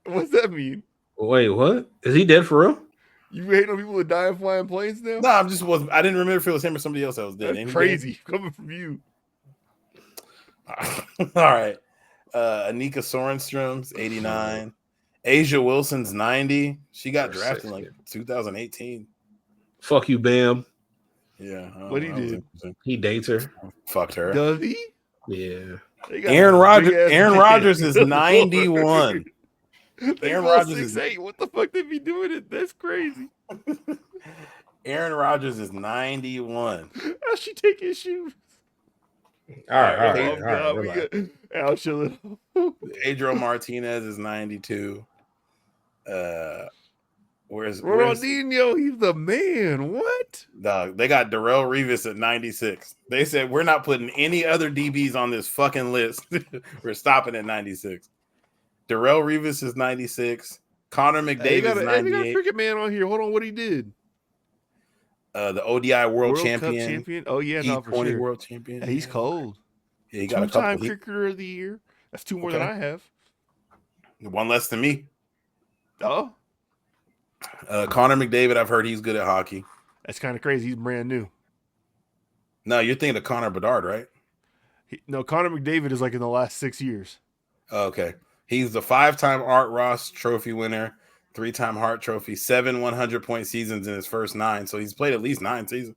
What's that mean? Wait, what? Is he dead for real? You hate on people who die flying planes now? No, I didn't remember if it was him or somebody else that was dead. That's crazy coming from you. All right. Anika Sorenstrom's 89. Asia Wilson's 90. She got drafted in like 2018. Fuck you, Bam. Yeah. What he did? He dates her. Fucked her. Does he? Yeah. Aaron Rodgers is 91. Aaron Rodgers is 6'8". What the fuck they be doing it? That's crazy. Aaron Rodgers is 91. How's she take his shoes? All right. I'll chill it. Adriel Martinez is 92. Where's Ronaldinho? He's the man. What? Dog, they got Darrell Revis at 96. They said we're not putting any other DBs on this fucking list. We're stopping at 96. Darrell Revis is 96. Connor McDavid is 98. We got a cricket man on here. Hold on, what he did? The ODI World Champion. Oh yeah, no, for sure. World Champion. He's cold. Yeah, he got 2-time cricketer of the year. That's 2 more than I have. 1 less than me. Oh. Connor McDavid, I've heard he's good at hockey. That's kind of crazy. He's brand new. No, you're thinking of Connor Bedard, right? No, Connor McDavid is like in the last 6 years. Okay. He's the 5-time Art Ross Trophy winner, 3-time Hart Trophy, 7 100-point seasons in his first 9. So he's played at least 9 seasons.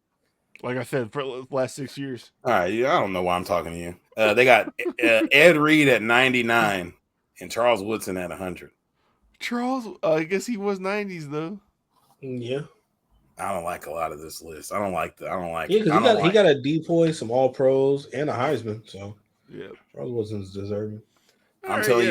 Like I said, for the last 6 years. All right. I don't know why I'm talking to you. They got Ed Reed at 99 and Charles Woodson at 100. Charles, I guess he was 90s though. Yeah. I don't like a lot of this list. I don't like. Yeah, because he got a DPOY, some All Pros, and a Heisman. So yeah, Charles Woodson's deserving. I'm telling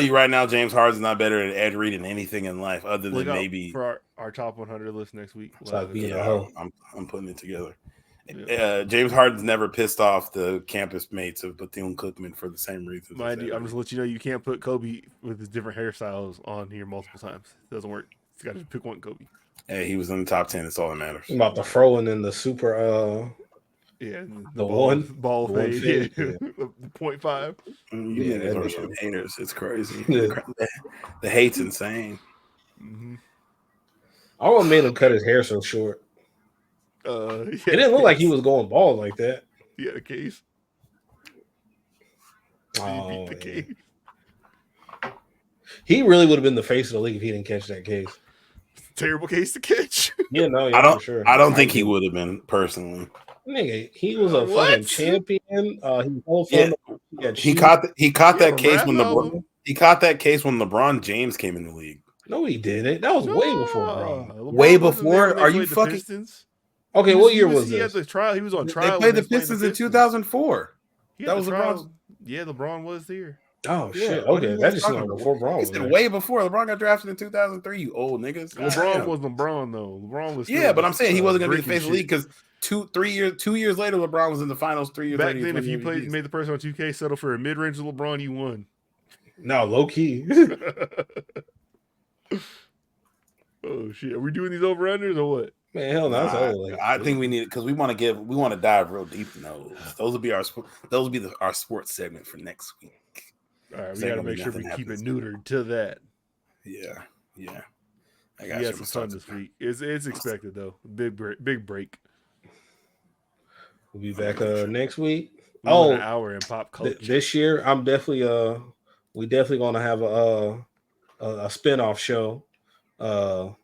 you right now, James Harden's not better than Ed Reed in anything in life, other than maybe for our top 100 list next week. I'm putting it together. Yeah. James Harden's never pissed off the campus mates of Bethune-Cookman for the same reason. Mind you, I'm just letting you know you can't put Kobe with his different hairstyles on here multiple times. It doesn't work. You got to pick one Kobe. Hey, he was in the top 10. That's all that matters. About the throwing in the super the ball fade. Yeah. The 0.5. Yeah, these are some haters. It's crazy. The hate's insane. Mm-hmm. I would have made him cut his hair so short. It didn't look like he was going bald like that. He had a case. He beat the case. He really would have been the face of the league if he didn't catch that case. Terrible case to catch. Yeah, I don't think he would have been personally. Nigga, he was a fucking champion. He caught that case when LeBron James came in the league. No, he didn't. That was way before, bro. Way before? Are you fucking? Pistons? Okay, what year was this? He had the trial. He was on trial. They played the Pistons in 2004. That was LeBron. Yeah, LeBron was there. Oh shit! Okay, that just sounded before LeBron was there. Way before LeBron got drafted in 2003. You old niggas. LeBron was LeBron though. LeBron was. But I'm saying he wasn't going to be the face of the league because 2 years later, LeBron was in the finals. 3 years back later, then, if you made the person on 2K settle for a mid-range of LeBron, you won. No, low key. Oh shit! Are we doing these over-unders or what? Man, hell no. That's I think we need it because we want to dive real deep in those. Those will be our sports segment for next week. All right, we got to make sure we keep it neutered to that. Yeah. I got some fun this week. It's expected though. Big break. We'll be back next week. An hour in pop culture. This year, I'm definitely we definitely gonna have a spinoff show. The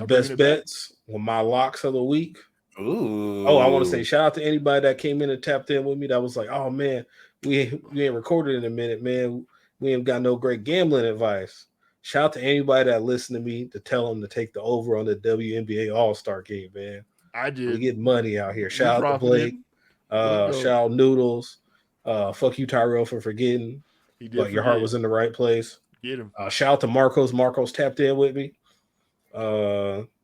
best bets with my locks of the week. Ooh. Oh, I want to say shout out to anybody that came in and tapped in with me. That was like, oh man, we ain't recorded in a minute, man. We ain't got no great gambling advice. Shout out to anybody that listened to me to tell them to take the over on the WNBA All-Star game, man. I did. We get money out here. Shout out to Blake. Shout out Noodles. Fuck you, Tyrell, for forgetting. But your heart was in the right place. Get him. Shout out to Marcos. Marcos tapped in with me.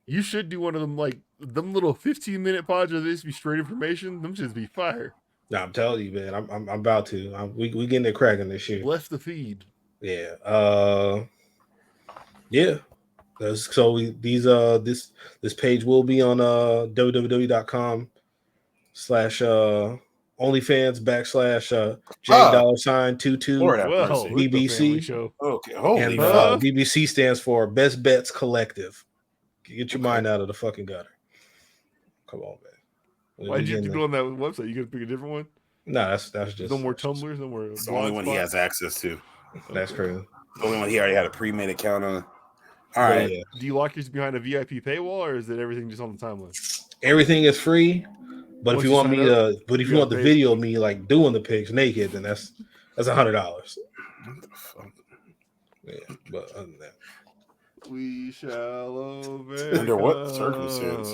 You should do one of them, like them little 15-minute pods where this be straight information. Them just be fire. Nah, I'm telling you, man. I'm about to. We getting it cracking this year. Bless the feed. Yeah. Yeah. So this page will be on www.com/OnlyFans /J$22 BBC. Okay. And BBC stands for Best Bets Collective. Get your mind out of the fucking gutter. Come on, man. Why'd you have to go on that website? You gonna pick a different one? No, that's just no more Tumblrs, no more. It's the only one he has access to. That's crazy. The only one he already had a pre-made account on. All right. Yeah. Do you lock yours behind a VIP paywall, or is it everything just on the timeline? Everything is free, but if you want me to, if you want the video of me like doing the pics naked, then that's $100. Yeah, but other than that, we shall obey. Under what circumstance?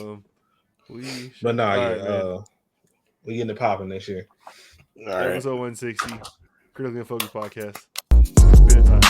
But nah, we getting it popping this year. All right. Episode 160, Critically Unfocused Podcast. It's been a time.